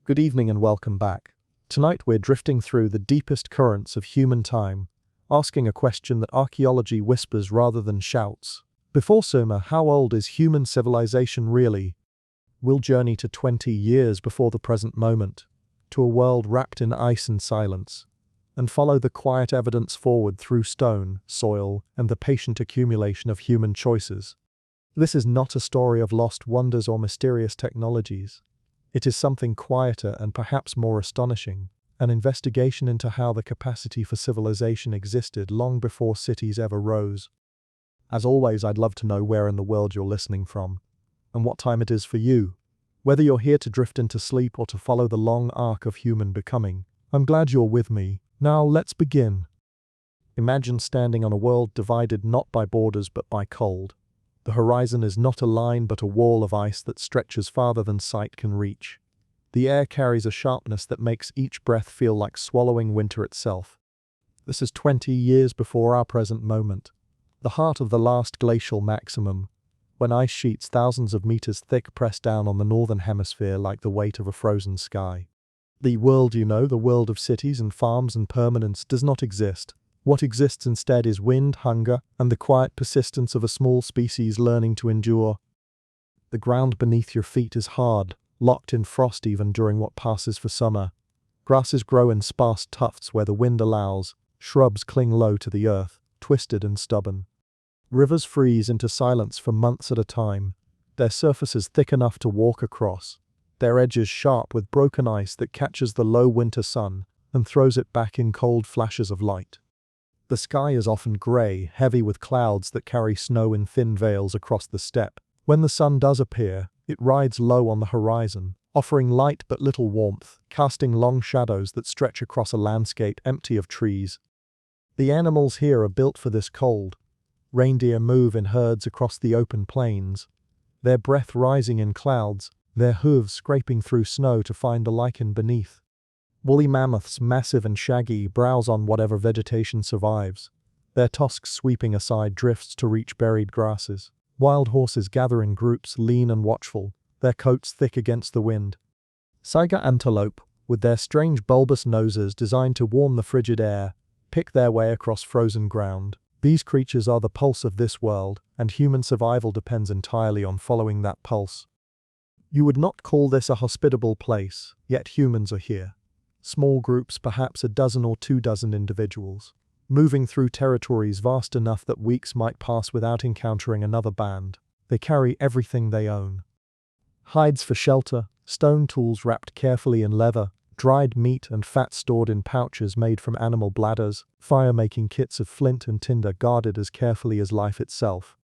Good evening and welcome back. Tonight we're drifting through the deepest currents of human time, asking a question that archaeology whispers rather than shouts. Before Sumer, how old is human civilization really? We'll journey to 20 years before the present moment, to a world wrapped in ice and silence, and follow the quiet evidence forward through stone, soil, and the patient accumulation of human choices. This is not a story of lost wonders or mysterious technologies. It is something quieter and perhaps more astonishing, an investigation into how the capacity for civilization existed long before cities ever rose. As always, I'd love to know where in the world you're listening from, and what time it is for you. Whether you're here to drift into sleep or to follow the long arc of human becoming, I'm glad you're with me. Now let's begin. Imagine standing on a world divided not by borders but by cold. The horizon is not a line but a wall of ice that stretches farther than sight can reach. The air carries a sharpness that makes each breath feel like swallowing winter itself. This is 20 years before our present moment, the heart of the last glacial maximum, when ice sheets thousands of meters thick press down on the northern hemisphere like the weight of a frozen sky. The world the world of cities and farms and permanence, does not exist. What exists instead is wind, hunger, and the quiet persistence of a small species learning to endure. The ground beneath your feet is hard, locked in frost even during what passes for summer. Grasses grow in sparse tufts where the wind allows, shrubs cling low to the earth, twisted and stubborn. Rivers freeze into silence for months at a time, their surfaces thick enough to walk across, their edges sharp with broken ice that catches the low winter sun and throws it back in cold flashes of light. The sky is often gray, heavy with clouds that carry snow in thin veils across the steppe. When the sun does appear, it rides low on the horizon, offering light but little warmth, casting long shadows that stretch across a landscape empty of trees. The animals here are built for this cold. Reindeer move in herds across the open plains, their breath rising in clouds, their hooves scraping through snow to find the lichen beneath. Woolly mammoths, massive and shaggy, browse on whatever vegetation survives, their tusks sweeping aside drifts to reach buried grasses. Wild horses gather in groups, lean and watchful, their coats thick against the wind. Saiga antelope, with their strange bulbous noses designed to warm the frigid air, pick their way across frozen ground. These creatures are the pulse of this world, and human survival depends entirely on following that pulse. You would not call this a hospitable place, yet humans are here. Small groups, perhaps a dozen or 24 individuals, moving through territories vast enough that weeks might pass without encountering another band. They carry everything they own. Hides for shelter, stone tools wrapped carefully in leather, dried meat and fat stored in pouches made from animal bladders, fire-making kits of flint and tinder guarded as carefully as life itself.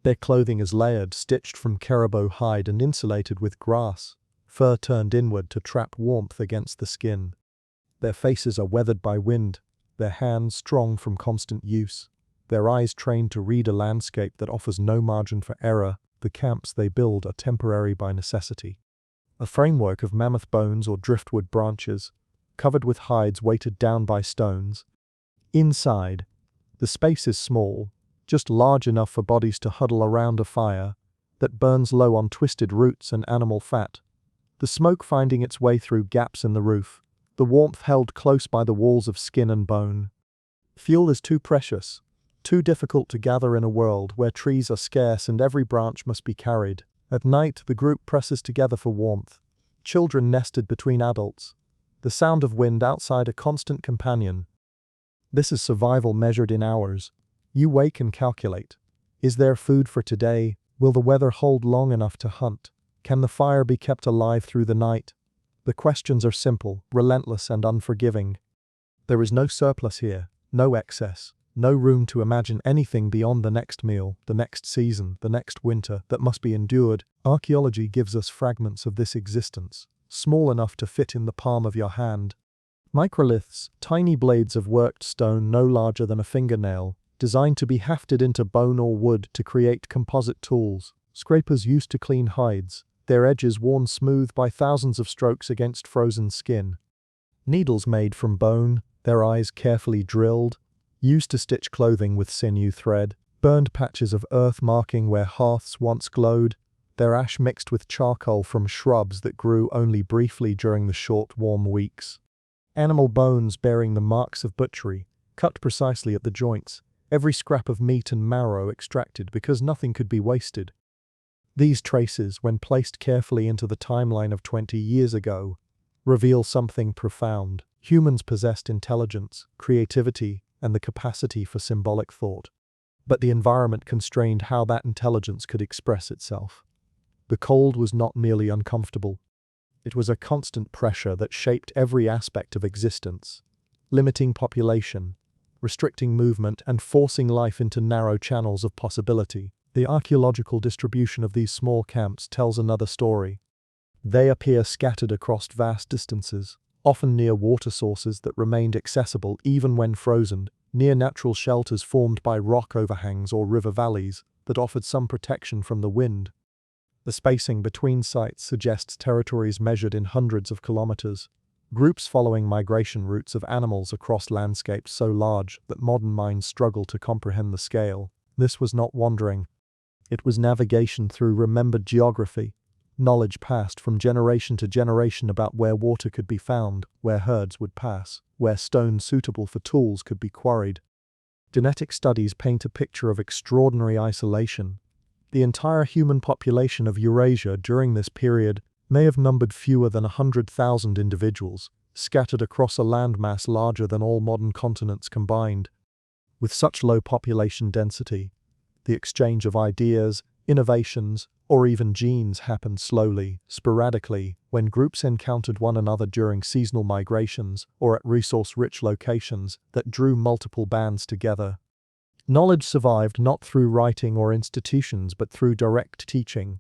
Their clothing is layered, stitched from caribou hide and insulated with grass, fur turned inward to trap warmth against the skin. Their faces are weathered by wind, their hands strong from constant use, their eyes trained to read a landscape that offers no margin for error. The camps they build are temporary by necessity. A framework of mammoth bones or driftwood branches, covered with hides weighted down by stones. Inside, the space is small, just large enough for bodies to huddle around a fire that burns low on twisted roots and animal fat, the smoke finding its way through gaps in the roof, the warmth held close by the walls of skin and bone. Fuel is too precious, too difficult to gather in a world where trees are scarce and every branch must be carried. At night, the group presses together for warmth, children nested between adults, the sound of wind outside a constant companion. This is survival measured in hours. You wake and calculate. Is there food for today? Will the weather hold long enough to hunt? Can the fire be kept alive through the night? The questions are simple, relentless and unforgiving. There is no surplus here, no excess, no room to imagine anything beyond the next meal, the next season, the next winter that must be endured. Archaeology gives us fragments of this existence, small enough to fit in the palm of your hand. Microliths, tiny blades of worked stone no larger than a fingernail, designed to be hafted into bone or wood to create composite tools. Scrapers used to clean hides, their edges worn smooth by thousands of strokes against frozen skin. Needles made from bone, their eyes carefully drilled, used to stitch clothing with sinew thread. Burned patches of earth marking where hearths once glowed, their ash mixed with charcoal from shrubs that grew only briefly during the short, warm weeks. Animal bones bearing the marks of butchery, cut precisely at the joints, every scrap of meat and marrow extracted because nothing could be wasted. These traces, when placed carefully into the timeline of 20 years ago, reveal something profound. Humans possessed intelligence, creativity, and the capacity for symbolic thought. But the environment constrained how that intelligence could express itself. The cold was not merely uncomfortable. It was a constant pressure that shaped every aspect of existence, limiting population, restricting movement, and forcing life into narrow channels of possibility. The archaeological distribution of these small camps tells another story. They appear scattered across vast distances, often near water sources that remained accessible even when frozen, near natural shelters formed by rock overhangs or river valleys that offered some protection from the wind. The spacing between sites suggests territories measured in hundreds of kilometers, groups following migration routes of animals across landscapes so large that modern minds struggle to comprehend the scale. This was not wandering. It was navigation through remembered geography, knowledge passed from generation to generation about where water could be found, where herds would pass, where stones suitable for tools could be quarried. Genetic studies paint a picture of extraordinary isolation. The entire human population of Eurasia during this period may have numbered fewer than 100,000 individuals, scattered across a landmass larger than all modern continents combined. With such low population density, the exchange of ideas, innovations, or even genes happened slowly, sporadically, when groups encountered one another during seasonal migrations or at resource-rich locations that drew multiple bands together. Knowledge survived not through writing or institutions but through direct teaching,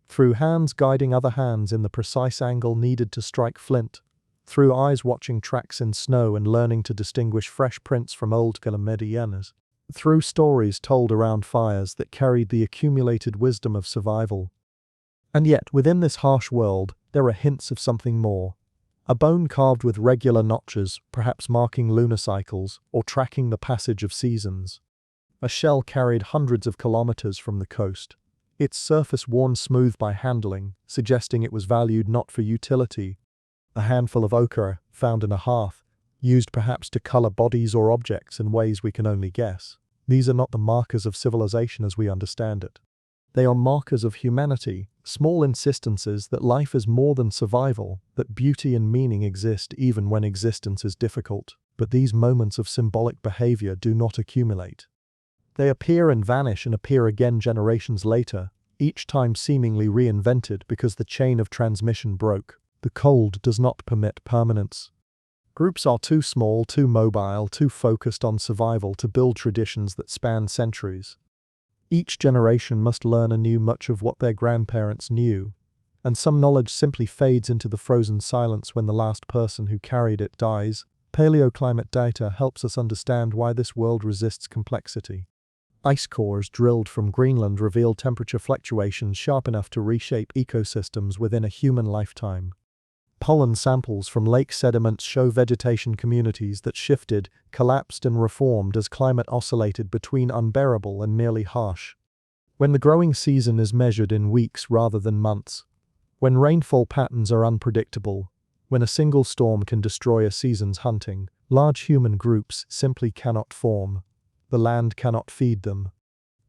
through hands guiding other hands in the precise angle needed to strike flint, through eyes watching tracks in snow and learning to distinguish fresh prints from old Galamedianas, through stories told around fires that carried the accumulated wisdom of survival. And yet, within this harsh world, there are hints of something more. A bone carved with regular notches, perhaps marking lunar cycles or tracking the passage of seasons. A shell carried hundreds of kilometers from the coast, its surface worn smooth by handling, suggesting it was valued not for utility. A handful of ochre, found in a hearth, used perhaps to color bodies or objects in ways we can only guess. These are not the markers of civilization as we understand it. They are markers of humanity, small insistences that life is more than survival, that beauty and meaning exist even when existence is difficult. But these moments of symbolic behavior do not accumulate. They appear and vanish and appear again generations later, each time seemingly reinvented because the chain of transmission broke. The cold does not permit permanence. Groups are too small, too mobile, too focused on survival to build traditions that span centuries. Each generation must learn anew much of what their grandparents knew, and some knowledge simply fades into the frozen silence when the last person who carried it dies. Paleoclimate data helps us understand why this world resists complexity. Ice cores drilled from Greenland reveal temperature fluctuations sharp enough to reshape ecosystems within a human lifetime. Pollen samples from lake sediments show vegetation communities that shifted, collapsed, and reformed as climate oscillated between unbearable and merely harsh. When the growing season is measured in weeks rather than months, when rainfall patterns are unpredictable, when a single storm can destroy a season's hunting, large human groups simply cannot form. The land cannot feed them.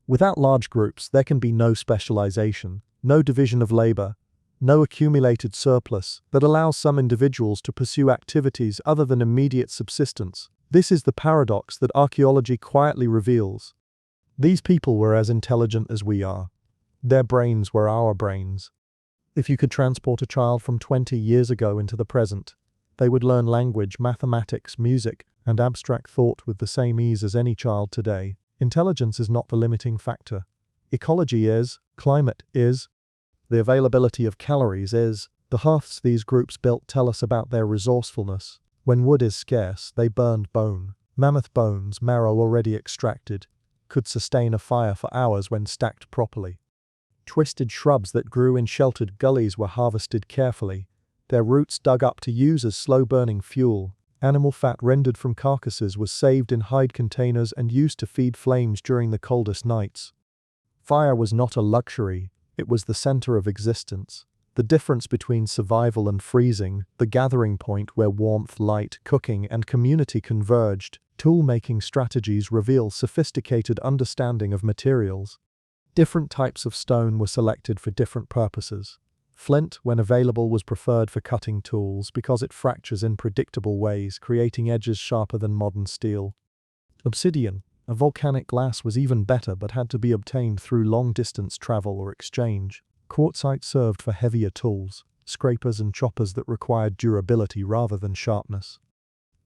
Without large groups, there can be no specialization, no division of labor, no accumulated surplus that allows some individuals to pursue activities other than immediate subsistence. This is the paradox that archaeology quietly reveals. These people were as intelligent as we are. Their brains were our brains. If you could transport a child from 20 years ago into the present, they would learn language, mathematics, music, and abstract thought with the same ease as any child today. Intelligence is not the limiting factor. Ecology is, climate is, the availability of calories is. The hearths these groups built tell us about their resourcefulness. When wood is scarce, they burned bone. Mammoth bones, marrow already extracted, could sustain a fire for hours when stacked properly. Twisted shrubs that grew in sheltered gullies were harvested carefully, their roots dug up to use as slow-burning fuel. Animal fat rendered from carcasses was saved in hide containers and used to feed flames during the coldest nights. Fire was not a luxury, It was the center of existence, the difference between survival and freezing, the gathering point where warmth, light, cooking, and community converged. Tool-making strategies reveal sophisticated understanding of materials. Different types of stone were selected for different purposes. Flint, when available, was preferred for cutting tools because it fractures in predictable ways, creating edges sharper than modern steel. Obsidian, a volcanic glass, was even better but had to be obtained through long-distance travel or exchange. Quartzite served for heavier tools, scrapers and choppers that required durability rather than sharpness.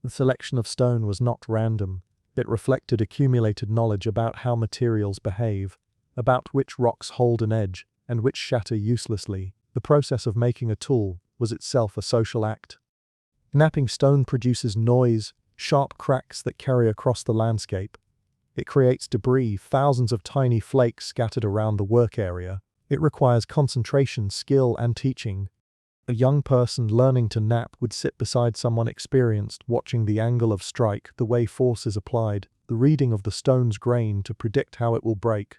The selection of stone was not random. It reflected accumulated knowledge about how materials behave, about which rocks hold an edge and which shatter uselessly. The process of making a tool was itself a social act. Knapping stone produces noise, sharp cracks that carry across the landscape. It creates debris, thousands of tiny flakes scattered around the work area. It requires concentration, skill, and teaching. A young person learning to knap would sit beside someone experienced, watching the angle of strike, the way force is applied, the reading of the stone's grain to predict how it will break.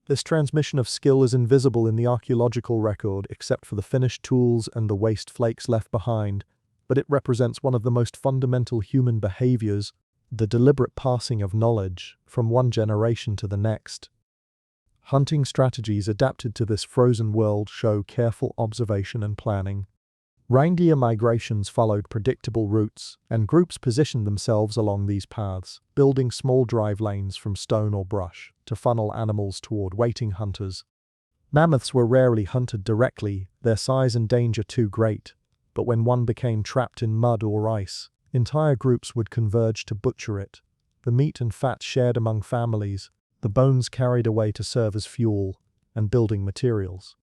This transmission of skill is invisible in the archaeological record except for the finished tools and the waste flakes left behind, but it represents one of the most fundamental human behaviors, the deliberate passing of knowledge from one generation to the next. Hunting strategies adapted to this frozen world show careful observation and planning. Reindeer migrations followed predictable routes, and groups positioned themselves along these paths, building small drive lanes from stone or brush to funnel animals toward waiting hunters. Mammoths were rarely hunted directly, their size and danger too great, but when one became trapped in mud or ice, entire groups would converge to butcher it. The meat and fat shared among families, the bones carried away to serve as fuel and building materials.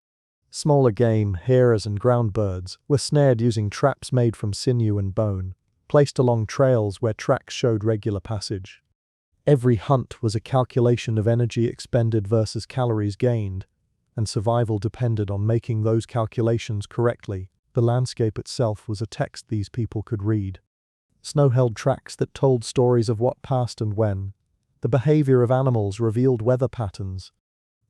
Smaller game, hares and ground birds, were snared using traps made from sinew and bone, placed along trails where tracks showed regular passage. Every hunt was a calculation of energy expended versus calories gained, and survival depended on making those calculations correctly. The landscape itself was a text these people could read. Snow held tracks that told stories of what passed and when. The behavior of animals revealed weather patterns.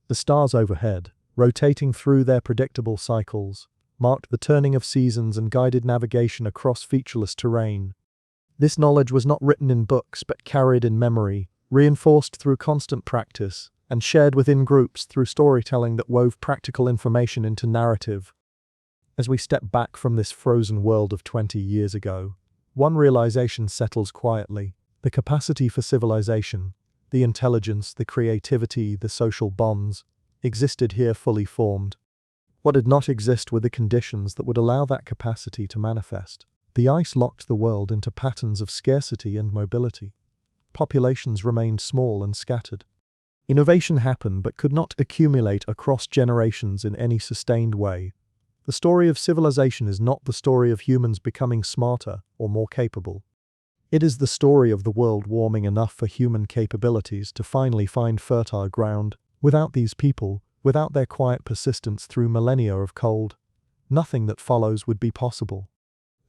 The stars overhead, rotating through their predictable cycles, marked the turning of seasons and guided navigation across featureless terrain. This knowledge was not written in books but carried in memory, reinforced through constant practice, and shared within groups through storytelling that wove practical information into narrative. As we step back from this frozen world of 20 years ago, one realization settles quietly: the capacity for civilization, the intelligence, the creativity, the social bonds, existed here fully formed. What did not exist were the conditions that would allow that capacity to manifest. The ice locked the world into patterns of scarcity and mobility. Populations remained small and scattered. Innovation happened but could not accumulate across generations in any sustained way. The story of civilization is not the story of humans becoming smarter or more capable. It is the story of the world warming enough for human capabilities to finally find fertile ground. Without these people, without their quiet persistence through millennia of cold, nothing that follows would be possible.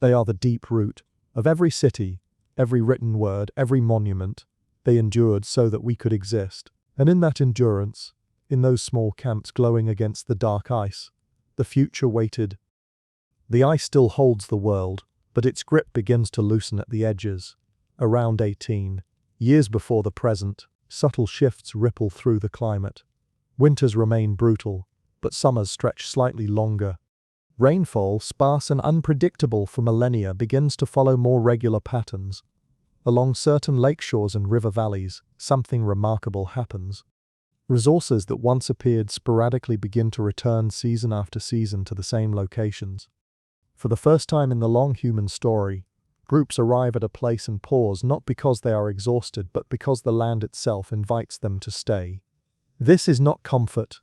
They are the deep root of every city, every written word, every monument. They endured so that we could exist. And in that endurance, in those small camps glowing against the dark ice, the future waited. The ice still holds the world, but its grip begins to loosen at the edges. Around 18 years before the present, subtle shifts ripple through the climate. Winters remain brutal, but summers stretch slightly longer. Rainfall, sparse and unpredictable for millennia, begins to follow more regular patterns. Along certain lakeshores and river valleys, something remarkable happens. Resources that once appeared sporadically begin to return season after season to the same locations. For the first time in the long human story, groups arrive at a place and pause, not because they are exhausted but because the land itself invites them to stay. This is not comfort.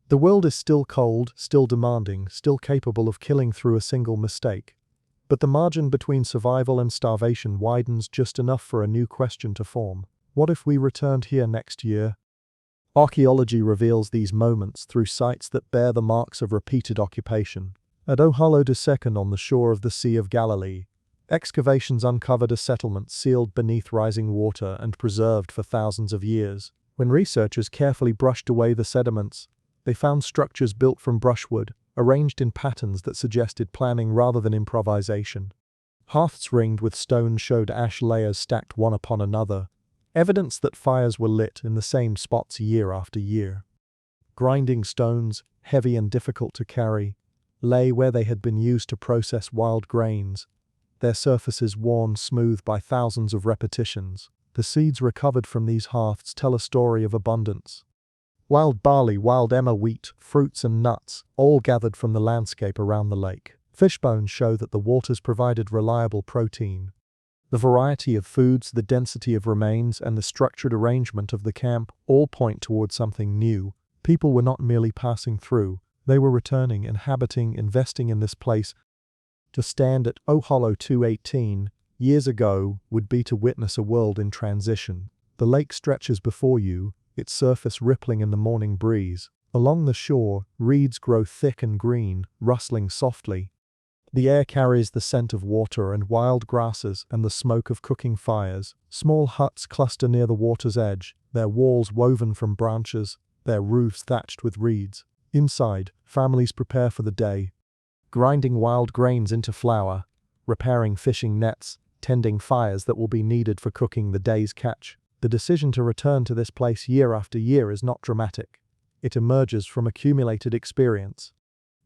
The world is still cold, still demanding, still capable of killing through a single mistake. But the margin between survival and starvation widens just enough for a new question to form. What if we returned here next year? Archaeology reveals these moments through sites that bear the marks of repeated occupation. At Ohalo II on the shore of the Sea of Galilee, excavations uncovered a settlement sealed beneath rising water and preserved for thousands of years. When researchers carefully brushed away the sediments, They found structures built from brushwood, arranged in patterns that suggested planning rather than improvisation. Hearths ringed with stone showed ash layers stacked one upon another, evidence that fires were lit in the same spots year after year. Grinding stones, heavy and difficult to carry, lay where they had been used to process wild grains, their surfaces worn smooth by thousands of repetitions. The seeds recovered from these hearths tell a story of abundance. Wild barley, wild emmer wheat, fruits and nuts, all gathered from the landscape around the lake. Fish bones show that the waters provided reliable protein. The variety of foods, the density of remains, and the structured arrangement of the camp all point toward something new. People were not merely passing through, they were returning, inhabiting, investing in this place. To stand at Hollow 218 years ago would be to witness a world in transition. The lake stretches before you, its surface rippling in the morning breeze. Along the shore, reeds grow thick and green, rustling softly. The air carries the scent of water and wild grasses and the smoke of cooking fires. Small huts cluster near the water's edge, their walls woven from branches, their roofs thatched with reeds. Inside, families prepare for the day, grinding wild grains into flour, repairing fishing nets, tending fires that will be needed for cooking the day's catch. The decision to return to this place year after year is not dramatic. It emerges from accumulated experience.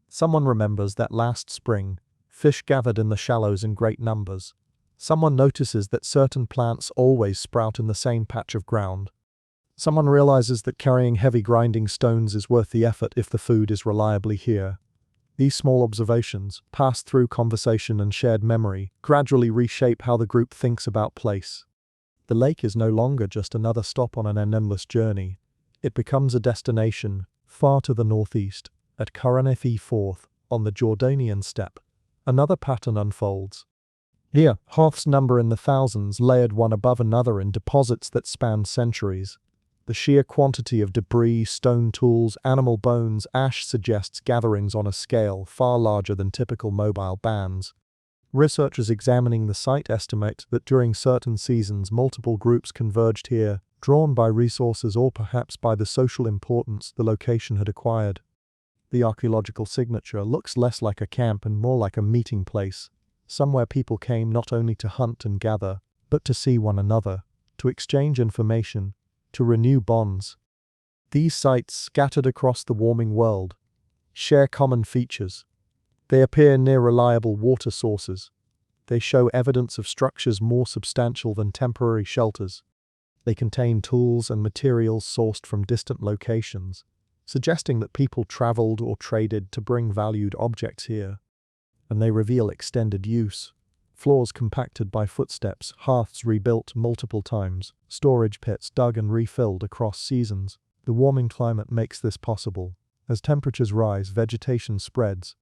Someone remembers that last spring, fish gathered in the shallows in great numbers. Someone notices that certain plants always sprout in the same patch of ground. Someone realizes that carrying heavy grinding stones is worth the effort if the food is reliably here. These small observations, passed through conversation and shared memory, gradually reshape how the group thinks about place. The lake is no longer just another stop on an endless journey. It becomes a destination, far to the northeast, at Karanefi 4th, on the Jordanian steppe. Another pattern unfolds. Here, hearths number in the thousands, layered one above another in deposits that span centuries. The sheer quantity of debris, stone tools, animal bones, ash suggests gatherings on a scale far larger than typical mobile bands. Researchers examining the site estimate that during certain seasons multiple groups converged here, drawn by resources or perhaps by the social importance the location had acquired. The archaeological signature looks less like a camp and more like a meeting place, somewhere people came not only to hunt and gather, but to see one another, to exchange information, to renew bonds. These sites, scattered across the warming world, share common features. They appear near reliable water sources. They show evidence of structures more substantial than temporary shelters. They contain tools and materials sourced from distant locations, suggesting that people traveled or traded to bring valued objects here. And they reveal extended use. Floors compacted by footsteps, hearths rebuilt multiple times, storage pits dug and refilled across seasons. The warming climate makes this possible. As temperatures rise, vegetation spreads.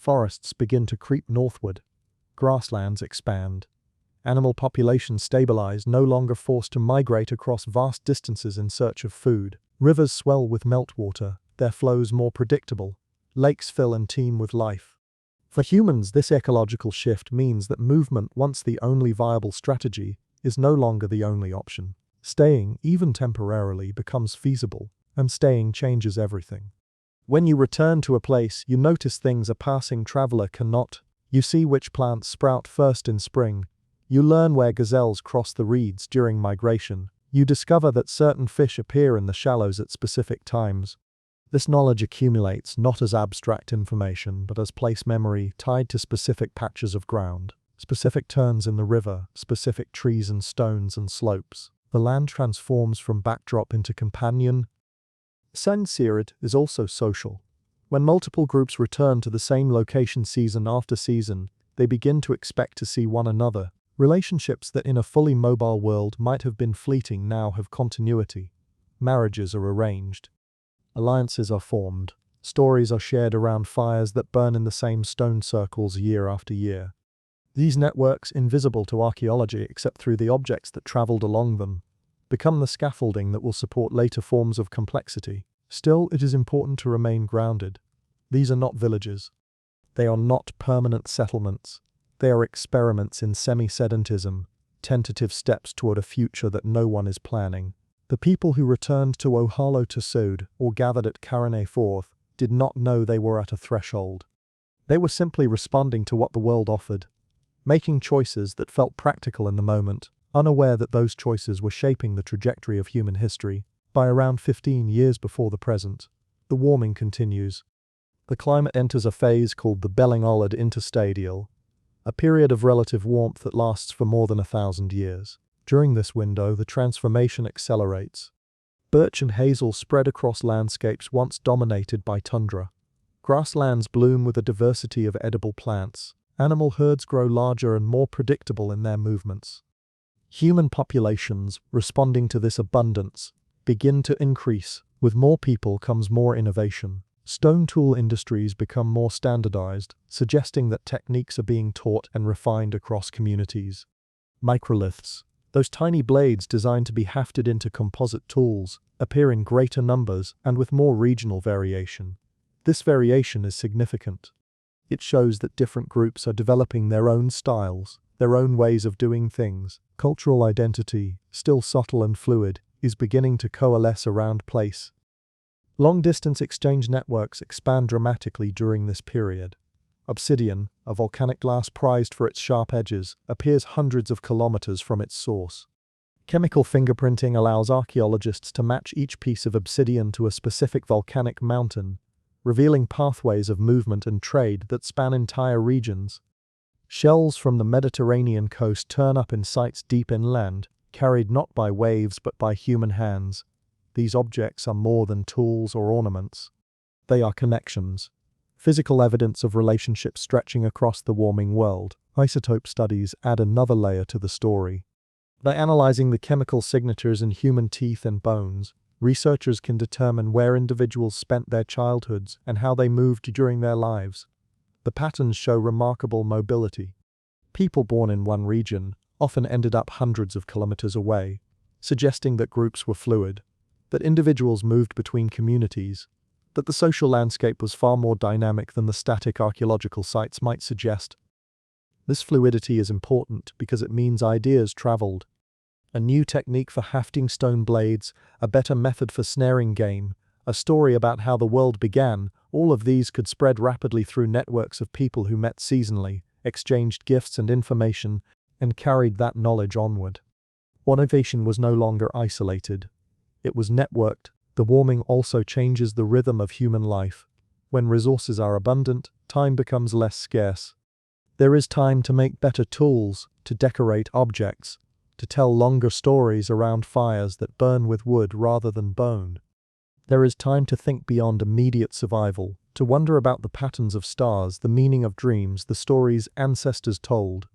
Forests begin to creep northward. Grasslands expand. Animal populations stabilize, no longer forced to migrate across vast distances in search of food. Rivers swell with meltwater, their flows more predictable. Lakes fill and teem with life. For humans, this ecological shift means that movement, once the only viable strategy, is no longer the only option. Staying, even temporarily, becomes feasible, and staying changes everything. When you return to a place, you notice things a passing traveler cannot. You see which plants sprout first in spring. You learn where gazelles cross the reeds during migration. You discover that certain fish appear in the shallows at specific times. This knowledge accumulates not as abstract information, but as place memory tied to specific patches of ground, specific turns in the river, specific trees and stones and slopes. The land transforms from backdrop into companion. Sensirid is also social. When multiple groups return to the same location season after season, they begin to expect to see one another. Relationships that in a fully mobile world might have been fleeting now have continuity. Marriages are arranged. Alliances are formed. Stories are shared around fires that burn in the same stone circles year after year. These networks, invisible to archaeology except through the objects that traveled along them, become the scaffolding that will support later forms of complexity. Still, it is important to remain grounded. These are not villages. They are not permanent settlements. They are experiments in semi-sedentism, tentative steps toward a future that no one is planning. The people who returned to Ohalo Tesud or gathered at Karane Fourth did not know they were at a threshold. They were simply responding to what the world offered, making choices that felt practical in the moment, unaware that those choices were shaping the trajectory of human history. By around 15 years before the present, the warming continues. The climate enters a phase called the Bellingolid interstadial, a period of relative warmth that lasts for more than 1,000 years. During this window, the transformation accelerates. Birch and hazel spread across landscapes once dominated by tundra. Grasslands bloom with a diversity of edible plants. Animal herds grow larger and more predictable in their movements. Human populations, responding to this abundance, begin to increase. With more people comes more innovation. Stone tool industries become more standardized, suggesting that techniques are being taught and refined across communities. Microliths, those tiny blades designed to be hafted into composite tools, appear in greater numbers and with more regional variation. This variation is significant. It shows that different groups are developing their own styles, their own ways of doing things. Cultural identity, still subtle and fluid, is beginning to coalesce around place. Long-distance exchange networks expand dramatically during this period. Obsidian, a volcanic glass prized for its sharp edges, appears hundreds of kilometers from its source. Chemical fingerprinting allows archaeologists to match each piece of obsidian to a specific volcanic mountain, revealing pathways of movement and trade that span entire regions. Shells from the Mediterranean coast turn up in sites deep inland, carried not by waves but by human hands. These objects are more than tools or ornaments. They are connections, physical evidence of relationships stretching across the warming world. Isotope studies add another layer to the story. By analyzing the chemical signatures in human teeth and bones, researchers can determine where individuals spent their childhoods and how they moved during their lives. The patterns show remarkable mobility. People born in one region often ended up hundreds of kilometers away, suggesting that groups were fluid, that individuals moved between communities, that the social landscape was far more dynamic than the static archaeological sites might suggest. This fluidity is important because it means ideas traveled. A new technique for hafting stone blades, a better method for snaring game, a story about how the world began, all of these could spread rapidly through networks of people who met seasonally, exchanged gifts and information, and carried that knowledge onward. Innovation was no longer isolated. It was networked. The warming also changes the rhythm of human life. When resources are abundant, time becomes less scarce. There is time to make better tools, to decorate objects, to tell longer stories around fires that burn with wood rather than bone. There is time to think beyond immediate survival, to wonder about the patterns of stars, the meaning of dreams, the stories ancestors told.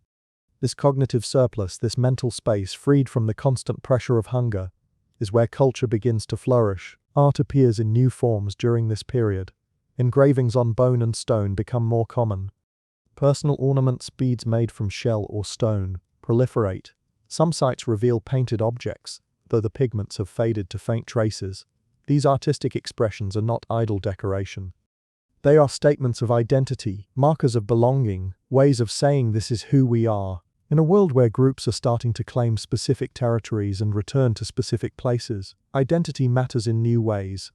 This cognitive surplus, this mental space freed from the constant pressure of hunger, is where culture begins to flourish. Art appears in new forms during this period. Engravings on bone and stone become more common. Personal ornaments, beads made from shell or stone, proliferate. Some sites reveal painted objects, though the pigments have faded to faint traces. These artistic expressions are not idle decoration. They are statements of identity, markers of belonging, ways of saying this is who we are. In a world where groups are starting to claim specific territories and return to specific places, identity matters in new ways.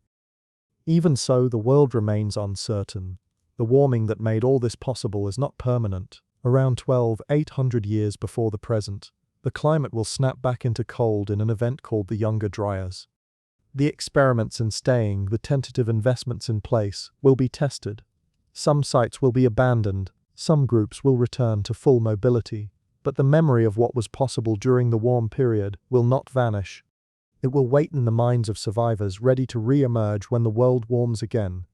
Even so, the world remains uncertain. The warming that made all this possible is not permanent. Around 800 years before the present, the climate will snap back into cold in an event called the Younger Dryas. The experiments in staying, the tentative investments in place, will be tested. Some sites will be abandoned, some groups will return to full mobility. But the memory of what was possible during the warm period will not vanish. It will wait in the minds of survivors ready to re-emerge when the world warms again.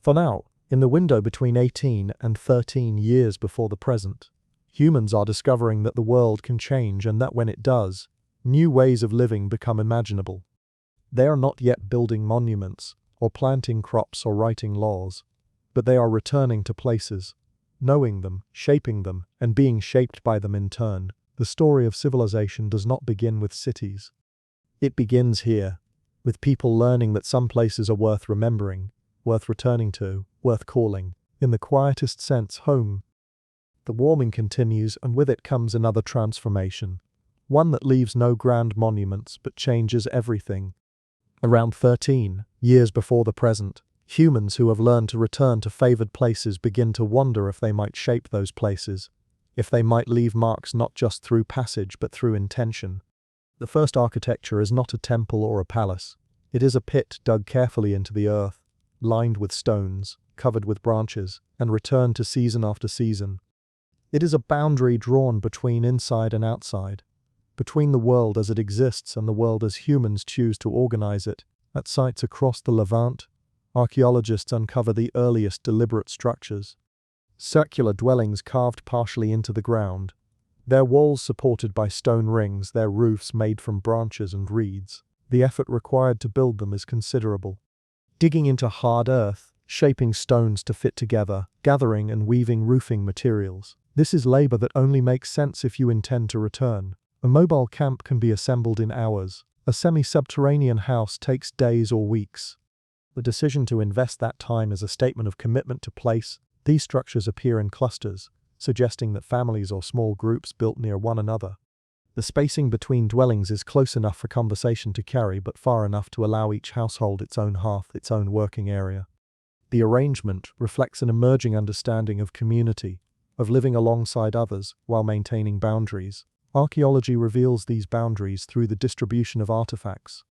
For now, in the window between 18 and 13 years before the present, humans are discovering that the world can change and that when it does, new ways of living become imaginable. They are not yet building monuments, or planting crops or writing laws, but they are returning to places, knowing them, shaping them, and being shaped by them in turn. The story of civilization does not begin with cities. It begins here, with people learning that some places are worth remembering, worth returning to, worth calling, in the quietest sense, home. The warming continues, and with it comes another transformation. one that leaves no grand monuments but changes everything. Around 13 years before the present, humans who have learned to return to favored places begin to wonder if they might shape those places, if they might leave marks not just through passage but through intention. The first architecture is not a temple or a palace. It is a pit dug carefully into the earth, lined with stones, covered with branches, and returned to season after season. It is a boundary drawn between inside and outside, between the world as it exists and the world as humans choose to organize it. At sites across the Levant, archaeologists uncover the earliest deliberate structures. Circular dwellings carved partially into the ground, their walls supported by stone rings, their roofs made from branches and reeds. The effort required to build them is considerable. Digging into hard earth, shaping stones to fit together, gathering and weaving roofing materials. This is labor that only makes sense if you intend to return. A mobile camp can be assembled in hours. A semi-subterranean house takes days or weeks. The decision to invest that time is a statement of commitment to place. These structures appear in clusters, suggesting that families or small groups built near one another. The spacing between dwellings is close enough for conversation to carry, but far enough to allow each household its own hearth, its own working area. The arrangement reflects an emerging understanding of community, of living alongside others while maintaining boundaries. Archaeology reveals these boundaries through the distribution of artifacts.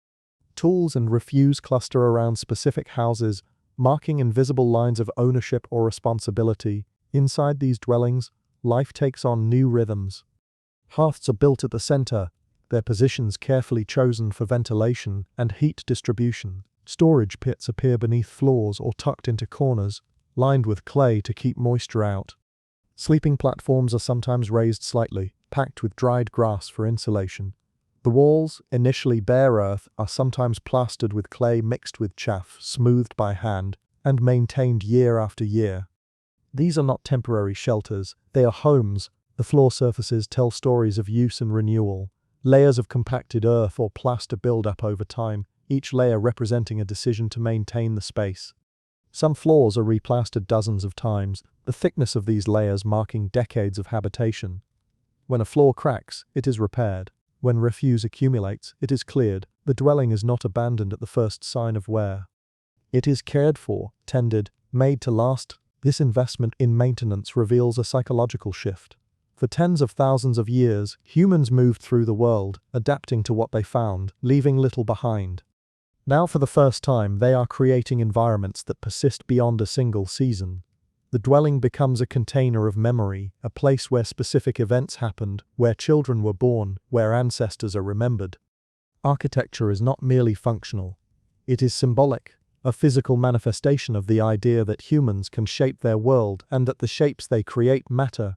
Tools and refuse cluster around specific houses, marking invisible lines of ownership or responsibility. Inside these dwellings, life takes on new rhythms. Hearths are built at the center, their positions carefully chosen for ventilation and heat distribution. Storage pits appear beneath floors or tucked into corners, lined with clay to keep moisture out. Sleeping platforms are sometimes raised slightly, packed with dried grass for insulation. The walls, initially bare earth, are sometimes plastered with clay mixed with chaff, smoothed by hand, and maintained year after year. These are not temporary shelters, they are homes. The floor surfaces tell stories of use and renewal. Layers of compacted earth or plaster build up over time, each layer representing a decision to maintain the space. Some floors are replastered dozens of times, the thickness of these layers marking decades of habitation. When a floor cracks, it is repaired. When refuse accumulates, it is cleared. The dwelling is not abandoned at the first sign of wear. It is cared for, tended, made to last. This investment in maintenance reveals a psychological shift. For tens of thousands of years, humans moved through the world, adapting to what they found, leaving little behind. Now for the first time, they are creating environments that persist beyond a single season. The dwelling becomes a container of memory, a place where specific events happened, where children were born, where ancestors are remembered. Architecture is not merely functional. It is symbolic, a physical manifestation of the idea that humans can shape their world and that the shapes they create matter.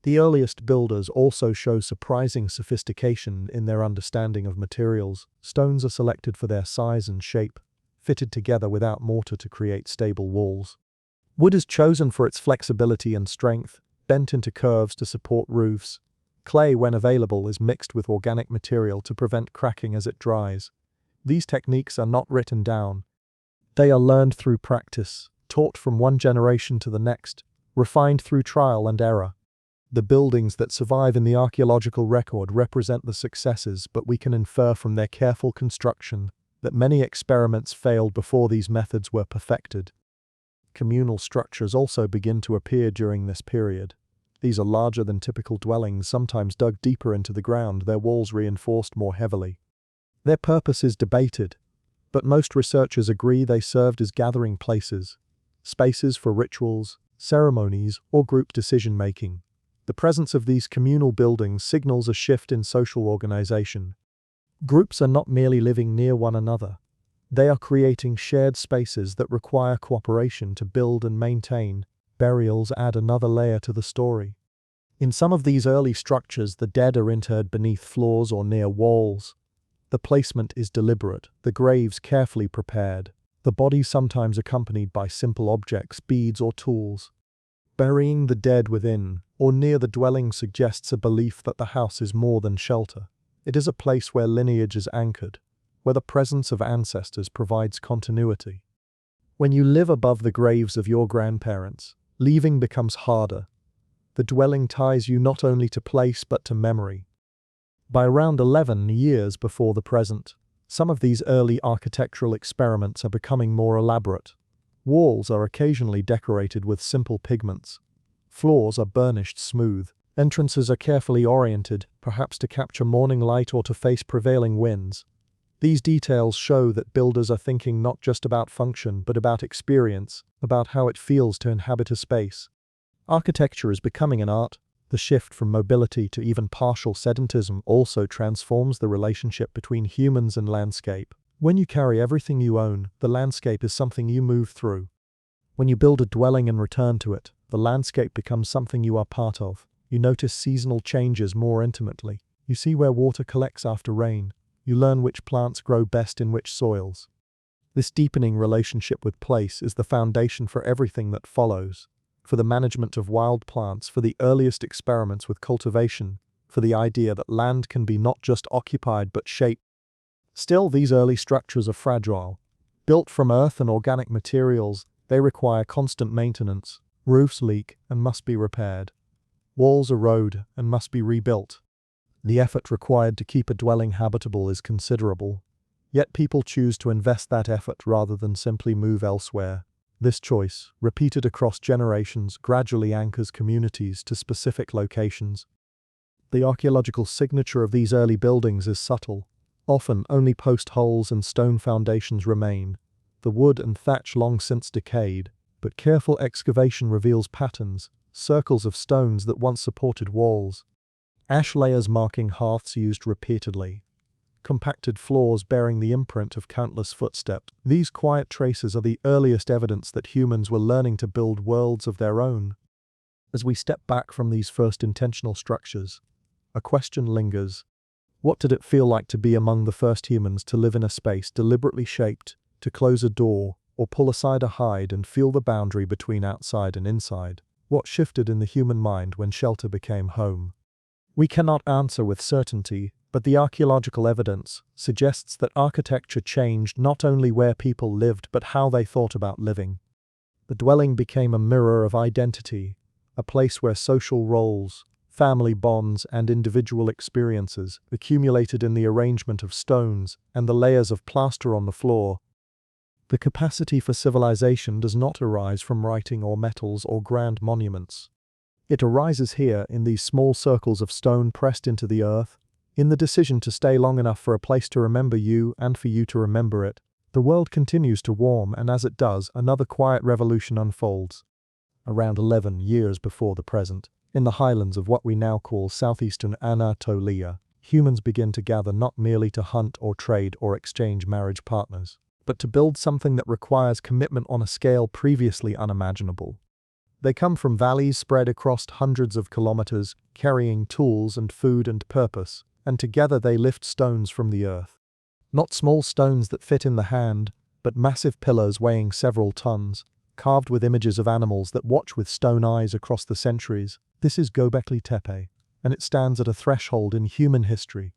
The earliest builders also show surprising sophistication in their understanding of materials. Stones are selected for their size and shape, fitted together without mortar to create stable walls. Wood is chosen for its flexibility and strength, bent into curves to support roofs. Clay, when available, is mixed with organic material to prevent cracking as it dries. These techniques are not written down. They are learned through practice, taught from one generation to the next, refined through trial and error. The buildings that survive in the archaeological record represent the successes, but we can infer from their careful construction that many experiments failed before these methods were perfected. Communal structures also begin to appear during this period. These are larger than typical dwellings, sometimes dug deeper into the ground, their walls reinforced more heavily. Their purpose is debated, but most researchers agree they served as gathering places, spaces for rituals, ceremonies, or group decision-making. The presence of these communal buildings signals a shift in social organization. Groups are not merely living near one another. They are creating shared spaces that require cooperation to build and maintain. Burials add another layer to the story. In some of these early structures, the dead are interred beneath floors or near walls. The placement is deliberate, the graves carefully prepared, the bodies sometimes accompanied by simple objects, beads or tools. Burying the dead within or near the dwelling suggests a belief that the house is more than shelter. It is a place where lineage is anchored, where the presence of ancestors provides continuity. When you live above the graves of your grandparents, leaving becomes harder. The dwelling ties you not only to place but to memory. By around 11 years before the present, some of these early architectural experiments are becoming more elaborate. Walls are occasionally decorated with simple pigments. Floors are burnished smooth. Entrances are carefully oriented, perhaps to capture morning light or to face prevailing winds. These details show that builders are thinking not just about function but about experience, about how it feels to inhabit a space. Architecture is becoming an art. The shift from mobility to even partial sedentism also transforms the relationship between humans and landscape. When you carry everything you own, the landscape is something you move through. When you build a dwelling and return to it, the landscape becomes something you are part of. You notice seasonal changes more intimately. You see where water collects after rain. You learn which plants grow best in which soils. This deepening relationship with place is the foundation for everything that follows. For the management of wild plants, for the earliest experiments with cultivation, for the idea that land can be not just occupied but shaped. Still, these early structures are fragile. Built from earth and organic materials, they require constant maintenance. Roofs leak and must be repaired. Walls erode and must be rebuilt. The effort required to keep a dwelling habitable is considerable. Yet people choose to invest that effort rather than simply move elsewhere. This choice, repeated across generations, gradually anchors communities to specific locations. The archaeological signature of these early buildings is subtle. Often only post holes and stone foundations remain. The wood and thatch long since decayed, but careful excavation reveals patterns, circles of stones that once supported walls. Ash layers marking hearths used repeatedly. Compacted floors bearing the imprint of countless footsteps. These quiet traces are the earliest evidence that humans were learning to build worlds of their own. As we step back from these first intentional structures, a question lingers. What did it feel like to be among the first humans, to live in a space deliberately shaped, to close a door, or pull aside a hide and feel the boundary between outside and inside? What shifted in the human mind when shelter became home? We cannot answer with certainty, but the archaeological evidence suggests that architecture changed not only where people lived but how they thought about living. The dwelling became a mirror of identity, a place where social roles, family bonds, and individual experiences accumulated in the arrangement of stones and the layers of plaster on the floor. The capacity for civilization does not arise from writing or metals or grand monuments. It arises here in these small circles of stone pressed into the earth, in the decision to stay long enough for a place to remember you and for you to remember it. The world continues to warm, and as it does, another quiet revolution unfolds. Around 11 years before the present, in the highlands of what we now call southeastern Anatolia, humans begin to gather not merely to hunt or trade or exchange marriage partners, but to build something that requires commitment on a scale previously unimaginable. They come from valleys spread across hundreds of kilometers, carrying tools and food and purpose, and together they lift stones from the earth. Not small stones that fit in the hand, but massive pillars weighing several tons, carved with images of animals that watch with stone eyes across the centuries. This is Göbekli Tepe, and it stands at a threshold in human history.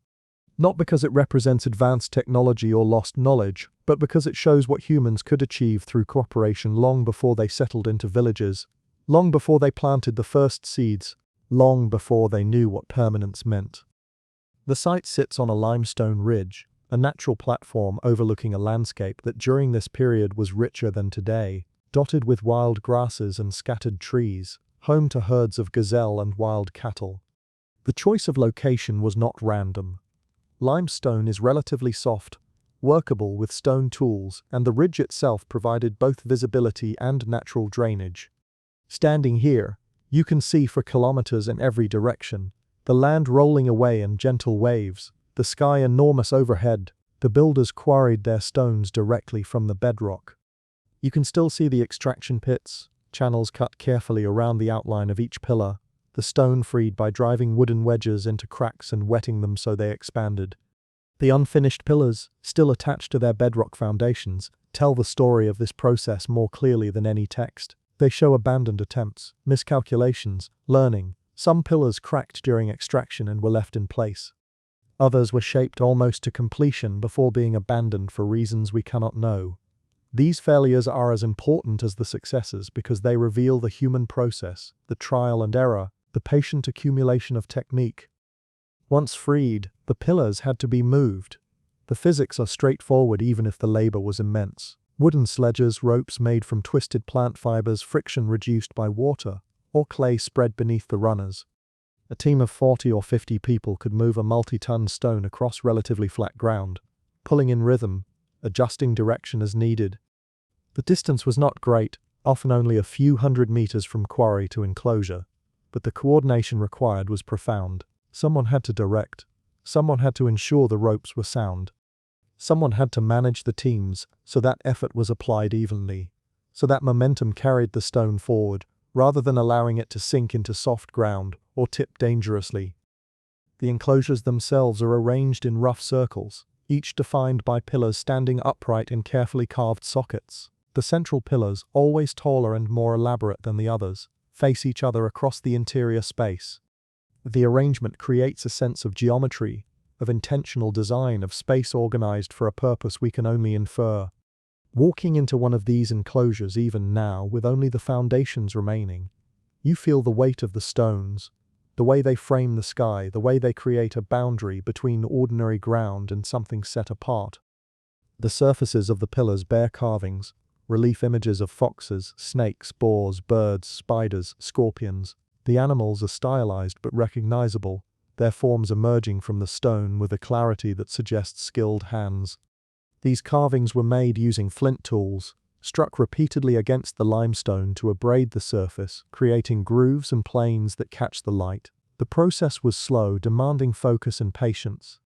Not because it represents advanced technology or lost knowledge, but because it shows what humans could achieve through cooperation long before they settled into villages, long before they planted the first seeds, long before they knew what permanence meant. The site sits on a limestone ridge, a natural platform overlooking a landscape that during this period was richer than today, dotted with wild grasses and scattered trees, home to herds of gazelle and wild cattle. The choice of location was not random. Limestone is relatively soft, workable with stone tools, and the ridge itself provided both visibility and natural drainage. Standing here, you can see for kilometers in every direction, the land rolling away in gentle waves, the sky enormous overhead. The builders quarried their stones directly from the bedrock. You can still see the extraction pits, channels cut carefully around the outline of each pillar, the stone freed by driving wooden wedges into cracks and wetting them so they expanded. The unfinished pillars, still attached to their bedrock foundations, tell the story of this process more clearly than any text. They show abandoned attempts, miscalculations, learning. Some pillars cracked during extraction and were left in place. Others were shaped almost to completion before being abandoned for reasons we cannot know. These failures are as important as the successes because they reveal the human process, the trial and error, the patient accumulation of technique. Once freed, the pillars had to be moved. The physics are straightforward even if the labor was immense. Wooden sledges, ropes made from twisted plant fibers, friction reduced by water, or clay spread beneath the runners. A team of 40 or 50 people could move a multi-ton stone across relatively flat ground, pulling in rhythm, adjusting direction as needed. The distance was not great, often only a few hundred meters from quarry to enclosure, but the coordination required was profound. Someone had to direct. Someone had to ensure the ropes were sound. Someone had to manage the teams so that effort was applied evenly, so that momentum carried the stone forward, rather than allowing it to sink into soft ground or tip dangerously. The enclosures themselves are arranged in rough circles, each defined by pillars standing upright in carefully carved sockets. The central pillars, always taller and more elaborate than the others, face each other across the interior space. The arrangement creates a sense of geometry, of intentional design, of space organized for a purpose we can only infer. Walking into one of these enclosures even now, with only the foundations remaining, you feel the weight of the stones, the way they frame the sky, the way they create a boundary between ordinary ground and something set apart. The surfaces of the pillars bear carvings, relief images of foxes, snakes, boars, birds, spiders, scorpions. The animals are stylized but recognizable, their forms emerging from the stone with a clarity that suggests skilled hands. These carvings were made using flint tools, struck repeatedly against the limestone to abrade the surface, creating grooves and planes that catch the light. The process was slow, demanding focus and patience.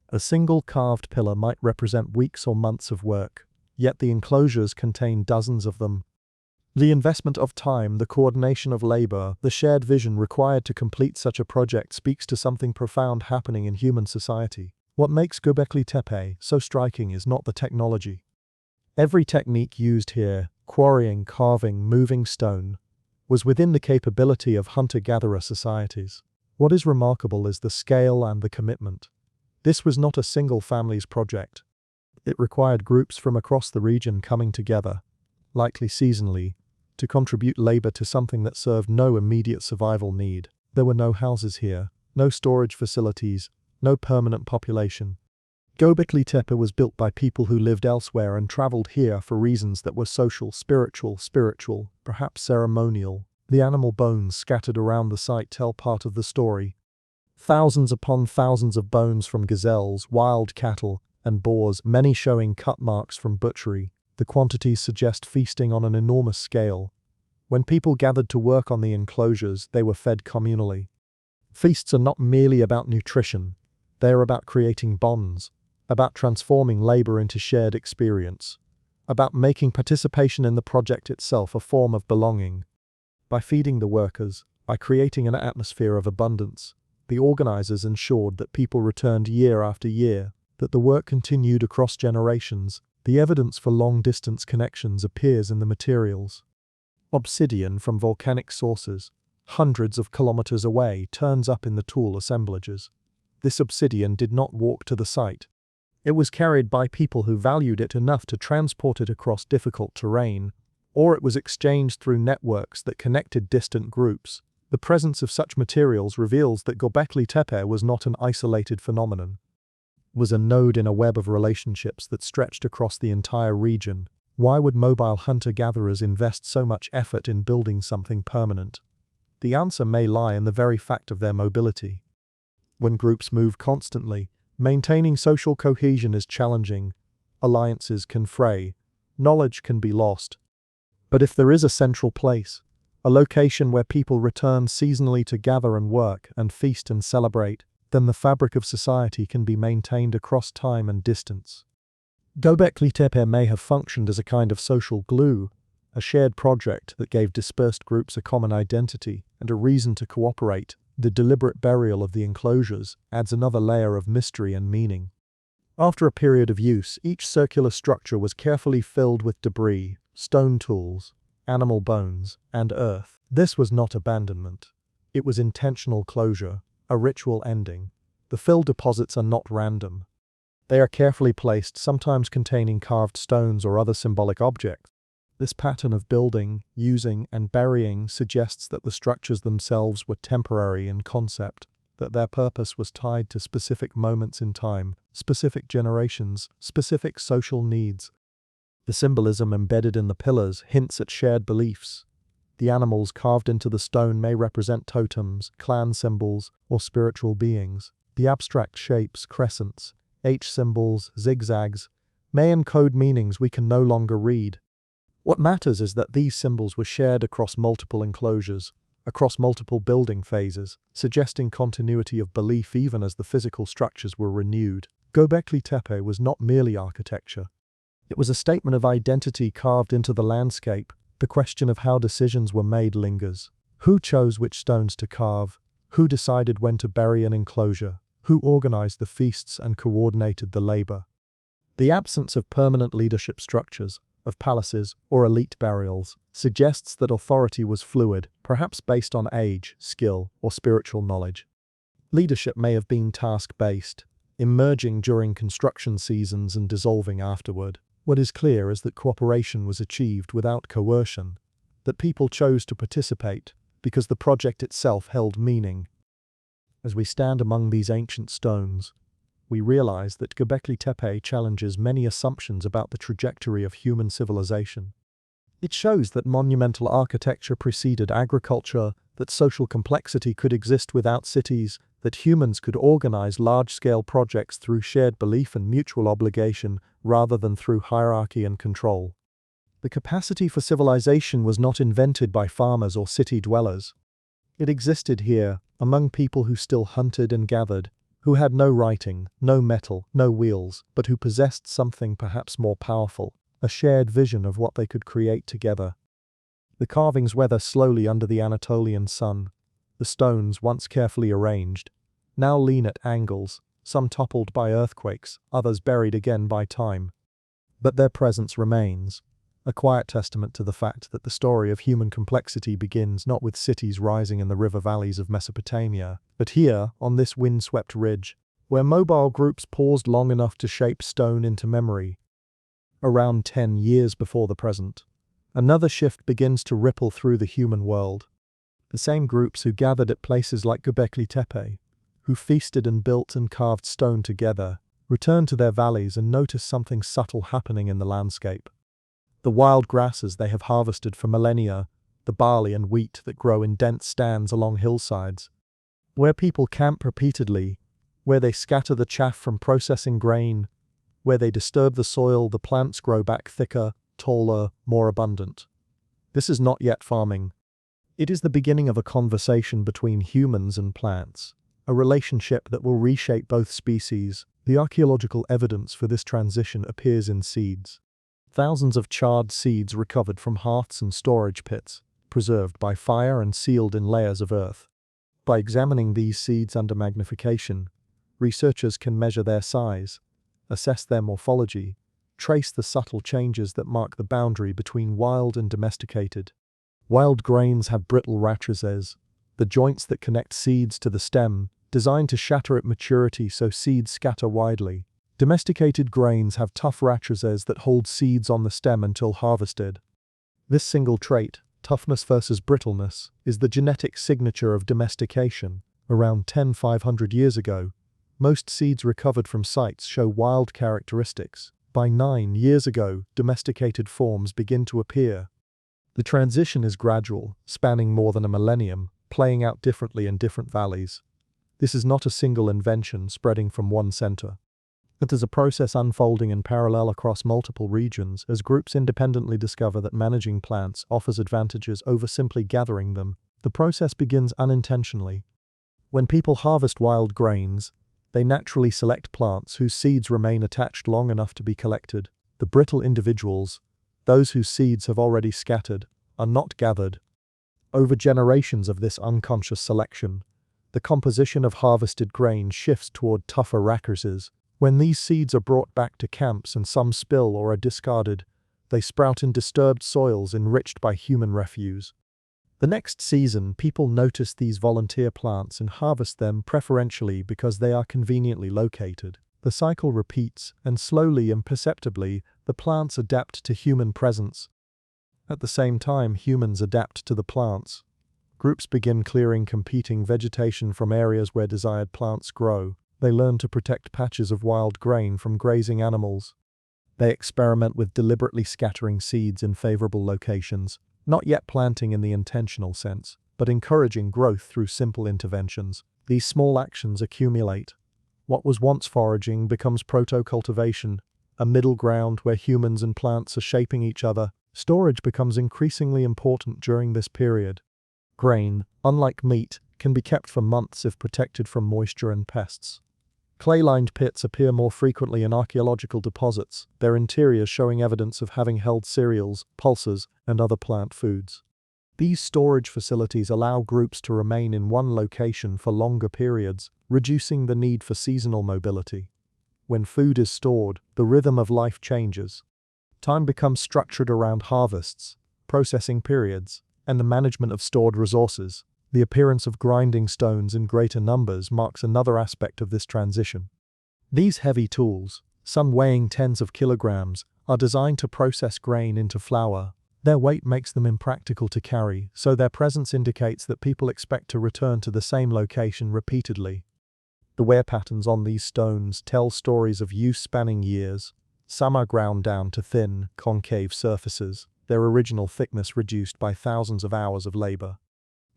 A single carved pillar might represent weeks or months of work, yet the enclosures contain dozens of them. The investment of time, the coordination of labor, the shared vision required to complete such a project speaks to something profound happening in human society. What makes Göbekli Tepe so striking is not the technology. Every technique used here, quarrying, carving, moving stone, was within the capability of hunter-gatherer societies. What is remarkable is the scale and the commitment. This was not a single family's project. It required groups from across the region coming together, likely seasonally, to contribute labor to something that served no immediate survival need. There were no houses here, no storage facilities, no permanent population. Göbekli Tepe was built by people who lived elsewhere and traveled here for reasons that were social, spiritual, perhaps ceremonial. The animal bones scattered around the site tell part of the story. Thousands upon thousands of bones from gazelles, wild cattle, and boars, many showing cut marks from butchery. The quantities suggest feasting on an enormous scale. When people gathered to work on the enclosures, they were fed communally. Feasts are not merely about nutrition. They are about creating bonds, about transforming labor into shared experience, about making participation in the project itself a form of belonging. By feeding the workers, by creating an atmosphere of abundance, the organizers ensured that people returned year after year, that the work continued across generations. The evidence for long-distance connections appears in the materials. Obsidian from volcanic sources, hundreds of kilometers away, turns up in the tool assemblages. This obsidian did not walk to the site. It was carried by people who valued it enough to transport it across difficult terrain, or it was exchanged through networks that connected distant groups. The presence of such materials reveals that Göbekli Tepe was not an isolated phenomenon. It was a node in a web of relationships that stretched across the entire region. Why would mobile hunter-gatherers invest so much effort in building something permanent? The answer may lie in the very fact of their mobility. When groups move constantly, maintaining social cohesion is challenging. Alliances can fray. Knowledge can be lost. But if there is a central place, a location where people return seasonally to gather and work and feast and celebrate, then the fabric of society can be maintained across time and distance. Göbekli Tepe may have functioned as a kind of social glue, a shared project that gave dispersed groups a common identity and a reason to cooperate. The deliberate burial of the enclosures adds another layer of mystery and meaning. After a period of use, each circular structure was carefully filled with debris, stone tools, animal bones, and earth. This was not abandonment. It was intentional closure, a ritual ending. The fill deposits are not random. They are carefully placed, sometimes containing carved stones or other symbolic objects. This pattern of building, using, and burying suggests that the structures themselves were temporary in concept, that their purpose was tied to specific moments in time, specific generations, specific social needs. The symbolism embedded in the pillars hints at shared beliefs. The animals carved into the stone may represent totems, clan symbols, or spiritual beings. The abstract shapes, crescents, H symbols, zigzags, may encode meanings we can no longer read. What matters is that these symbols were shared across multiple enclosures, across multiple building phases, suggesting continuity of belief even as the physical structures were renewed. Göbekli Tepe was not merely architecture. It was a statement of identity carved into the landscape. The question of how decisions were made lingers. Who chose which stones to carve? Who decided when to bury an enclosure? Who organized the feasts and coordinated the labor? The absence of permanent leadership structures, of palaces or elite burials, suggests that authority was fluid, perhaps based on age, skill, or spiritual knowledge. Leadership may have been task-based, emerging during construction seasons and dissolving afterward. What is clear is that cooperation was achieved without coercion, that people chose to participate because the project itself held meaning. As we stand among these ancient stones, we realize that Göbekli Tepe challenges many assumptions about the trajectory of human civilization. It shows that monumental architecture preceded agriculture, that social complexity could exist without cities, that humans could organize large-scale projects through shared belief and mutual obligation rather than through hierarchy and control. The capacity for civilization was not invented by farmers or city dwellers. It existed here, among people who still hunted and gathered, who had no writing, no metal, no wheels, but who possessed something perhaps more powerful, a shared vision of what they could create together. The carvings weather slowly under the Anatolian sun. The stones, once carefully arranged, now lean at angles, some toppled by earthquakes, others buried again by time. But their presence remains, a quiet testament to the fact that the story of human complexity begins not with cities rising in the river valleys of Mesopotamia, but here, on this wind-swept ridge, where mobile groups paused long enough to shape stone into memory. Around 10 years before the present, another shift begins to ripple through the human world. The same groups who gathered at places like Göbekli Tepe, who feasted and built and carved stone together, return to their valleys and notice something subtle happening in the landscape. The wild grasses they have harvested for millennia, the barley and wheat that grow in dense stands along hillsides. Where people camp repeatedly, where they scatter the chaff from processing grain, where they disturb the soil, the plants grow back thicker, taller, more abundant. This is not yet farming. It is the beginning of a conversation between humans and plants, a relationship that will reshape both species. The archaeological evidence for this transition appears in seeds. Thousands of charred seeds recovered from hearths and storage pits, preserved by fire and sealed in layers of earth. By examining these seeds under magnification, researchers can measure their size, assess their morphology, trace the subtle changes that mark the boundary between wild and domesticated. Wild grains have brittle matrices, the joints that connect seeds to the stem, designed to shatter at maturity so seeds scatter widely. Domesticated grains have tough matrices that hold seeds on the stem until harvested. This single trait, toughness versus brittleness, is the genetic signature of domestication. Around 10,500 years ago, most seeds recovered from sites show wild characteristics. By 9 years ago, domesticated forms begin to appear. The transition is gradual, spanning more than a millennium, playing out differently in different valleys. This is not a single invention spreading from one center. It is a process unfolding in parallel across multiple regions as groups independently discover that managing plants offers advantages over simply gathering them. The process begins unintentionally. When people harvest wild grains, they naturally select plants whose seeds remain attached long enough to be collected. The brittle individuals, those whose seeds have already scattered, are not gathered. Over generations of this unconscious selection, the composition of harvested grain shifts toward tougher matrices. When these seeds are brought back to camps and some spill or are discarded, they sprout in disturbed soils enriched by human refuse. The next season, people notice these volunteer plants and harvest them preferentially because they are conveniently located. The cycle repeats, and slowly and perceptibly, the plants adapt to human presence. At the same time, humans adapt to the plants. Groups begin clearing competing vegetation from areas where desired plants grow. They learn to protect patches of wild grain from grazing animals. They experiment with deliberately scattering seeds in favorable locations, not yet planting in the intentional sense, but encouraging growth through simple interventions. These small actions accumulate. What was once foraging becomes proto-cultivation, a middle ground where humans and plants are shaping each other. Storage becomes increasingly important during this period. Grain, unlike meat, can be kept for months if protected from moisture and pests. Clay-lined pits appear more frequently in archaeological deposits, their interiors showing evidence of having held cereals, pulses, and other plant foods. These storage facilities allow groups to remain in one location for longer periods, reducing the need for seasonal mobility. When food is stored, the rhythm of life changes. Time becomes structured around harvests, processing periods, and the management of stored resources. The appearance of grinding stones in greater numbers marks another aspect of this transition. These heavy tools, some weighing tens of kilograms, are designed to process grain into flour. Their weight makes them impractical to carry, so their presence indicates that people expect to return to the same location repeatedly. The wear patterns on these stones tell stories of use spanning years. Some are ground down to thin, concave surfaces, their original thickness reduced by thousands of hours of labor.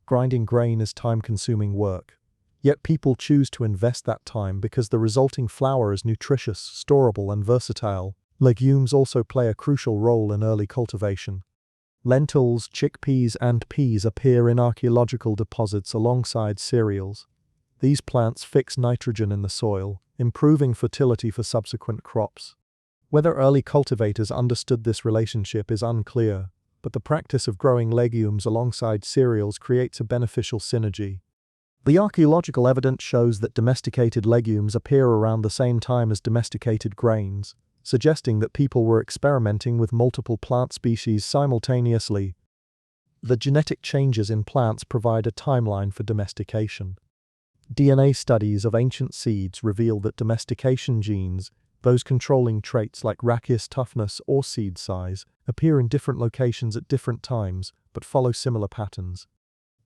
Grinding grain is time-consuming work. Yet people choose to invest that time because the resulting flour is nutritious, storable, and versatile. Legumes also play a crucial role in early cultivation. Lentils, chickpeas, and peas appear in archaeological deposits alongside cereals. These plants fix nitrogen in the soil, improving fertility for subsequent crops. Whether early cultivators understood this relationship is unclear, but the practice of growing legumes alongside cereals creates a beneficial synergy. The archaeological evidence shows that domesticated legumes appear around the same time as domesticated grains, suggesting that people were experimenting with multiple plant species simultaneously. The genetic changes in plants provide a timeline for domestication. DNA studies of ancient seeds reveal that domestication genes, those controlling traits like rachis toughness or seed size, appear in different locations at different times, but follow similar patterns.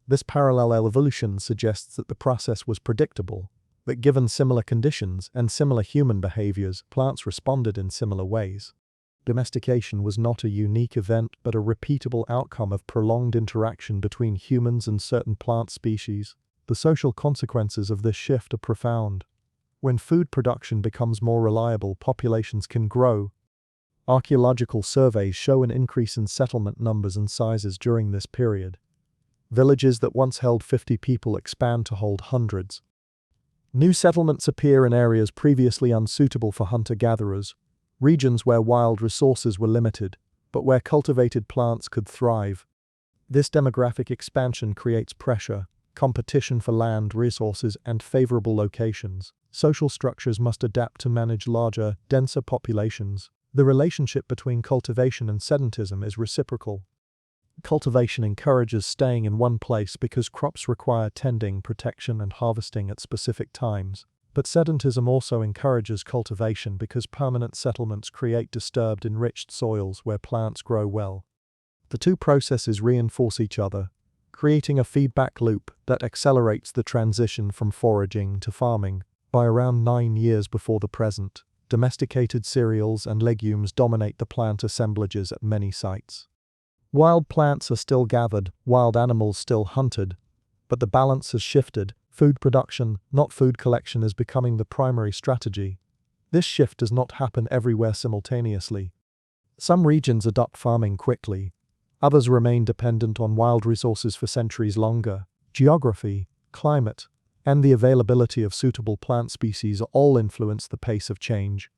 This parallel evolution suggests that the process was predictable, that given similar conditions and similar human behaviors, plants responded in similar ways. Domestication was not a unique event but a repeatable outcome of prolonged interaction between humans and certain plant species. The social consequences of this shift are profound. When food production becomes more reliable, populations can grow. Archaeological surveys show an increase in settlement numbers and sizes during this period. Villages that once held 50 people expand to hold hundreds. New settlements appear in areas previously unsuitable for hunter-gatherers, regions where wild resources were limited, but where cultivated plants could thrive. This demographic expansion creates pressure, competition for land, resources, and favorable locations. Social structures must adapt to manage larger, denser populations. The relationship between cultivation and sedentism is reciprocal. Cultivation encourages staying in one place because crops require tending, protection, and harvesting at specific times. But sedentism also encourages cultivation because permanent settlements create disturbed, enriched soils where plants grow well. The two processes reinforce each other, creating a feedback loop that accelerates the transition from foraging to farming. By around 9 years before the present, domesticated cereals and legumes dominate the plant assemblages at many sites. Wild plants are still gathered, wild animals still hunted, but the balance has shifted. Food production, not food collection, is becoming the primary strategy. This shift does not happen everywhere simultaneously. Some regions adopt farming quickly. Others remain dependent on wild resources for centuries longer. Geography, climate, and the availability of suitable plant species all influence the pace of change.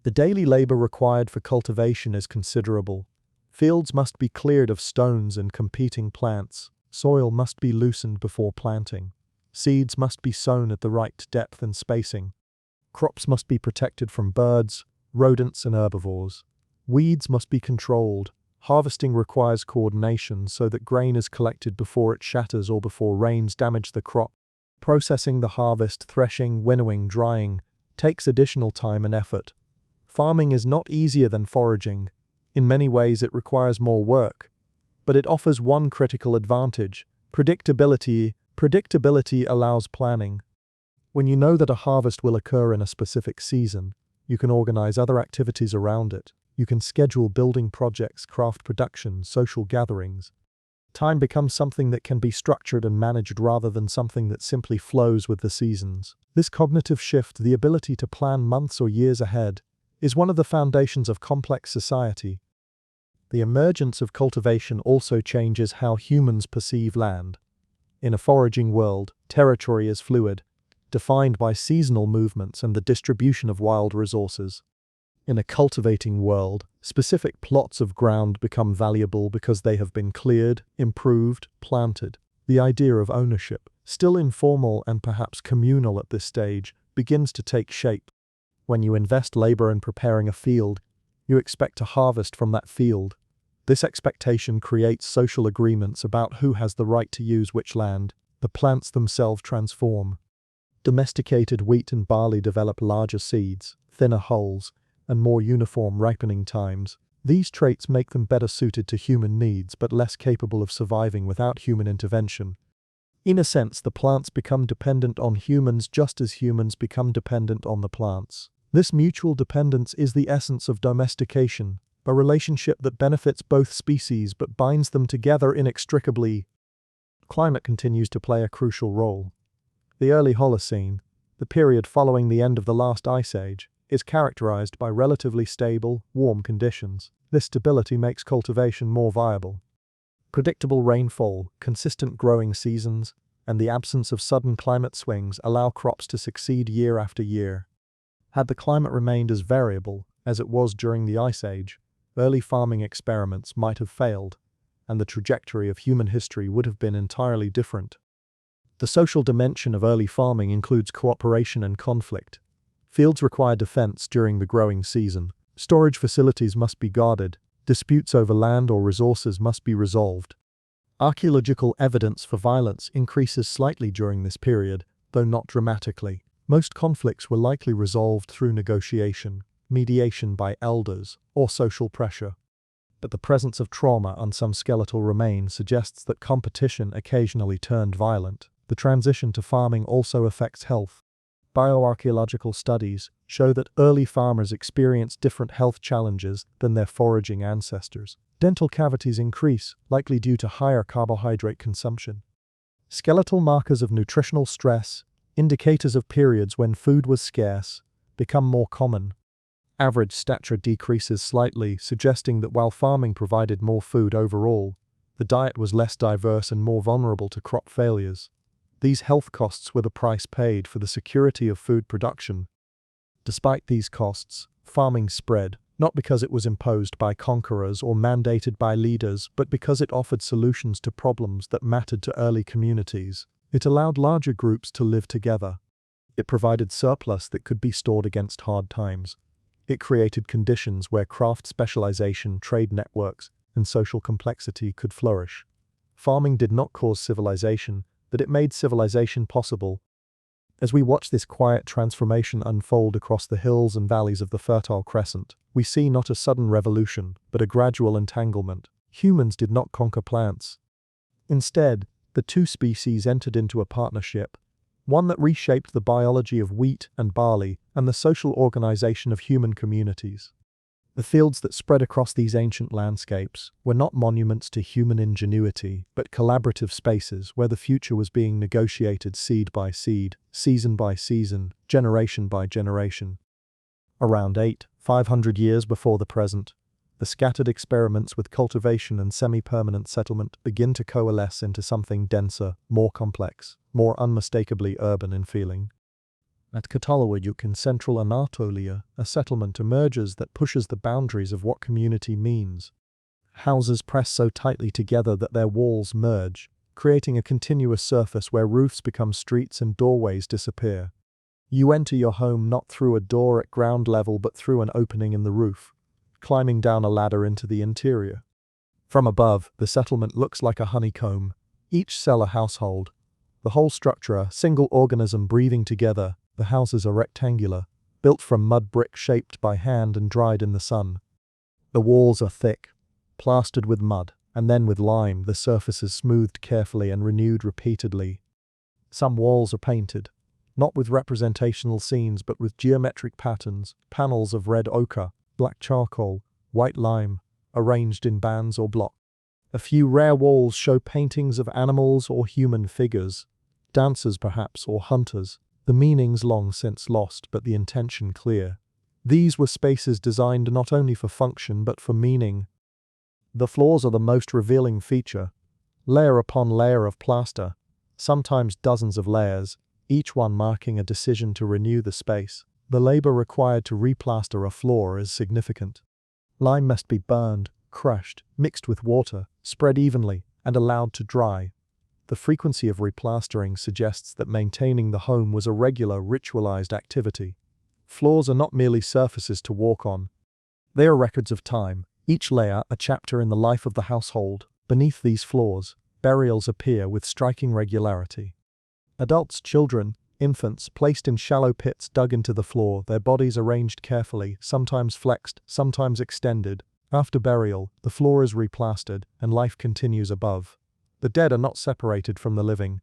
The daily labor required for cultivation is considerable. Fields must be cleared of stones and competing plants. Soil must be loosened before planting. Seeds must be sown at the right depth and spacing. Crops must be protected from birds, rodents, and herbivores. Weeds must be controlled. Harvesting requires coordination so that grain is collected before it shatters or before rains damage the crop. Processing the harvest, threshing, winnowing, drying, takes additional time and effort. Farming is not easier than foraging. In many ways it requires more work, but it offers one critical advantage: Predictability allows planning. When you know that a harvest will occur in a specific season, you can organize other activities around it. You can schedule building projects, craft production, social gatherings. Time becomes something that can be structured and managed rather than something that simply flows with the seasons. This cognitive shift, the ability to plan months or years ahead, is one of the foundations of complex society. The emergence of cultivation also changes how humans perceive land. In a foraging world, territory is fluid, defined by seasonal movements and the distribution of wild resources. In a cultivating world, specific plots of ground become valuable because they have been cleared, improved, planted. The idea of ownership, still informal and perhaps communal at this stage, begins to take shape. When you invest labor in preparing a field, you expect to harvest from that field. This expectation creates social agreements about who has the right to use which land. The plants themselves transform. Domesticated wheat and barley develop larger seeds, thinner hulls, and more uniform ripening times. These traits make them better suited to human needs but less capable of surviving without human intervention. In a sense, the plants become dependent on humans just as humans become dependent on the plants. This mutual dependence is the essence of domestication, a relationship that benefits both species but binds them together inextricably. Climate continues to play a crucial role. The early Holocene, the period following the end of the last ice age, is characterized by relatively stable, warm conditions. This stability makes cultivation more viable. Predictable rainfall, consistent growing seasons, and the absence of sudden climate swings allow crops to succeed year after year. Had the climate remained as variable as it was during the Ice Age, early farming experiments might have failed, and the trajectory of human history would have been entirely different. The social dimension of early farming includes cooperation and conflict. Fields require defense during the growing season. Storage facilities must be guarded. Disputes over land or resources must be resolved. Archaeological evidence for violence increases slightly during this period, though not dramatically. Most conflicts were likely resolved through negotiation, mediation by elders, or social pressure. But the presence of trauma on some skeletal remains suggests that competition occasionally turned violent. The transition to farming also affects health. Bioarchaeological studies show that early farmers experienced different health challenges than their foraging ancestors. Dental cavities increase, likely due to higher carbohydrate consumption. Skeletal markers of nutritional stress, indicators of periods when food was scarce, become more common. Average stature decreases slightly, suggesting that while farming provided more food overall, the diet was less diverse and more vulnerable to crop failures. These health costs were the price paid for the security of food production. Despite these costs, farming spread, not because it was imposed by conquerors or mandated by leaders, but because it offered solutions to problems that mattered to early communities. It allowed larger groups to live together. It provided surplus that could be stored against hard times. It created conditions where craft specialization, trade networks, and social complexity could flourish. Farming did not cause civilization, but it made civilization possible. As we watch this quiet transformation unfold across the hills and valleys of the Fertile Crescent, we see not a sudden revolution, but a gradual entanglement. Humans did not conquer plants. Instead, the two species entered into a partnership, one that reshaped the biology of wheat and barley and the social organization of human communities. The fields that spread across these ancient landscapes were not monuments to human ingenuity, but collaborative spaces where the future was being negotiated seed by seed, season by season, generation by generation. Around 500 years before the present, the scattered experiments with cultivation and semi-permanent settlement begin to coalesce into something denser, more complex, more unmistakably urban in feeling. At Catalayuk in central Anatolia, a settlement emerges that pushes the boundaries of what community means. Houses press so tightly together that their walls merge, creating a continuous surface where roofs become streets and doorways disappear. You enter your home not through a door at ground level but through an opening in the roof, climbing down a ladder into the interior. From above, the settlement looks like a honeycomb, each cell a household, the whole structure a single organism breathing together. The houses are rectangular, built from mud brick shaped by hand and dried in the sun. The walls are thick, plastered with mud, and then with lime the surface is smoothed carefully and renewed repeatedly. Some walls are painted, not with representational scenes but with geometric patterns, panels of red ochre, black charcoal, white lime, arranged in bands or blocks. A few rare walls show paintings of animals or human figures, dancers perhaps or hunters, the meanings long since lost but the intention clear. These were spaces designed not only for function but for meaning. The floors are the most revealing feature, layer upon layer of plaster, sometimes dozens of layers, each one marking a decision to renew the space. The labor required to replaster a floor is significant. Lime must be burned, crushed, mixed with water, spread evenly, and allowed to dry. The frequency of replastering suggests that maintaining the home was a regular, ritualized activity. Floors are not merely surfaces to walk on. They are records of time, each layer a chapter in the life of the household. Beneath these floors, burials appear with striking regularity. Adults, children, infants placed in shallow pits dug into the floor, their bodies arranged carefully, sometimes flexed, sometimes extended. After burial, the floor is replastered, and life continues above. The dead are not separated from the living.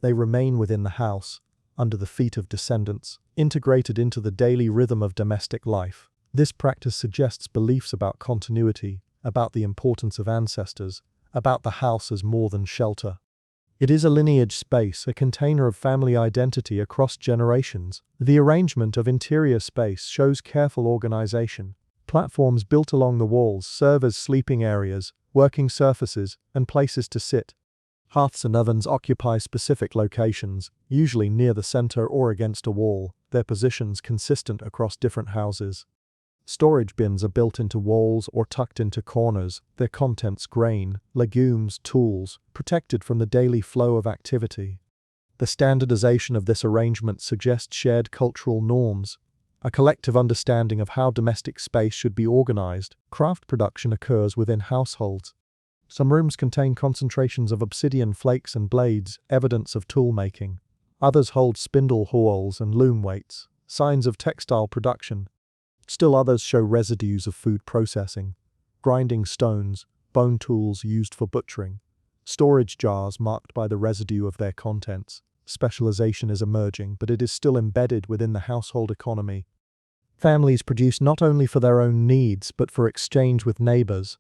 They remain within the house, under the feet of descendants, integrated into the daily rhythm of domestic life. This practice suggests beliefs about continuity, about the importance of ancestors, about the house as more than shelter. It is a lineage space, a container of family identity across generations. The arrangement of interior space shows careful organization. Platforms built along the walls serve as sleeping areas, working surfaces, and places to sit. Hearths and ovens occupy specific locations, usually near the center or against a wall, their positions consistent across different houses. Storage bins are built into walls or tucked into corners, their contents grain, legumes, tools, protected from the daily flow of activity. The standardization of this arrangement suggests shared cultural norms, a collective understanding of how domestic space should be organized. Craft production occurs within households. Some rooms contain concentrations of obsidian flakes and blades, evidence of tool making. Others hold spindle whorls and loom weights, signs of textile production. Still others show residues of food processing, grinding stones, bone tools used for butchering, storage jars marked by the residue of their contents. Specialization is emerging, but it is still embedded within the household economy. Families produce not only for their own needs, but for exchange with neighbors.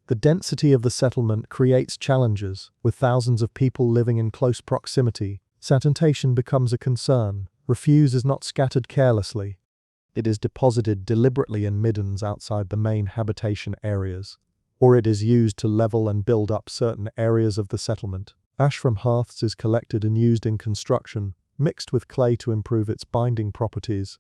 The density of the settlement creates challenges. With thousands of people living in close proximity, sanitation becomes a concern. Refuse is not scattered carelessly. It is deposited deliberately in middens outside the main habitation areas, or it is used to level and build up certain areas of the settlement. Ash from hearths is collected and used in construction, mixed with clay to improve its binding properties.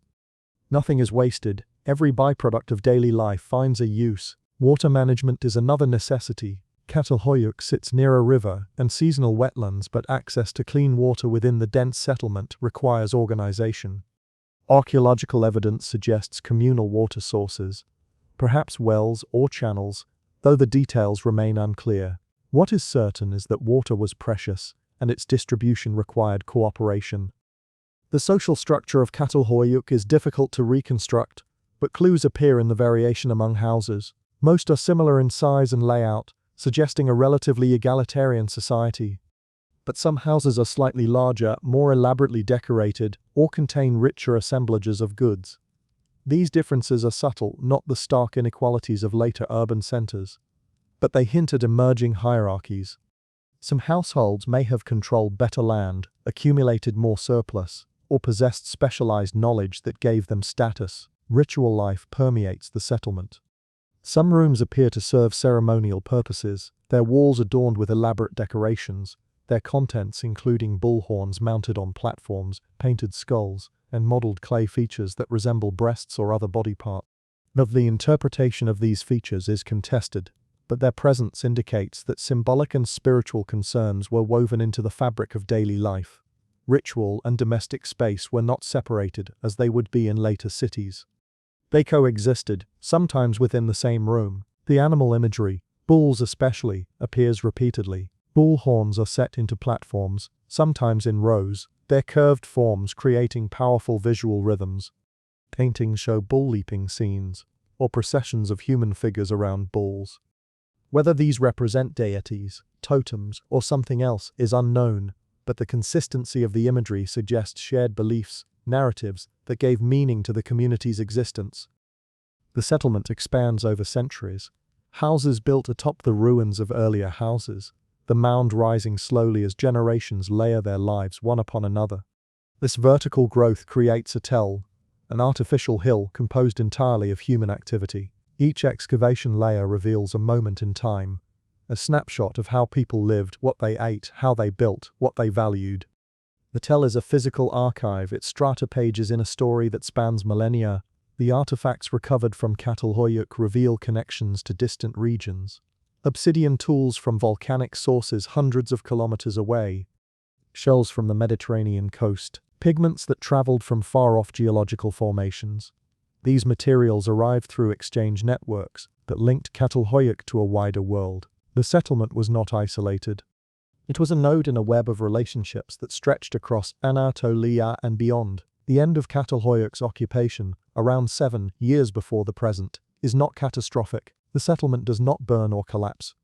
Nothing is wasted. Every byproduct of daily life finds a use. Water management is another necessity. Catalhoyuk sits near a river and seasonal wetlands, but access to clean water within the dense settlement requires organization. Archaeological evidence suggests communal water sources, perhaps wells or channels, though the details remain unclear. What is certain is that water was precious, and its distribution required cooperation. The social structure of Catalhoyuk is difficult to reconstruct, but clues appear in the variation among houses. Most are similar in size and layout, suggesting a relatively egalitarian society. But some houses are slightly larger, more elaborately decorated, or contain richer assemblages of goods. These differences are subtle, not the stark inequalities of later urban centers, but they hint at emerging hierarchies. Some households may have controlled better land, accumulated more surplus, or possessed specialized knowledge that gave them status. Ritual life permeates the settlement. Some rooms appear to serve ceremonial purposes, their walls adorned with elaborate decorations, their contents including bullhorns mounted on platforms, painted skulls, and modeled clay features that resemble breasts or other body parts. The interpretation of these features is contested, but their presence indicates that symbolic and spiritual concerns were woven into the fabric of daily life. Ritual and domestic space were not separated as they would be in later cities. They coexisted, sometimes within the same room. The animal imagery, bulls especially, appears repeatedly. Bull horns are set into platforms, sometimes in rows, their curved forms creating powerful visual rhythms. Paintings show bull leaping scenes, or processions of human figures around bulls. Whether these represent deities, totems, or something else is unknown, but the consistency of the imagery suggests shared beliefs, narratives that gave meaning to the community's existence. The settlement expands over centuries. Houses built atop the ruins of earlier houses, the mound rising slowly as generations layer their lives one upon another. This vertical growth creates a tell, an artificial hill composed entirely of human activity. Each excavation layer reveals a moment in time, a snapshot of how people lived, what they ate, how they built, what they valued. The tell is a physical archive, its strata pages in a story that spans millennia. The artifacts recovered from Çatalhöyük reveal connections to distant regions. Obsidian tools from volcanic sources hundreds of kilometers away. Shells from the Mediterranean coast. Pigments that traveled from far-off geological formations. These materials arrived through exchange networks that linked Çatalhöyük to a wider world. The settlement was not isolated. It was a node in a web of relationships that stretched across Anatolia and beyond. The end of Çatalhöyük's occupation, around 7 years before the present, is not catastrophic. The settlement does not burn or collapse.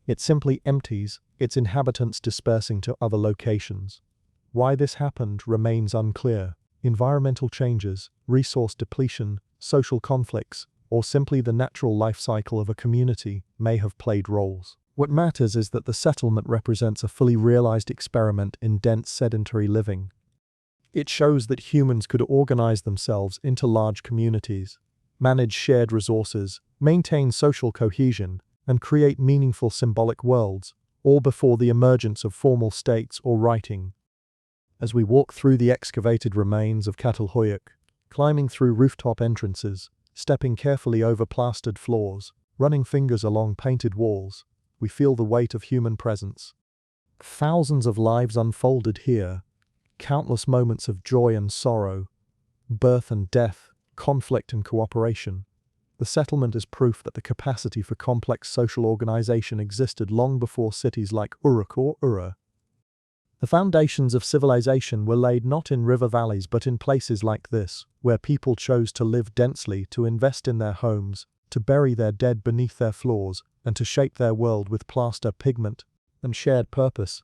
It simply empties, its inhabitants dispersing to other locations. Why this happened remains unclear. Environmental changes, resource depletion, social conflicts, or simply the natural life cycle of a community may have played roles. What matters is that the settlement represents a fully realized experiment in dense sedentary living. It shows that humans could organize themselves into large communities, manage shared resources, maintain social cohesion, and create meaningful symbolic worlds, all before the emergence of formal states or writing. As we walk through the excavated remains of Çatalhöyük, climbing through rooftop entrances, stepping carefully over plastered floors, running fingers along painted walls, we feel the weight of human presence. Thousands of lives unfolded here, countless moments of joy and sorrow, birth and death, conflict and cooperation. The settlement is proof that the capacity for complex social organization existed long before cities like Uruk or Ura. The foundations of civilization were laid not in river valleys but in places like this, where people chose to live densely, to invest in their homes, to bury their dead beneath their floors, and to shape their world with plaster, pigment, and shared purpose.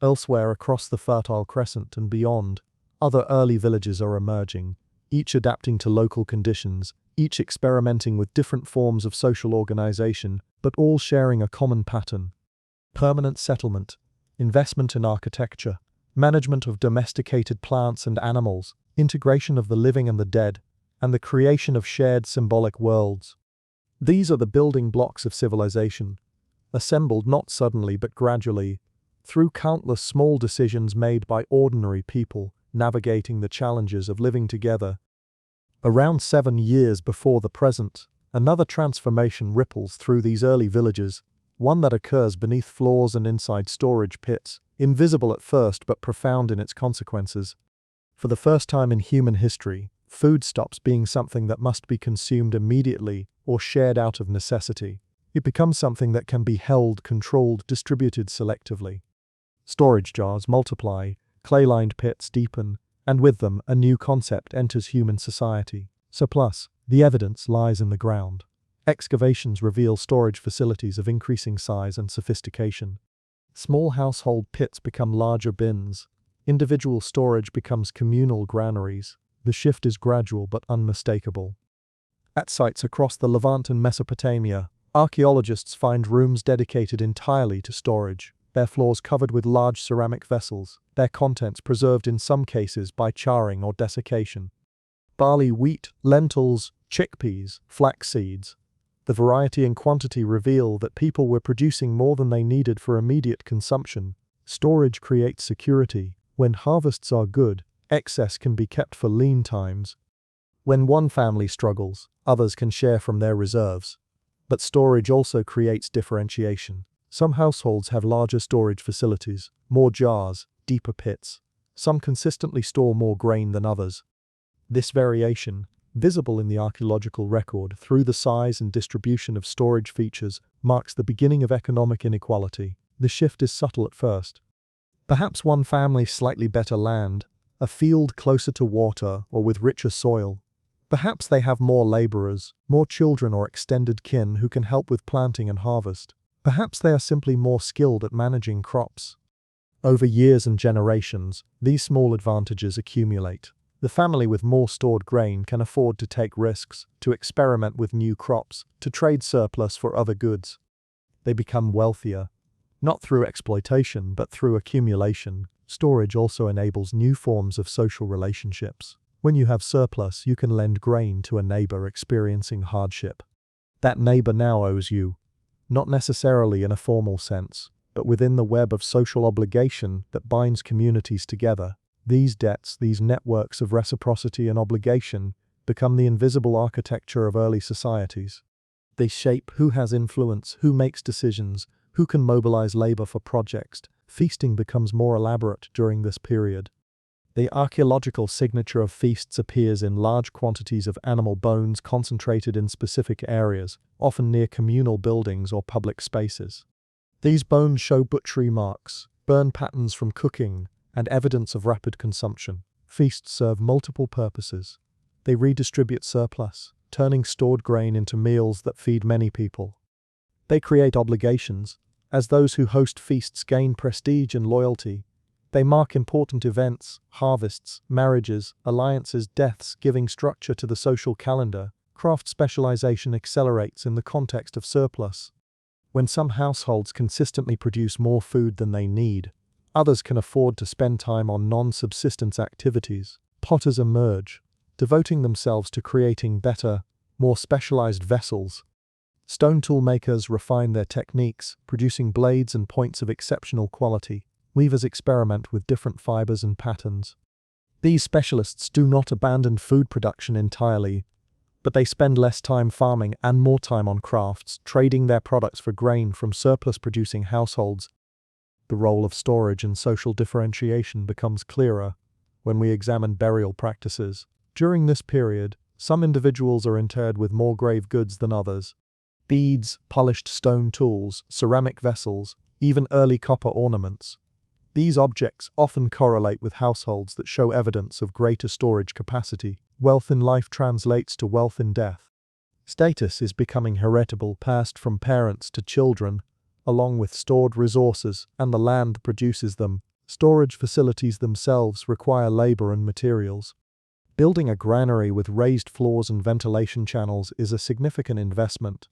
Elsewhere across the Fertile Crescent and beyond, other early villages are emerging, each adapting to local conditions, each experimenting with different forms of social organization, but all sharing a common pattern. Permanent settlement, investment in architecture, management of domesticated plants and animals, integration of the living and the dead, and the creation of shared symbolic worlds. These are the building blocks of civilization, assembled not suddenly but gradually, through countless small decisions made by ordinary people navigating the challenges of living together. Around 7 years before the present, another transformation ripples through these early villages, one that occurs beneath floors and inside storage pits, invisible at first but profound in its consequences. For the first time in human history, food stops being something that must be consumed immediately or shared out of necessity. It becomes something that can be held, controlled, distributed selectively. Storage jars multiply, clay-lined pits deepen, and with them a new concept enters human society. Surplus, the evidence lies in the ground. Excavations reveal storage facilities of increasing size and sophistication. Small household pits become larger bins. Individual storage becomes communal granaries. The shift is gradual but unmistakable. At sites across the Levant and Mesopotamia, archaeologists find rooms dedicated entirely to storage, their floors covered with large ceramic vessels, their contents preserved in some cases by charring or desiccation. Barley, wheat, lentils, chickpeas, flax seeds. The variety and quantity reveal that people were producing more than they needed for immediate consumption. Storage creates security. When harvests are good, excess can be kept for lean times. When one family struggles, others can share from their reserves. But storage also creates differentiation. Some households have larger storage facilities, more jars, deeper pits. Some consistently store more grain than others. This variation, visible in the archaeological record through the size and distribution of storage features, marks the beginning of economic inequality. The shift is subtle at first. Perhaps one family slightly better land, a field closer to water or with richer soil. Perhaps they have more laborers, more children or extended kin who can help with planting and harvest. Perhaps they are simply more skilled at managing crops. Over years and generations, these small advantages accumulate. The family with more stored grain can afford to take risks, to experiment with new crops, to trade surplus for other goods. They become wealthier, not through exploitation but through accumulation. Storage also enables new forms of social relationships. When you have surplus, you can lend grain to a neighbor experiencing hardship. That neighbor now owes you, not necessarily in a formal sense, but within the web of social obligation that binds communities together. These debts, these networks of reciprocity and obligation, become the invisible architecture of early societies. They shape who has influence, who makes decisions, who can mobilize labor for projects. Feasting becomes more elaborate during this period. The archaeological signature of feasts appears in large quantities of animal bones concentrated in specific areas, often near communal buildings or public spaces. These bones show butchery marks, burn patterns from cooking, and evidence of rapid consumption. Feasts serve multiple purposes. They redistribute surplus, turning stored grain into meals that feed many people. They create obligations, as those who host feasts gain prestige and loyalty. They mark important events, harvests, marriages, alliances, deaths, giving structure to the social calendar. Craft specialization accelerates in the context of surplus. When some households consistently produce more food than they need, others can afford to spend time on non-subsistence activities. Potters emerge, devoting themselves to creating better, more specialized vessels. Stone tool makers refine their techniques, producing blades and points of exceptional quality. Weavers experiment with different fibers and patterns. These specialists do not abandon food production entirely, but they spend less time farming and more time on crafts, trading their products for grain from surplus-producing households. The role of storage and social differentiation becomes clearer when we examine burial practices. During this period, some individuals are interred with more grave goods than others. Beads, polished stone tools, ceramic vessels, even early copper ornaments. These objects often correlate with households that show evidence of greater storage capacity. Wealth in life translates to wealth in death. Status is becoming heritable, passed from parents to children, along with stored resources and the land that produces them. Storage facilities themselves require labor and materials. Building a granary with raised floors and ventilation channels is a significant investment.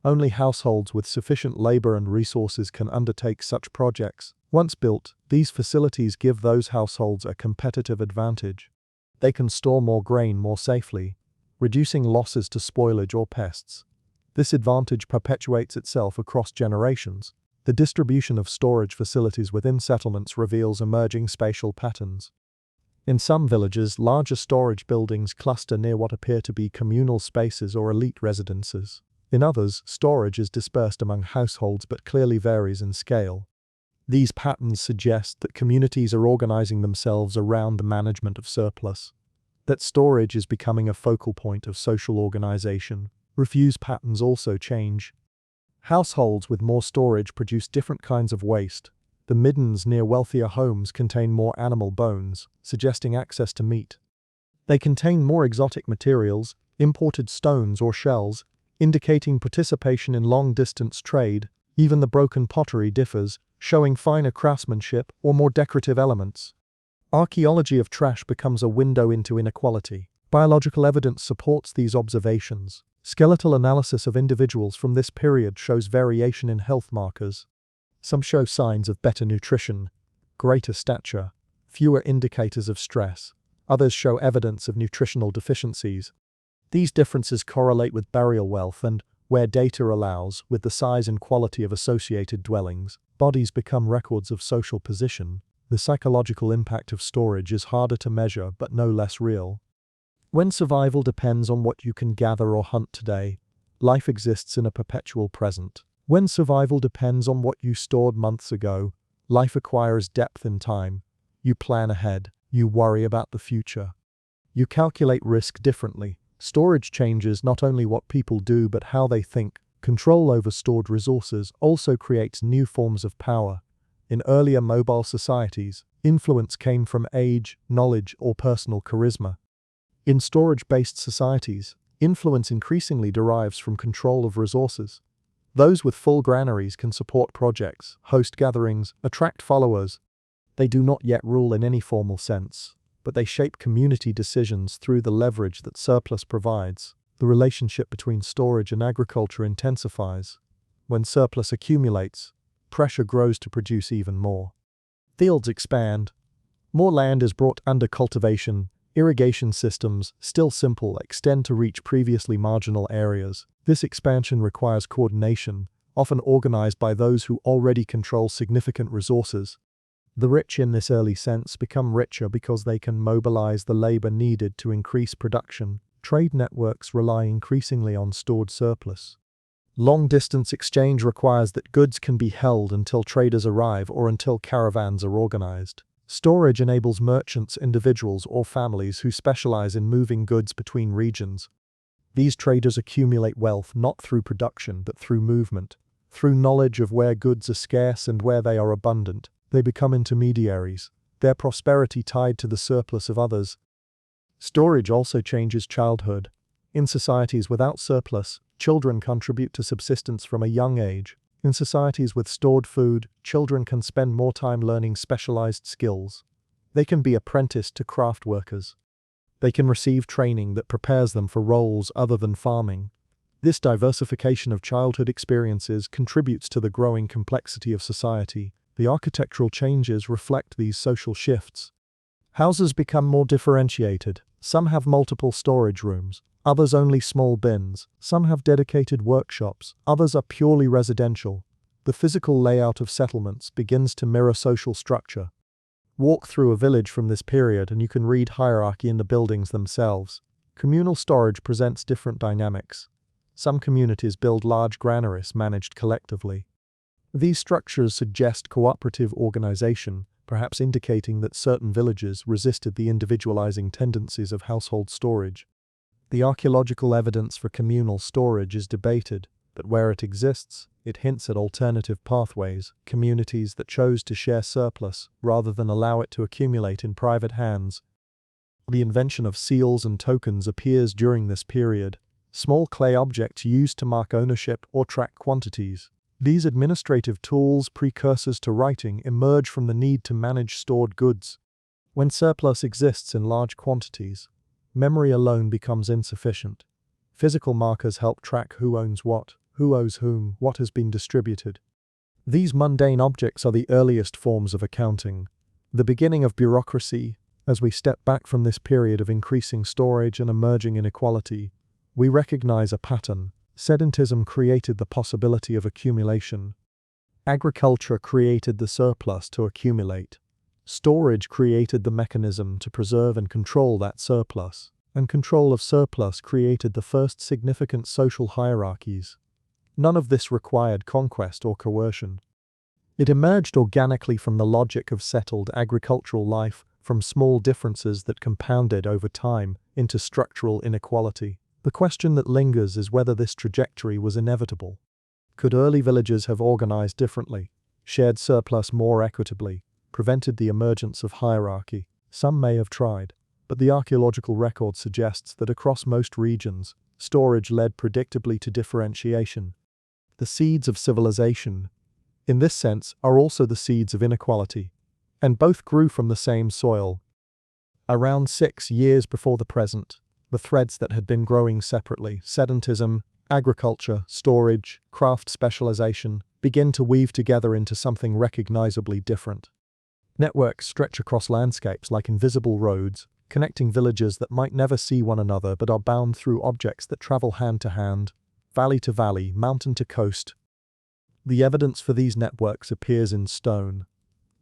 Only households with sufficient labor and resources can undertake such projects. Once built, these facilities give those households a competitive advantage. They can store more grain more safely, reducing losses to spoilage or pests. This advantage perpetuates itself across generations. The distribution of storage facilities within settlements reveals emerging spatial patterns. In some villages, larger storage buildings cluster near what appear to be communal spaces or elite residences. In others, storage is dispersed among households but clearly varies in scale. These patterns suggest that communities are organizing themselves around the management of surplus, that storage is becoming a focal point of social organization. Refuse patterns also change. Households with more storage produce different kinds of waste. The middens near wealthier homes contain more animal bones, suggesting access to meat. They contain more exotic materials, imported stones or shells, indicating participation in long-distance trade. Even the broken pottery differs, showing finer craftsmanship or more decorative elements. Archaeology of trash becomes a window into inequality. Biological evidence supports these observations. Skeletal analysis of individuals from this period shows variation in health markers. Some show signs of better nutrition, greater stature, fewer indicators of stress. Others show evidence of nutritional deficiencies. These differences correlate with burial wealth and, where data allows, with the size and quality of associated dwellings. Bodies become records of social position. The psychological impact of storage is harder to measure but no less real. When survival depends on what you can gather or hunt today, life exists in a perpetual present. When survival depends on what you stored months ago, life acquires depth in time. You plan ahead. You worry about the future. You calculate risk differently. Storage changes not only what people do but how they think. Control over stored resources also creates new forms of power. In earlier mobile societies, influence came from age, knowledge, or personal charisma. In storage-based societies, influence increasingly derives from control of resources. Those with full granaries can support projects, host gatherings, attract followers. They do not yet rule in any formal sense, but they shape community decisions through the leverage that surplus provides. The relationship between storage and agriculture intensifies. When surplus accumulates, pressure grows to produce even more. Fields expand. More land is brought under cultivation. Irrigation systems, still simple, extend to reach previously marginal areas. This expansion requires coordination, often organized by those who already control significant resources. The rich in this early sense become richer because they can mobilize the labor needed to increase production. Trade networks rely increasingly on stored surplus. Long-distance exchange requires that goods can be held until traders arrive or until caravans are organized. Storage enables merchants, individuals, or families who specialize in moving goods between regions. These traders accumulate wealth not through production but through movement. Through knowledge of where goods are scarce and where they are abundant, they become intermediaries, their prosperity tied to the surplus of others. Storage also changes childhood. In societies without surplus, children contribute to subsistence from a young age. In societies with stored food, children can spend more time learning specialized skills. They can be apprenticed to craft workers. They can receive training that prepares them for roles other than farming. This diversification of childhood experiences contributes to the growing complexity of society. The architectural changes reflect these social shifts. Houses become more differentiated. Some have multiple storage rooms, others only small bins. Some have dedicated workshops, others are purely residential. The physical layout of settlements begins to mirror social structure. Walk through a village from this period and you can read hierarchy in the buildings themselves. Communal storage presents different dynamics. Some communities build large granaries managed collectively. These structures suggest cooperative organization, perhaps indicating that certain villages resisted the individualizing tendencies of household storage. The archaeological evidence for communal storage is debated, but where it exists, it hints at alternative pathways, communities that chose to share surplus rather than allow it to accumulate in private hands. The invention of seals and tokens appears during this period, small clay objects used to mark ownership or track quantities. These administrative tools, precursors to writing, emerge from the need to manage stored goods. When surplus exists in large quantities, memory alone becomes insufficient. Physical markers help track who owns what, who owes whom, what has been distributed. These mundane objects are the earliest forms of accounting, the beginning of bureaucracy. As we step back from this period of increasing storage and emerging inequality, we recognize a pattern. Sedentism created the possibility of accumulation. Agriculture created the surplus to accumulate. Storage created the mechanism to preserve and control that surplus. And control of surplus created the first significant social hierarchies. None of this required conquest or coercion. It emerged organically from the logic of settled agricultural life, from small differences that compounded over time into structural inequality. The question that lingers is whether this trajectory was inevitable. Could early villages have organized differently, shared surplus more equitably, prevented the emergence of hierarchy? Some may have tried, but the archaeological record suggests that across most regions, storage led predictably to differentiation. The seeds of civilization, in this sense, are also the seeds of inequality, and both grew from the same soil. Around 6 years before the present, the threads that had been growing separately, sedentism, agriculture, storage, craft specialization, begin to weave together into something recognizably different. Networks stretch across landscapes like invisible roads, connecting villages that might never see one another but are bound through objects that travel hand to hand, valley to valley, mountain to coast. The evidence for these networks appears in stone.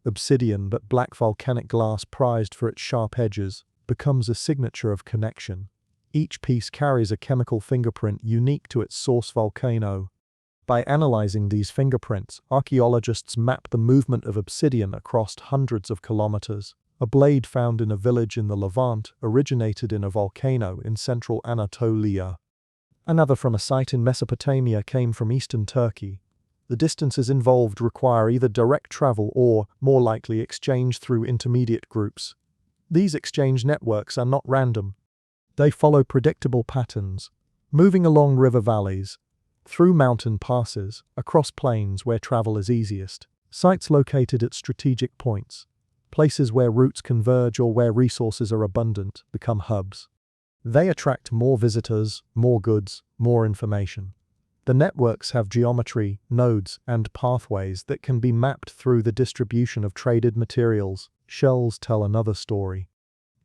Obsidian but black volcanic glass prized for its sharp edges becomes a signature of connection. Each piece carries a chemical fingerprint unique to its source volcano. By analyzing these fingerprints, archaeologists map the movement of obsidian across hundreds of kilometers. A blade found in a village in the Levant originated in a volcano in central Anatolia. Another from a site in Mesopotamia came from eastern Turkey. The distances involved require either direct travel or, more likely, exchange through intermediate groups. These exchange networks are not random. They follow predictable patterns, moving along river valleys, through mountain passes, across plains where travel is easiest. Sites located at strategic points, places where routes converge or where resources are abundant, become hubs. They attract more visitors, more goods, more information. The networks have geometry, nodes, and pathways that can be mapped through the distribution of traded materials. Shells tell another story.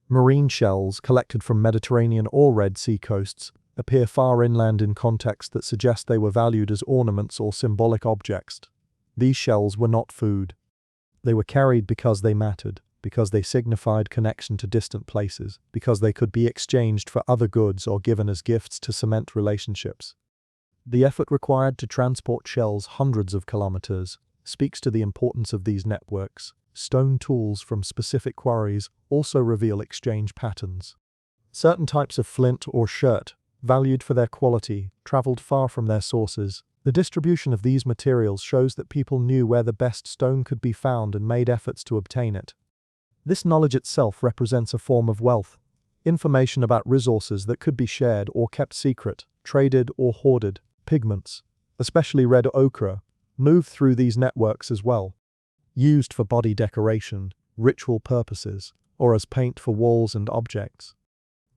Marine shells collected from Mediterranean or Red Sea coasts appear far inland in contexts that suggest they were valued as ornaments or symbolic objects. These shells were not food. They were carried because they mattered, because they signified connection to distant places, because they could be exchanged for other goods or given as gifts to cement relationships. The effort required to transport shells hundreds of kilometers speaks to the importance of these networks. Stone tools from specific quarries also reveal exchange patterns. Certain types of flint or shirt, valued for their quality, traveled far from their sources. The distribution of these materials shows that people knew where the best stone could be found and made efforts to obtain it. This knowledge itself represents a form of wealth, information about resources that could be shared or kept secret, traded or hoarded. Pigments, especially red ochre, move through these networks as well. Used for body decoration, ritual purposes, or as paint for walls and objects.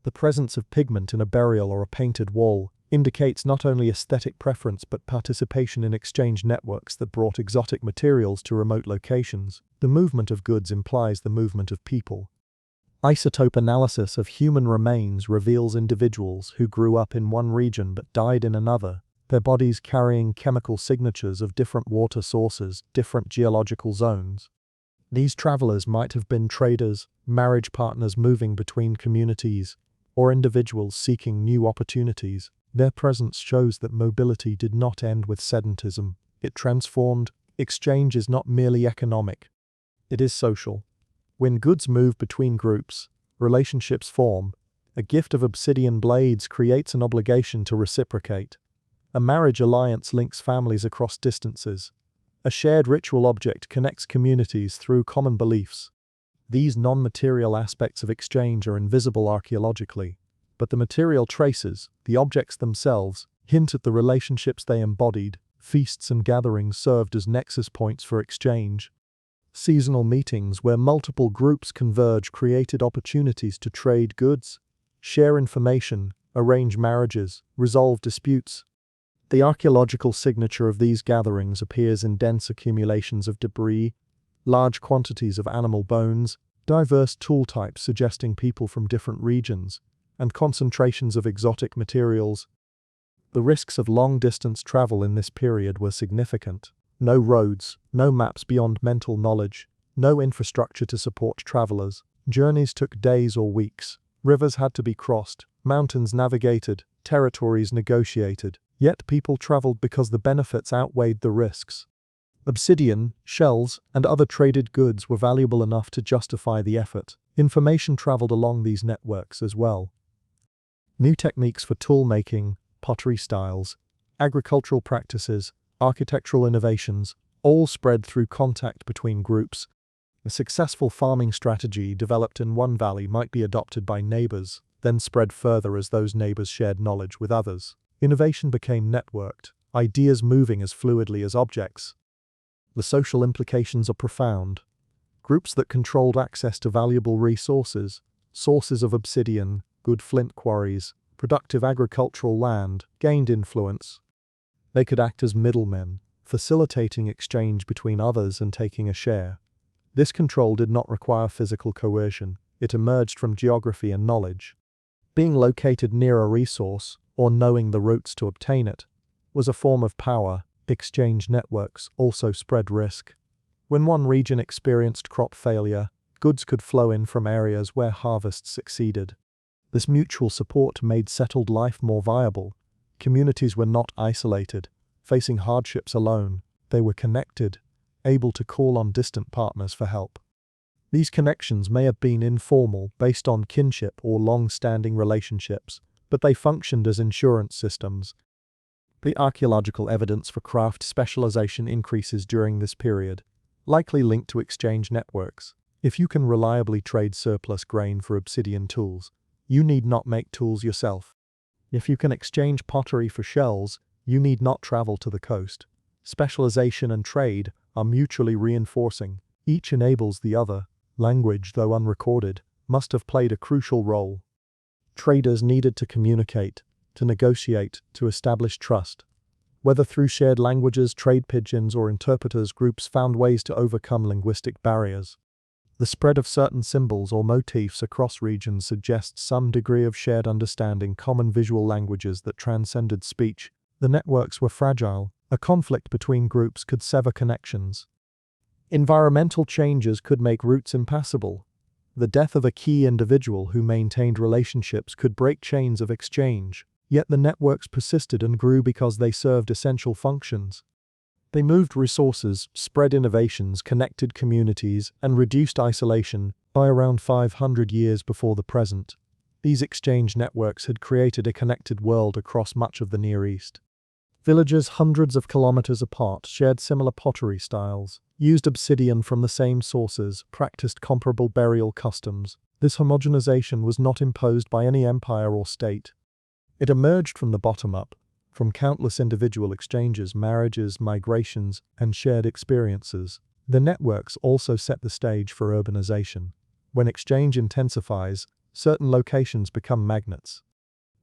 The presence of pigment in a burial or a painted wall indicates not only aesthetic preference but participation in exchange networks that brought exotic materials to remote locations. The movement of goods implies the movement of people. Isotope analysis of human remains reveals individuals who grew up in one region but died in another, their bodies carrying chemical signatures of different water sources, different geological zones. These travelers might have been traders, marriage partners moving between communities, or individuals seeking new opportunities. Their presence shows that mobility did not end with sedentism. It transformed. Exchange is not merely economic. It is social. When goods move between groups, relationships form. A gift of obsidian blades creates an obligation to reciprocate. A marriage alliance links families across distances. A shared ritual object connects communities through common beliefs. These non-material aspects of exchange are invisible archaeologically, but the material traces, the objects themselves, hint at the relationships they embodied. Feasts and gatherings served as nexus points for exchange. Seasonal meetings where multiple groups converge created opportunities to trade goods, share information, arrange marriages, resolve disputes. The archaeological signature of these gatherings appears in dense accumulations of debris, large quantities of animal bones, diverse tool types suggesting people from different regions, and concentrations of exotic materials. The risks of long-distance travel in this period were significant. No roads, no maps beyond mental knowledge, no infrastructure to support travelers. Journeys took days or weeks. Rivers had to be crossed, mountains navigated, territories negotiated. Yet people traveled because the benefits outweighed the risks. Obsidian, shells, and other traded goods were valuable enough to justify the effort. Information traveled along these networks as well. New techniques for tool making, pottery styles, agricultural practices, architectural innovations, all spread through contact between groups. A successful farming strategy developed in one valley might be adopted by neighbors, then spread further as those neighbors shared knowledge with others. Innovation became networked, ideas moving as fluidly as objects. The social implications are profound. Groups that controlled access to valuable resources, sources of obsidian, good flint quarries, productive agricultural land, gained influence. They could act as middlemen, facilitating exchange between others and taking a share. This control did not require physical coercion. It emerged from geography and knowledge. Being located near a resource, or knowing the routes to obtain it, was a form of power. Exchange networks also spread risk. When one region experienced crop failure, goods could flow in from areas where harvests succeeded. This mutual support made settled life more viable. Communities were not isolated, facing hardships alone. They were connected, able to call on distant partners for help. These connections may have been informal, based on kinship or long-standing relationships, but they functioned as insurance systems. The archaeological evidence for craft specialization increases during this period, likely linked to exchange networks. If you can reliably trade surplus grain for obsidian tools, you need not make tools yourself. If you can exchange pottery for shells, you need not travel to the coast. Specialization and trade are mutually reinforcing. Each enables the other. Language, though unrecorded, must have played a crucial role. Traders needed to communicate, to negotiate, to establish trust. Whether through shared languages, trade pigeons, or interpreters, groups found ways to overcome linguistic barriers. The spread of certain symbols or motifs across regions suggests some degree of shared understanding, common visual languages that transcended speech. The networks were fragile. A conflict between groups could sever connections. Environmental changes could make routes impassable. The death of a key individual who maintained relationships could break chains of exchange. Yet the networks persisted and grew because they served essential functions. They moved resources, spread innovations, connected communities, and reduced isolation. By around 500 years before the present, these exchange networks had created a connected world across much of the Near East. Villages hundreds of kilometers apart shared similar pottery styles, used obsidian from the same sources, practiced comparable burial customs. This homogenization was not imposed by any empire or state. It emerged from the bottom up, from countless individual exchanges, marriages, migrations, and shared experiences. The networks also set the stage for urbanization. When exchange intensifies, certain locations become magnets.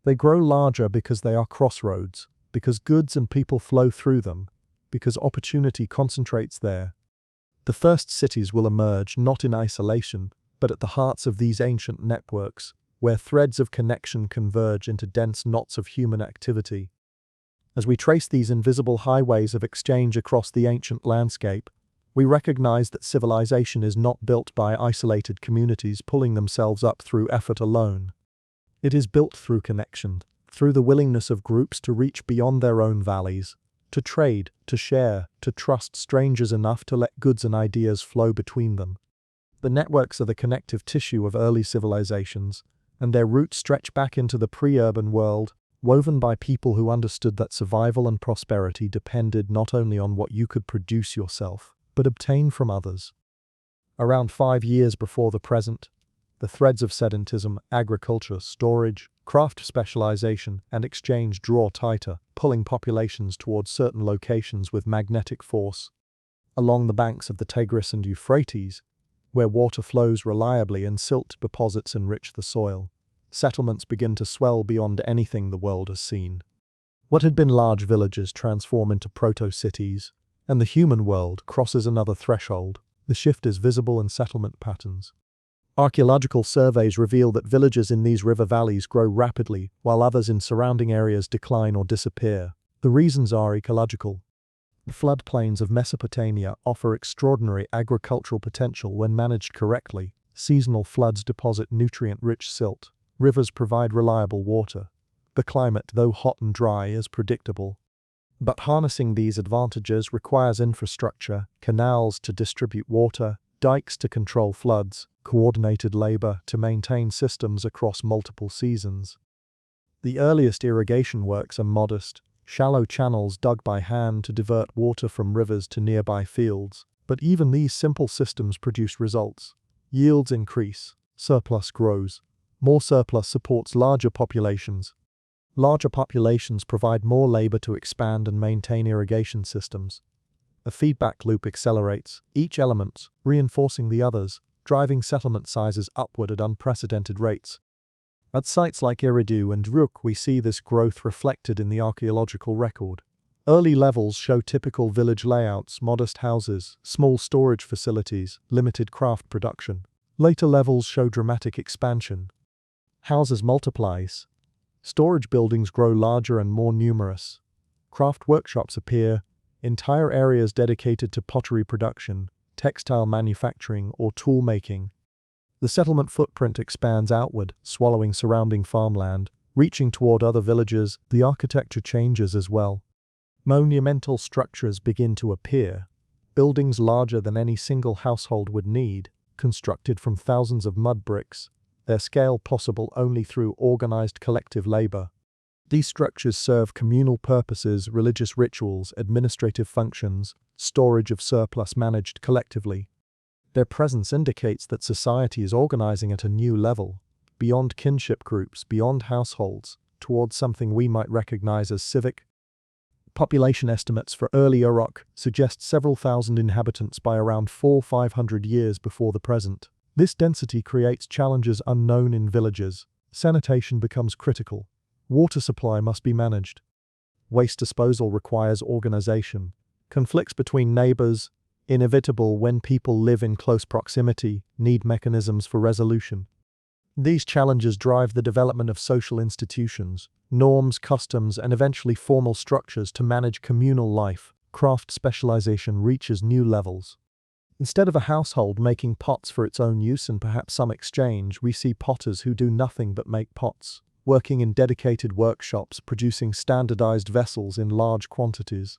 They grow larger because they are crossroads, because goods and people flow through them, because opportunity concentrates there. The first cities will emerge not in isolation, but at the hearts of these ancient networks, where threads of connection converge into dense knots of human activity. As we trace these invisible highways of exchange across the ancient landscape, we recognize that civilization is not built by isolated communities pulling themselves up through effort alone. It is built through connection, through the willingness of groups to reach beyond their own valleys, to trade, to share, to trust strangers enough to let goods and ideas flow between them. The networks are the connective tissue of early civilizations, and their roots stretch back into the pre-urban world, woven by people who understood that survival and prosperity depended not only on what you could produce yourself, but obtain from others. Around 5 years before the present, the threads of sedentism, agriculture, storage, craft specialization, and exchange draw tighter, pulling populations towards certain locations with magnetic force. Along the banks of the Tigris and Euphrates, where water flows reliably and silt deposits enrich the soil, settlements begin to swell beyond anything the world has seen. What had been large villages transform into proto-cities, and the human world crosses another threshold. The shift is visible in settlement patterns. Archaeological surveys reveal that villages in these river valleys grow rapidly, while others in surrounding areas decline or disappear. The reasons are ecological. The floodplains of Mesopotamia offer extraordinary agricultural potential when managed correctly. Seasonal floods deposit nutrient-rich silt. Rivers provide reliable water. The climate, though hot and dry, is predictable. But harnessing these advantages requires infrastructure, canals to distribute water, dikes to control floods, coordinated labor to maintain systems across multiple seasons. The earliest irrigation works are modest, shallow channels dug by hand to divert water from rivers to nearby fields. But even these simple systems produce results. Yields increase, surplus grows. More surplus supports larger populations. Larger populations provide more labor to expand and maintain irrigation systems. A feedback loop accelerates, each element reinforcing the others, driving settlement sizes upward at unprecedented rates. At sites like Eridu and Druk, we see this growth reflected in the archaeological record. Early levels show typical village layouts, modest houses, small storage facilities, limited craft production. Later levels show dramatic expansion. Houses multiply. Storage buildings grow larger and more numerous. Craft workshops appear, entire areas dedicated to pottery production, textile manufacturing, or tool making. The settlement footprint expands outward, swallowing surrounding farmland, reaching toward other villages. The architecture changes as well. Monumental structures begin to appear, buildings larger than any single household would need, constructed from thousands of mud bricks, their scale possible only through organized collective labor. These structures serve communal purposes, religious rituals, administrative functions, storage of surplus managed collectively. Their presence indicates that society is organizing at a new level, beyond kinship groups, beyond households, towards something we might recognize as civic. Population estimates for early Uruk suggest several thousand inhabitants by around 400–500 years before the present. This density creates challenges unknown in villages. Sanitation becomes critical. Water supply must be managed. Waste disposal requires organization. Conflicts between neighbors, inevitable when people live in close proximity, need mechanisms for resolution. These challenges drive the development of social institutions, norms, customs, and eventually formal structures to manage communal life. Craft specialization reaches new levels. Instead of a household making pots for its own use and perhaps some exchange, we see potters who do nothing but make pots, working in dedicated workshops, producing standardized vessels in large quantities.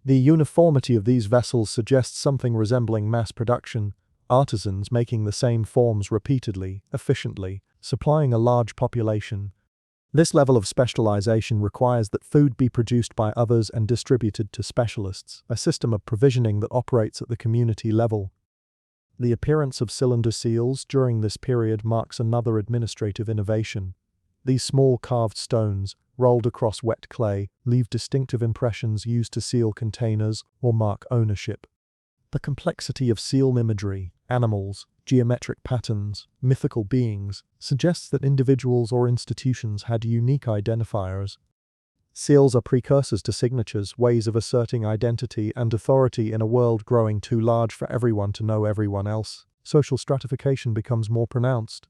The uniformity of these vessels suggests something resembling mass production, artisans making the same forms repeatedly, efficiently, supplying a large population. This level of specialization requires that food be produced by others and distributed to specialists, a system of provisioning that operates at the community level. The appearance of cylinder seals during this period marks another administrative innovation. These small carved stones, rolled across wet clay, leave distinctive impressions used to seal containers or mark ownership. The complexity of seal imagery, animals, geometric patterns, mythical beings, suggests that individuals or institutions had unique identifiers. Seals are precursors to signatures, ways of asserting identity and authority in a world growing too large for everyone to know everyone else. Social stratification becomes more pronounced.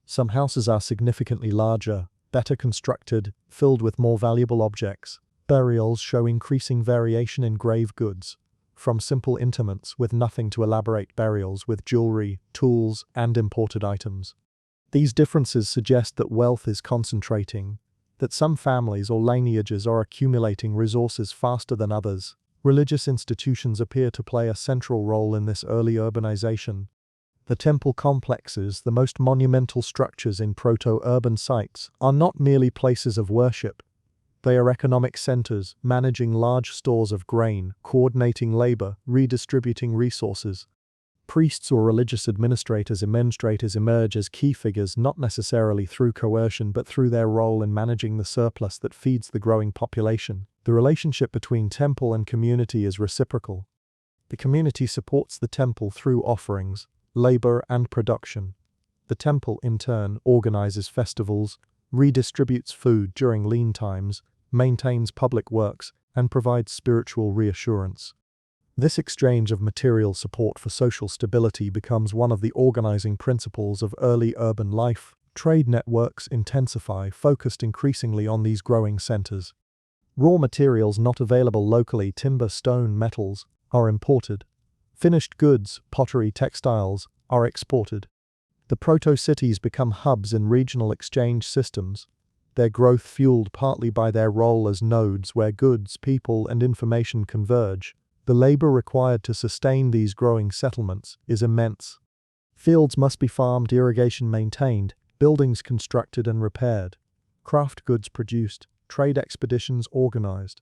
Some houses are significantly larger, better constructed, filled with more valuable objects. Burials show increasing variation in grave goods, from simple intimates with nothing to elaborate burials with jewelry, tools, and imported items. These differences suggest that wealth is concentrating, that some families or lineages are accumulating resources faster than others. Religious institutions appear to play a central role in this early urbanization. The temple complexes, the most monumental structures in proto-urban sites, are not merely places of worship. They are economic centers, managing large stores of grain, coordinating labor, redistributing resources. Priests or religious administrators emerge as key figures not necessarily through coercion but through their role in managing the surplus that feeds the growing population. The relationship between temple and community is reciprocal. The community supports the temple through offerings, labor, and production. The temple, in turn, organizes festivals, redistributes food during lean times, maintains public works, and provides spiritual reassurance. This exchange of material support for social stability becomes one of the organizing principles of early urban life. Trade networks intensify, focused increasingly on these growing centers. Raw materials not available locally, timber, stone, metals, are imported. Finished goods, pottery, textiles, are exported. The proto-cities become hubs in regional exchange systems, their growth fueled partly by their role as nodes where goods, people, and information converge. The labor required to sustain these growing settlements is immense. Fields must be farmed, irrigation maintained, buildings constructed and repaired, craft goods produced, trade expeditions organized.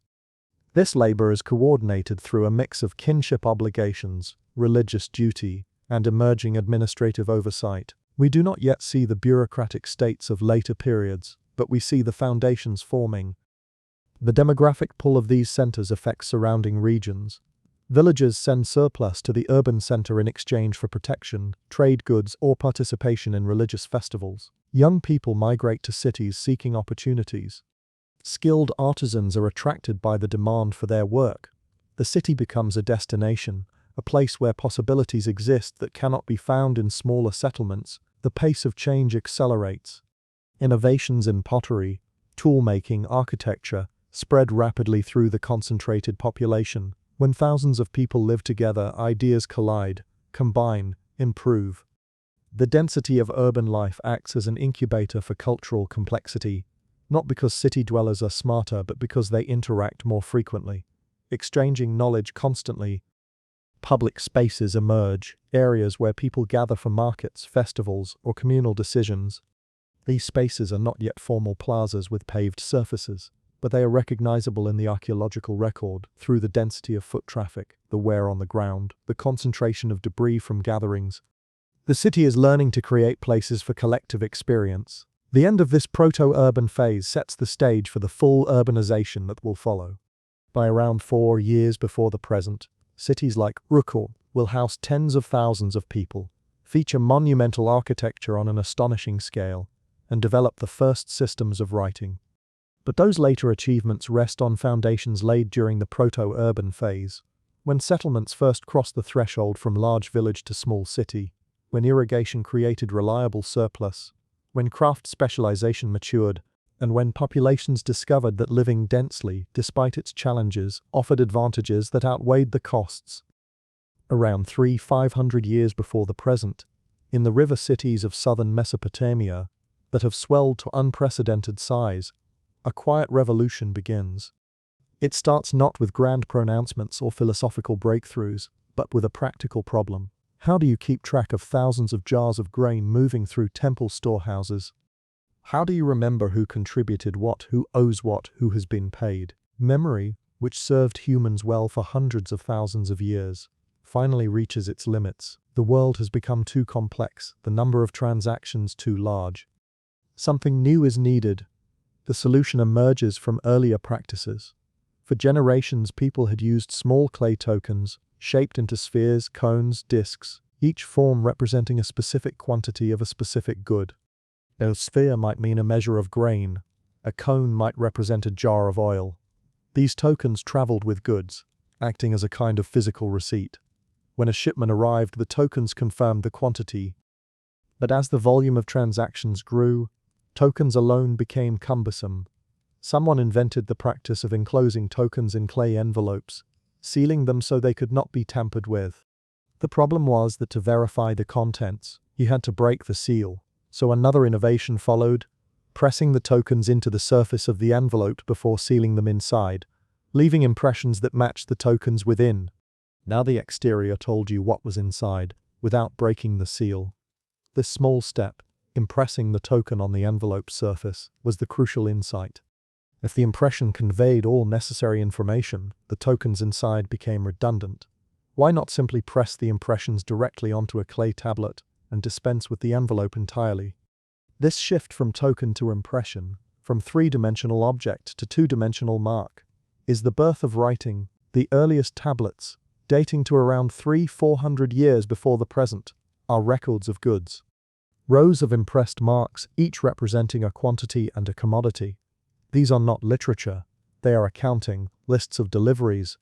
This labor is coordinated through a mix of kinship obligations, religious duty, and emerging administrative oversight. We do not yet see the bureaucratic states of later periods, but we see the foundations forming. The demographic pull of these centers affects surrounding regions. Villages send surplus to the urban center in exchange for protection, trade goods, or participation in religious festivals. Young people migrate to cities seeking opportunities. Skilled artisans are attracted by the demand for their work. The city becomes a destination, a place where possibilities exist that cannot be found in smaller settlements. The pace of change accelerates. Innovations in pottery, tool-making, architecture spread rapidly through the concentrated population. When thousands of people live together, ideas collide, combine, improve. The density of urban life acts as an incubator for cultural complexity, not because city dwellers are smarter but because they interact more frequently, exchanging knowledge constantly. Public spaces emerge, areas where people gather for markets, festivals, or communal decisions. These spaces are not yet formal plazas with paved surfaces, but they are recognizable in the archaeological record through the density of foot traffic, the wear on the ground, the concentration of debris from gatherings. The city is learning to create places for collective experience. The end of this proto-urban phase sets the stage for the full urbanization that will follow. By around 4 years before the present, cities like Archaeological will house tens of thousands of people, feature monumental architecture on an astonishing scale, and develop the first systems of writing. But those later achievements rest on foundations laid during the proto-urban phase, when settlements first crossed the threshold from large village to small city, when irrigation created reliable surplus, when craft specialization matured, and when populations discovered that living densely, despite its challenges, offered advantages that outweighed the costs. Around 500 years before the present, in the river cities of southern Mesopotamia that have swelled to unprecedented size, a quiet revolution begins. It starts not with grand pronouncements or philosophical breakthroughs, but with a practical problem. How do you keep track of thousands of jars of grain moving through temple storehouses? How do you remember who contributed what, who owes what, who has been paid? Memory, which served humans well for hundreds of thousands of years, finally reaches its limits. The world has become too complex, the number of transactions too large. Something new is needed. The solution emerges from earlier practices. For generations, people had used small clay tokens, shaped into spheres, cones, discs, each form representing a specific quantity of a specific good. A sphere might mean a measure of grain, a cone might represent a jar of oil. These tokens traveled with goods, acting as a kind of physical receipt. When a shipment arrived, the tokens confirmed the quantity. But as the volume of transactions grew, tokens alone became cumbersome. Someone invented the practice of enclosing tokens in clay envelopes, sealing them so they could not be tampered with. The problem was that to verify the contents, you had to break the seal. So another innovation followed, pressing the tokens into the surface of the envelope before sealing them inside, leaving impressions that matched the tokens within. Now the exterior told you what was inside, without breaking the seal. This small step, impressing the token on the envelope surface, was the crucial insight. If the impression conveyed all necessary information, the tokens inside became redundant. Why not simply press the impressions directly onto a clay tablet and dispense with the envelope entirely? This shift from token to impression, from three-dimensional object to two-dimensional mark, is the birth of writing. The earliest tablets, dating to around 400 years before the present, are records of goods. Rows of impressed marks, each representing a quantity and a commodity. These are not literature, they are accounting, lists of deliveries.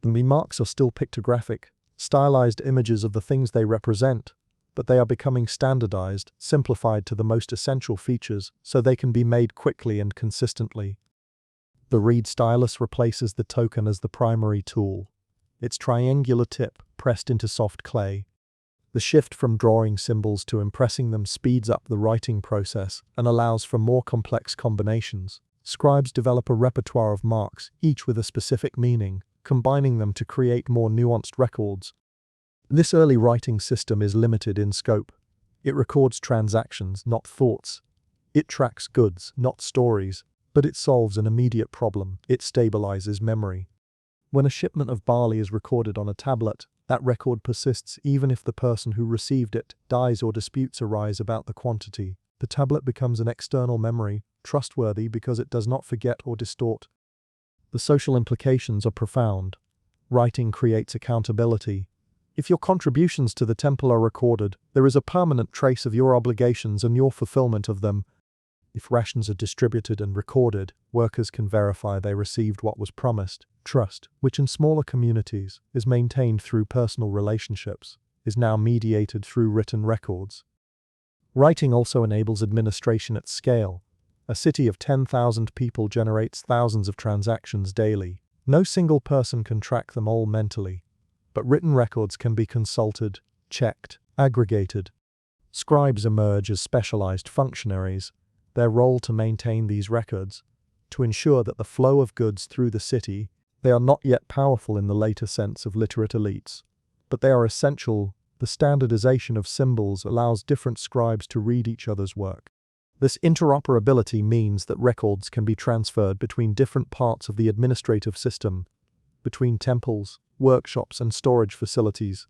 The marks are still pictographic, stylized images of the things they represent, but they are becoming standardized, simplified to the most essential features so they can be made quickly and consistently. The reed stylus replaces the token as the primary tool, its triangular tip pressed into soft clay. The shift from drawing symbols to impressing them speeds up the writing process and allows for more complex combinations. Scribes develop a repertoire of marks, each with a specific meaning, combining them to create more nuanced records. This early writing system is limited in scope. It records transactions, not thoughts. It tracks goods, not stories. But it solves an immediate problem. It stabilizes memory. When a shipment of barley is recorded on a tablet, that record persists even if the person who received it dies or disputes arise about the quantity. The tablet becomes an external memory, trustworthy because it does not forget or distort. The social implications are profound. Writing creates accountability. If your contributions to the temple are recorded, there is a permanent trace of your obligations and your fulfillment of them. If rations are distributed and recorded, workers can verify they received what was promised. Trust, which in smaller communities is maintained through personal relationships, is now mediated through written records. Writing also enables administration at scale. A city of 10,000 people generates thousands of transactions daily. No single person can track them all mentally, but written records can be consulted, checked, aggregated. Scribes emerge as specialized functionaries, their role to maintain these records, to ensure that the flow of goods through the city. They are not yet powerful in the later sense of literate elites, but they are essential. The standardization of symbols allows different scribes to read each other's work. This interoperability means that records can be transferred between different parts of the administrative system, between temples, workshops, and storage facilities.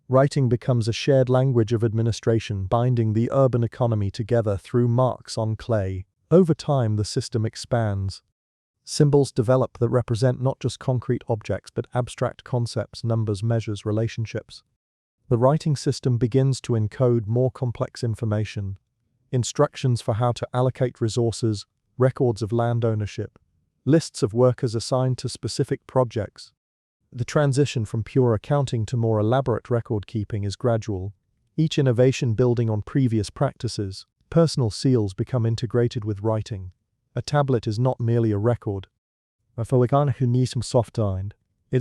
Writing becomes a shared language of administration, binding the urban economy together through marks on clay. Over time, the system expands. Symbols develop that represent not just concrete objects but abstract concepts, numbers, measures, relationships. The writing system begins to encode more complex information, instructions for how to allocate resources, records of land ownership, lists of workers assigned to specific projects. The transition from pure accounting to more elaborate record-keeping is gradual, each innovation building on previous practices. Personal seals become integrated with writing. A tablet is not merely a record. It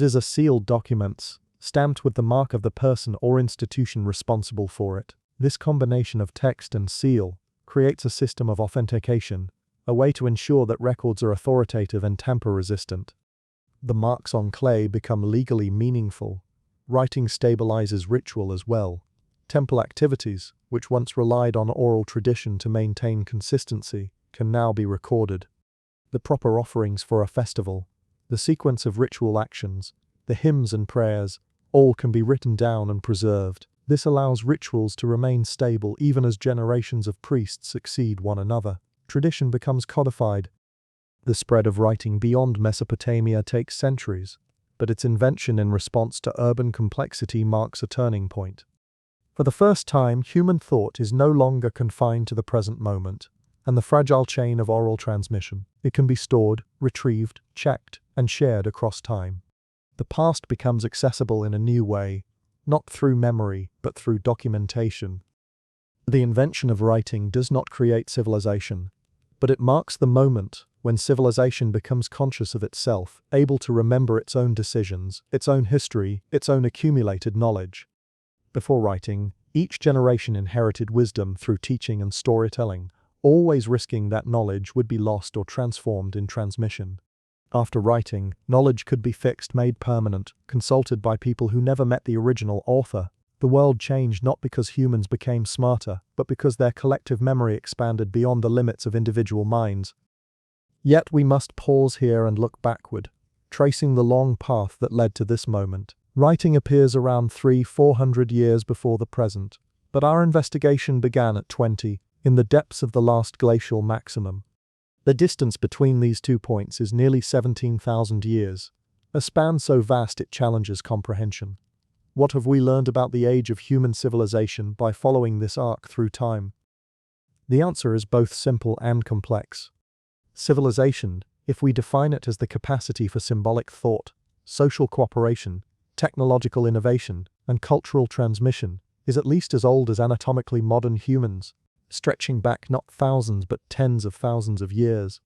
is a sealed document, stamped with the mark of the person or institution responsible for it. This combination of text and seal creates a system of authentication, a way to ensure that records are authoritative and tamper-resistant. The marks on clay become legally meaningful. Writing stabilizes ritual as well. Temple activities, which once relied on oral tradition to maintain consistency, can now be recorded. The proper offerings for a festival, the sequence of ritual actions, the hymns and prayers, all can be written down and preserved. This allows rituals to remain stable even as generations of priests succeed one another. Tradition becomes codified. The spread of writing beyond Mesopotamia takes centuries, but its invention in response to urban complexity marks a turning point. For the first time, human thought is no longer confined to the present moment and the fragile chain of oral transmission. It can be stored, retrieved, checked, and shared across time. The past becomes accessible in a new way, not through memory, but through documentation. The invention of writing does not create civilization, but it marks the moment when civilization becomes conscious of itself, able to remember its own decisions, its own history, its own accumulated knowledge. Before writing, each generation inherited wisdom through teaching and storytelling, always risking that knowledge would be lost or transformed in transmission. After writing, knowledge could be fixed, made permanent, consulted by people who never met the original author. The world changed not because humans became smarter, but because their collective memory expanded beyond the limits of individual minds. Yet we must pause here and look backward, tracing the long path that led to this moment. Writing appears around 300-400 years before the present, but our investigation began at 20, in the depths of the last glacial maximum. The distance between these 2 points is nearly 17,000 years, a span so vast it challenges comprehension. What have we learned about the age of human civilization by following this arc through time? The answer is both simple and complex. Civilization, if we define it as the capacity for symbolic thought, social cooperation, technological innovation, and cultural transmission, is at least as old as anatomically modern humans, stretching back not thousands but tens of thousands of years.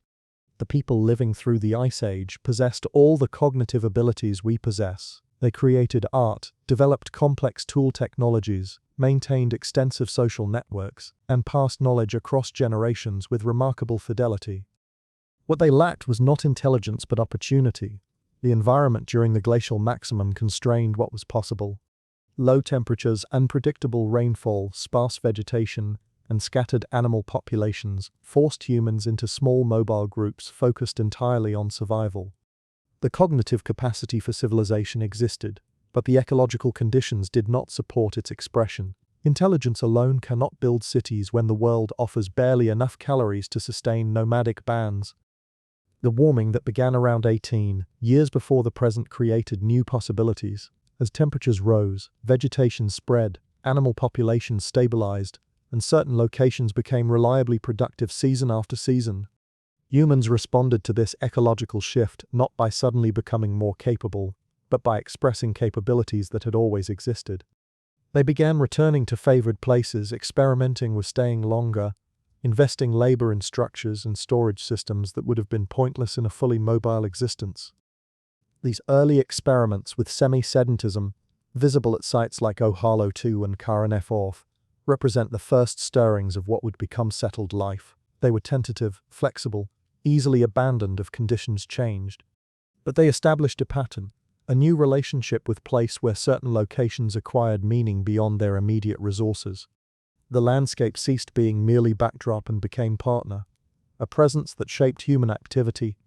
The people living through the Ice Age possessed all the cognitive abilities we possess. They created art, developed complex tool technologies, maintained extensive social networks, and passed knowledge across generations with remarkable fidelity. What they lacked was not intelligence but opportunity. The environment during the glacial maximum constrained what was possible. Low temperatures, unpredictable rainfall, sparse vegetation, and scattered animal populations forced humans into small mobile groups focused entirely on survival. The cognitive capacity for civilization existed, but the ecological conditions did not support its expression. Intelligence alone cannot build cities when the world offers barely enough calories to sustain nomadic bands. The warming that began around 18 years before the present created new possibilities. As temperatures rose, vegetation spread, animal populations stabilized, and certain locations became reliably productive season after season. Humans responded to this ecological shift not by suddenly becoming more capable, but by expressing capabilities that had always existed. They began returning to favored places, experimenting with staying longer, investing labor in structures and storage systems that would have been pointless in a fully mobile existence. These early experiments with semi-sedentism, visible at sites like Ohalo 2 and Karen F. Orff, represent the first stirrings of what would become settled life. They were tentative, flexible, easily abandoned if conditions changed. But they established a pattern, a new relationship with place where certain locations acquired meaning beyond their immediate resources. The landscape ceased being merely backdrop and became partner, a presence that shaped human activity.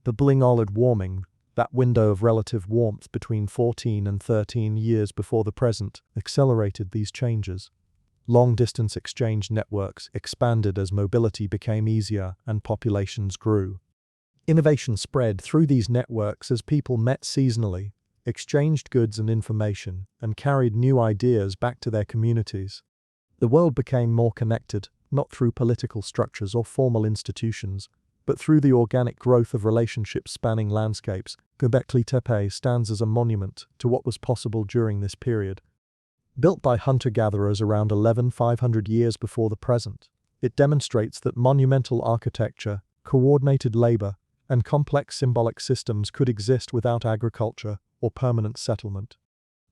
The Bling-Olid warming, That window of relative warmth between 14 and 13 years before the present accelerated these changes. Long-distance exchange networks expanded as mobility became easier and populations grew. Innovation spread through these networks as people met seasonally, exchanged goods and information, and carried new ideas back to their communities. The world became more connected, not through political structures or formal institutions, but through the organic growth of relationships spanning landscapes. Göbekli Tepe stands as a monument to what was possible during this period. Built by hunter-gatherers around 11,500 years before the present, it demonstrates that monumental architecture, coordinated labor, and complex symbolic systems could exist without agriculture or permanent settlement.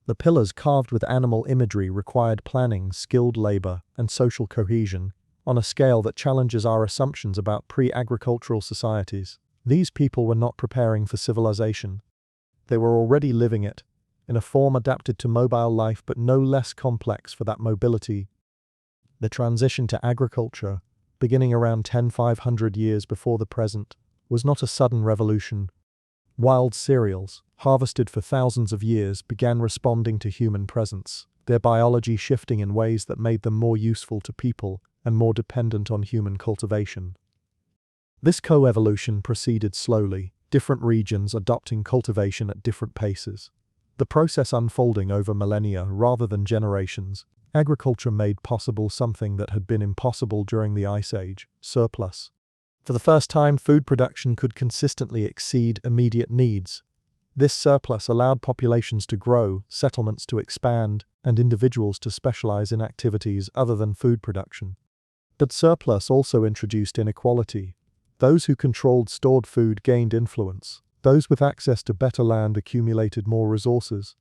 The pillars carved with animal imagery required planning, skilled labor, and social cohesion, on a scale that challenges our assumptions about pre-agricultural societies. These people were not preparing for civilization. They were already living it, in a form adapted to mobile life but no less complex for that mobility. The transition to agriculture, beginning around 10,500 years before the present, was not a sudden revolution. Wild cereals, harvested for thousands of years, began responding to human presence, their biology shifting in ways that made them more useful to people and more dependent on human cultivation. This co-evolution proceeded slowly, different regions adopting cultivation at different paces. The process unfolding over millennia rather than generations. Agriculture made possible something that had been impossible during the Ice Age: surplus. For the first time, food production could consistently exceed immediate needs. This surplus allowed populations to grow, settlements to expand, and individuals to specialize in activities other than food production. But surplus also introduced inequality. Those who controlled stored food gained influence. Those with access to better land accumulated more resources.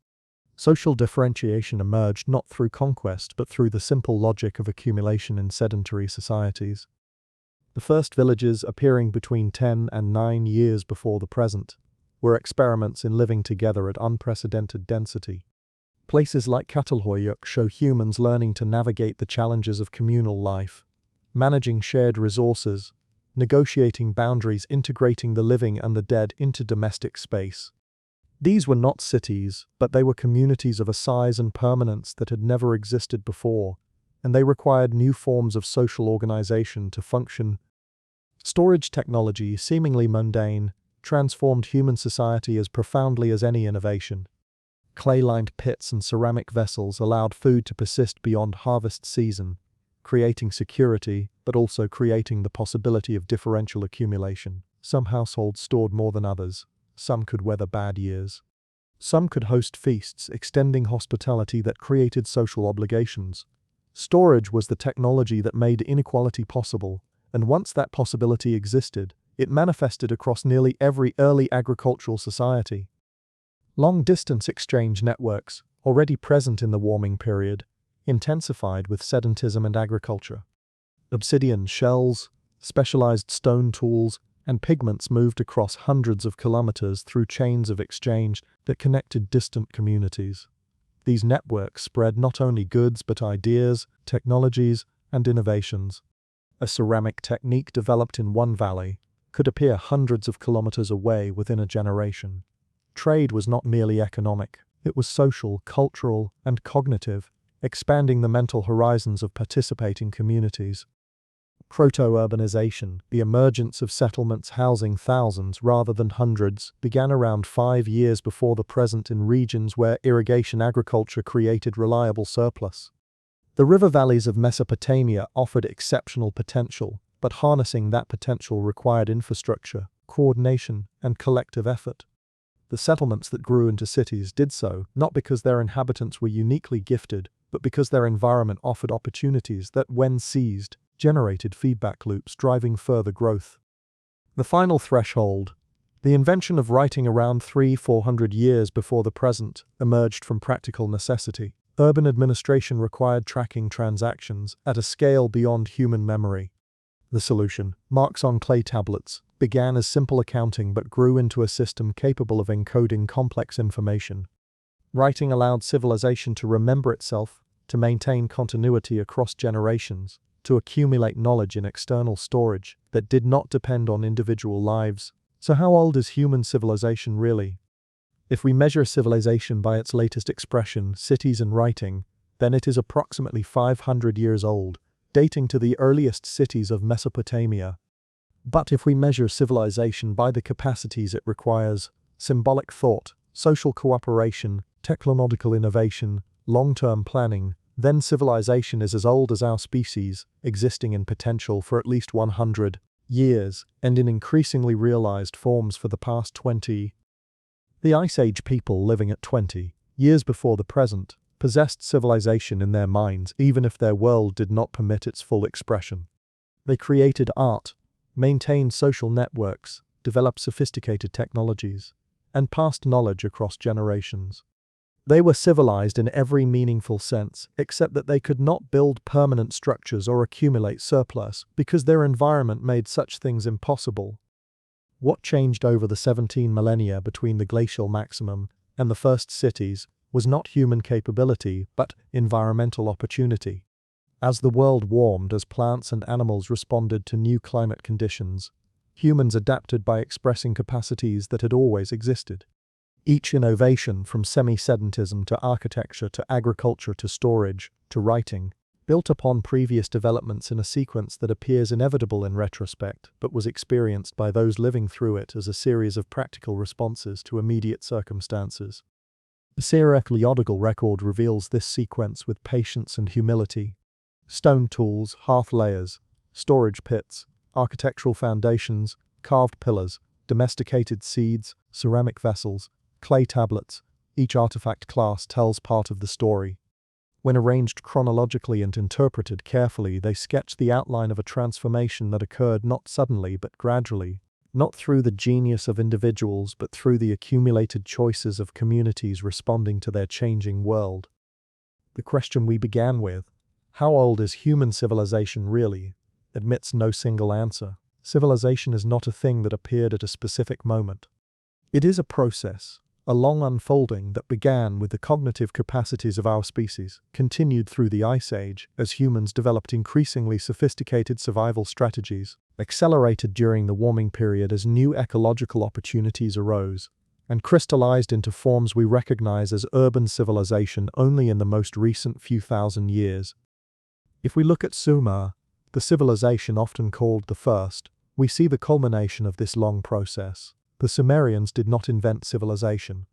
Social differentiation emerged not through conquest but through the simple logic of accumulation in sedentary societies. The first villages, appearing between 10 and 9 years before the present, were experiments in living together at unprecedented density. Places like Catalhoyuk show humans learning to navigate the challenges of communal life, managing shared resources, negotiating boundaries, integrating the living and the dead into domestic space. These were not cities, but they were communities of a size and permanence that had never existed before, and they required new forms of social organization to function. Storage technology, seemingly mundane, transformed human society as profoundly as any innovation. Clay-lined pits and ceramic vessels allowed food to persist beyond harvest season, creating security, but also creating the possibility of differential accumulation. Some households stored more than others. Some could weather bad years. Some could host feasts, extending hospitality that created social obligations. Storage was the technology that made inequality possible, and once that possibility existed, it manifested across nearly every early agricultural society. Long-distance exchange networks, already present in the warming period, intensified with sedentism and agriculture. Obsidian shells, specialized stone tools, and pigments moved across hundreds of kilometers through chains of exchange that connected distant communities. These networks spread not only goods but ideas, technologies, and innovations. A ceramic technique developed in one valley could appear hundreds of kilometers away within a generation. Trade was not merely economic, it was social, cultural, and cognitive, expanding the mental horizons of participating communities. Proto-urbanization, the emergence of settlements housing thousands rather than hundreds, began around 5 years before the present in regions where irrigation agriculture created reliable surplus. The river valleys of Mesopotamia offered exceptional potential, but harnessing that potential required infrastructure, coordination, and collective effort. The settlements that grew into cities did so not because their inhabitants were uniquely gifted, but because their environment offered opportunities that, when seized, generated feedback loops driving further growth. The final threshold, the invention of writing around 300-400 years before the present, emerged from practical necessity. Urban administration required tracking transactions at a scale beyond human memory. The solution, marks on clay tablets, began as simple accounting but grew into a system capable of encoding complex information. Writing allowed civilization to remember itself, to maintain continuity across generations, to accumulate knowledge in external storage that did not depend on individual lives. So how old is human civilization really? If we measure civilization by its latest expression, cities and writing, then it is approximately 500 years old, dating to the earliest cities of Mesopotamia. But if we measure civilization by the capacities it requires, symbolic thought, social cooperation, technological innovation, long-term planning, then civilization is as old as our species, existing in potential for at least 100 years, and in increasingly realized forms for the past 20. The Ice Age people living at 20 years before the present possessed civilization in their minds even if their world did not permit its full expression. They created art, maintained social networks, developed sophisticated technologies, and passed knowledge across generations. They were civilized in every meaningful sense, except that they could not build permanent structures or accumulate surplus because their environment made such things impossible. What changed over the 17 millennia between the glacial maximum and the first cities was not human capability but environmental opportunity. As the world warmed, as plants and animals responded to new climate conditions, humans adapted by expressing capacities that had always existed. Each innovation, from semi-sedentism to architecture to agriculture to storage to writing, built upon previous developments in a sequence that appears inevitable in retrospect but was experienced by those living through it as a series of practical responses to immediate circumstances. The archaeological record reveals this sequence with patience and humility. Stone tools, hearth layers, storage pits, architectural foundations, carved pillars, domesticated seeds, ceramic vessels, clay tablets, each artifact class tells part of the story. When arranged chronologically and interpreted carefully, they sketch the outline of a transformation that occurred not suddenly but gradually, not through the genius of individuals but through the accumulated choices of communities responding to their changing world. The question we began with, how old is human civilization really, admits no single answer. Civilization is not a thing that appeared at a specific moment. It is a process, a long unfolding that began with the cognitive capacities of our species, continued through the Ice Age as humans developed increasingly sophisticated survival strategies, accelerated during the warming period as new ecological opportunities arose, and crystallized into forms we recognize as urban civilization only in the most recent few thousand years. If we look at Sumer, the civilization often called the first, we see the culmination of this long process. The Sumerians did not invent civilization.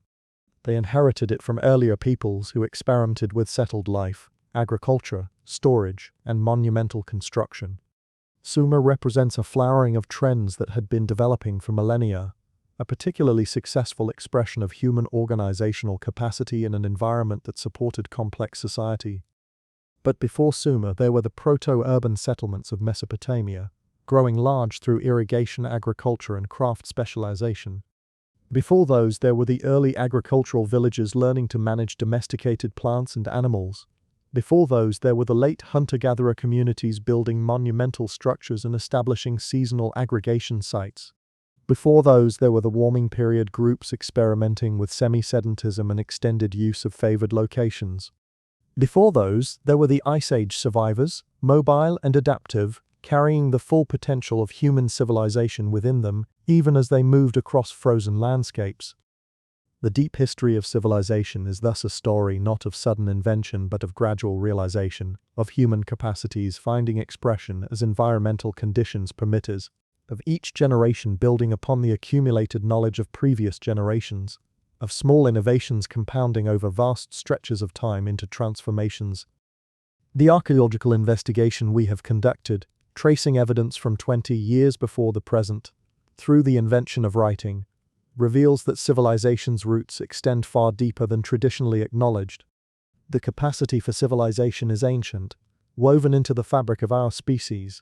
They inherited it from earlier peoples who experimented with settled life, agriculture, storage, and monumental construction. Sumer represents a flowering of trends that had been developing for millennia, a particularly successful expression of human organizational capacity in an environment that supported complex society. But before Sumer, there were the proto-urban settlements of Mesopotamia, growing large through irrigation, agriculture, and craft specialization. Before those, there were the early agricultural villages learning to manage domesticated plants and animals. Before those, there were the late hunter-gatherer communities building monumental structures and establishing seasonal aggregation sites. Before those, there were the warming period groups experimenting with semi-sedentism and extended use of favored locations. Before those, there were the Ice Age survivors, mobile and adaptive, carrying the full potential of human civilization within them, even as they moved across frozen landscapes. The deep history of civilization is thus a story not of sudden invention but of gradual realization, of human capacities finding expression as environmental conditions permitted, of each generation building upon the accumulated knowledge of previous generations, of small innovations compounding over vast stretches of time into transformations. The archaeological investigation we have conducted, tracing evidence from 20 years before the present, through the invention of writing, reveals that civilization's roots extend far deeper than traditionally acknowledged. The capacity for civilization is ancient, woven into the fabric of our species.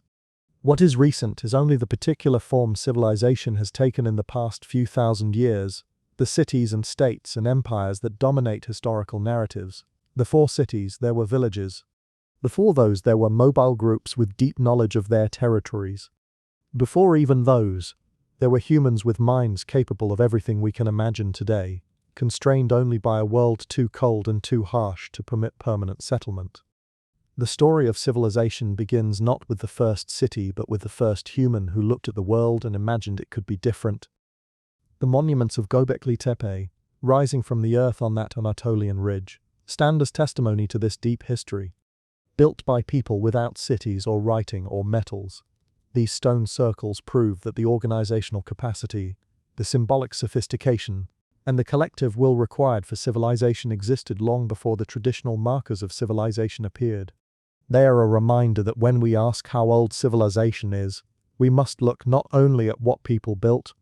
What is recent is only the particular form civilization has taken in the past few thousand years, the cities and states and empires that dominate historical narratives. Before cities, there were villages. Before those, there were mobile groups with deep knowledge of their territories. Before even those, there were humans with minds capable of everything we can imagine today, constrained only by a world too cold and too harsh to permit permanent settlement. The story of civilization begins not with the first city but with the first human who looked at the world and imagined it could be different. The monuments of Göbekli Tepe, rising from the earth on that Anatolian ridge, stand as testimony to this deep history. Built by people without cities or writing or metals, these stone circles prove that the organizational capacity, the symbolic sophistication, and the collective will required for civilization existed long before the traditional markers of civilization appeared. They are a reminder that when we ask how old civilization is, we must look not only at what people built.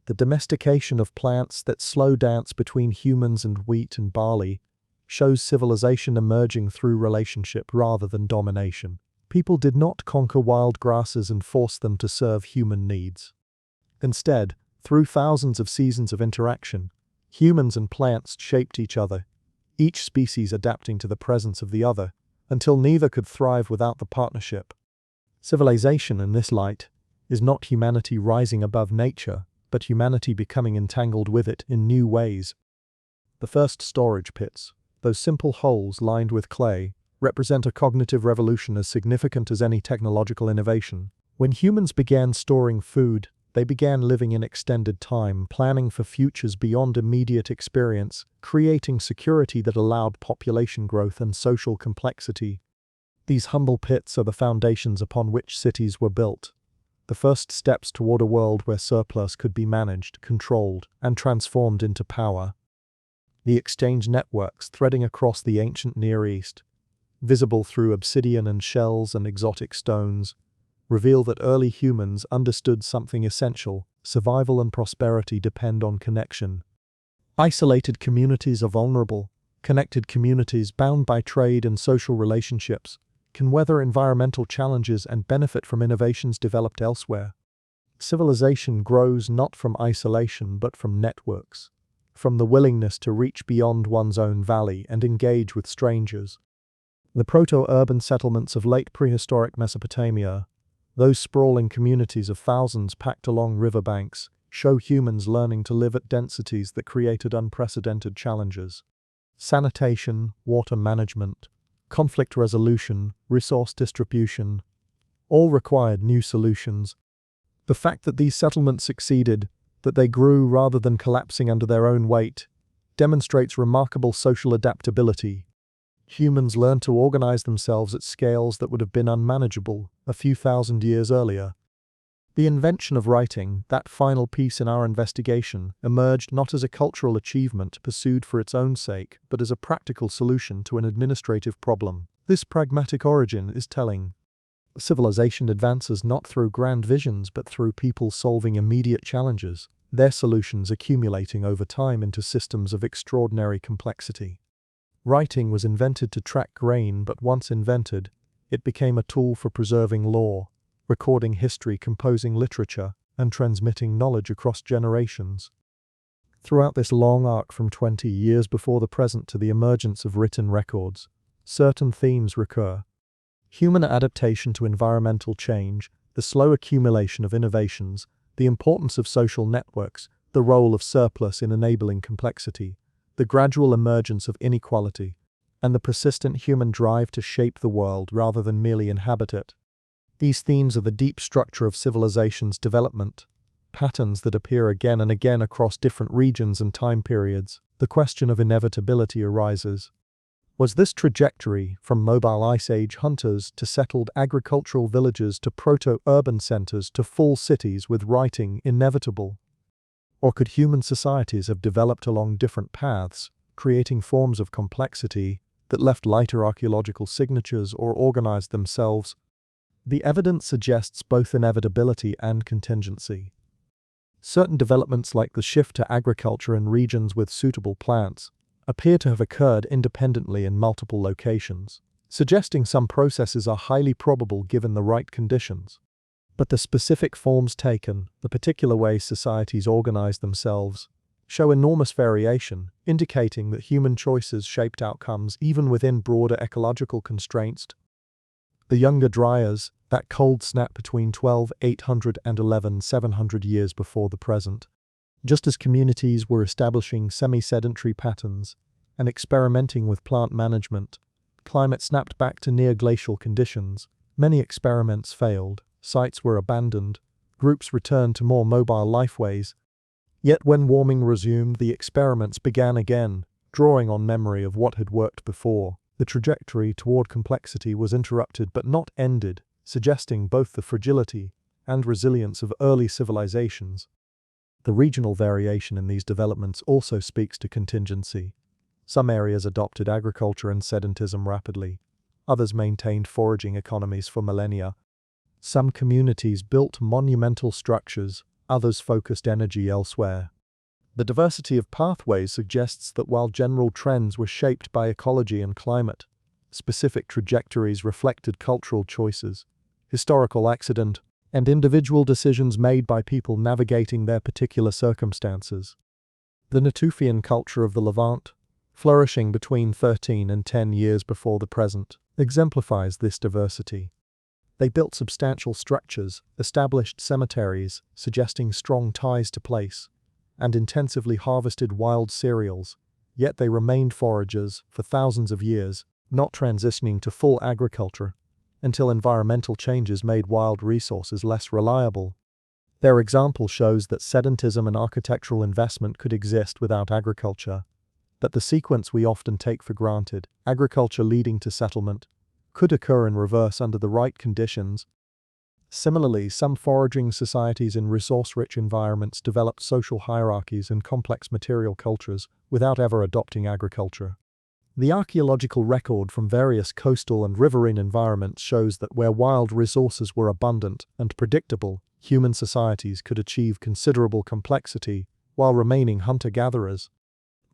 The domestication of plants, that slow dance between humans and wheat and barley, shows civilization emerging through relationship rather than domination. People did not conquer wild grasses and force them to serve human needs. Instead, through thousands of seasons of interaction, humans and plants shaped each other, each species adapting to the presence of the other, until neither could thrive without the partnership. Civilization, in this light, is not humanity rising above nature, but humanity becoming entangled with it in new ways. The first storage pits, those simple holes lined with clay, represent a cognitive revolution as significant as any technological innovation. When humans began storing food, they began living in extended time, planning for futures beyond immediate experience, creating security that allowed population growth and social complexity. These humble pits are the foundations upon which cities were built, the first steps toward a world where surplus could be managed, controlled, and transformed into power. The exchange networks threading across the ancient Near East, visible through obsidian and shells and exotic stones, reveal that early humans understood something essential: survival and prosperity depend on connection. Isolated communities are vulnerable. Connected communities, bound by trade and social relationships, can weather environmental challenges and benefit from innovations developed elsewhere. Civilization grows not from isolation but from networks, from the willingness to reach beyond one's own valley and engage with strangers. The proto-urban settlements of late prehistoric Mesopotamia, those sprawling communities of thousands packed along riverbanks, show humans learning to live at densities that created unprecedented challenges. Sanitation, water management, conflict resolution, resource distribution, all required new solutions. The fact that these settlements succeeded, that they grew rather than collapsing under their own weight, demonstrates remarkable social adaptability. Humans learned to organize themselves at scales that would have been unmanageable a few thousand years earlier. The invention of writing, that final piece in our investigation, emerged not as a cultural achievement pursued for its own sake, but as a practical solution to an administrative problem. This pragmatic origin is telling. Civilization advances not through grand visions but through people solving immediate challenges, their solutions accumulating over time into systems of extraordinary complexity. Writing was invented to track grain, but once invented, it became a tool for preserving law, recording history, composing literature, and transmitting knowledge across generations. Throughout this long arc from 20 years before the present to the emergence of written records, certain themes recur. Human adaptation to environmental change, the slow accumulation of innovations, the importance of social networks, the role of surplus in enabling complexity, the gradual emergence of inequality, and the persistent human drive to shape the world rather than merely inhabit it. These themes are the deep structure of civilization's development, patterns that appear again and again across different regions and time periods. The question of inevitability arises. Was this trajectory, from mobile Ice Age hunters to settled agricultural villages to proto-urban centers to full cities with writing, inevitable? Or could human societies have developed along different paths, creating forms of complexity that left lighter archaeological signatures or organized themselves? The evidence suggests both inevitability and contingency. Certain developments, like the shift to agriculture in regions with suitable plants, appear to have occurred independently in multiple locations, suggesting some processes are highly probable given the right conditions. But the specific forms taken, the particular ways societies organize themselves, show enormous variation, indicating that human choices shaped outcomes even within broader ecological constraints. The Younger Dryas, that cold snap between 12,800 and 11,700 years before the present. Just as communities were establishing semi-sedentary patterns and experimenting with plant management, climate snapped back to near-glacial conditions. Many experiments failed, sites were abandoned, groups returned to more mobile lifeways. Yet when warming resumed, the experiments began again, drawing on memory of what had worked before. The trajectory toward complexity was interrupted but not ended, suggesting both the fragility and resilience of early civilizations. The regional variation in these developments also speaks to contingency. Some areas adopted agriculture and sedentism rapidly. Others maintained foraging economies for millennia. Some communities built monumental structures, others focused energy elsewhere. The diversity of pathways suggests that while general trends were shaped by ecology and climate, specific trajectories reflected cultural choices, historical accident, and individual decisions made by people navigating their particular circumstances. The Natufian culture of the Levant, flourishing between 13 and 10 years before the present, exemplifies this diversity. They built substantial structures, established cemeteries, suggesting strong ties to place, and intensively harvested wild cereals, yet they remained foragers for thousands of years, not transitioning to full agriculture until environmental changes made wild resources less reliable. Their example shows that sedentism and architectural investment could exist without agriculture, that the sequence we often take for granted, agriculture leading to settlement, could occur in reverse under the right conditions. Similarly, some foraging societies in resource-rich environments developed social hierarchies and complex material cultures without ever adopting agriculture. The archaeological record from various coastal and riverine environments shows that where wild resources were abundant and predictable, human societies could achieve considerable complexity while remaining hunter-gatherers.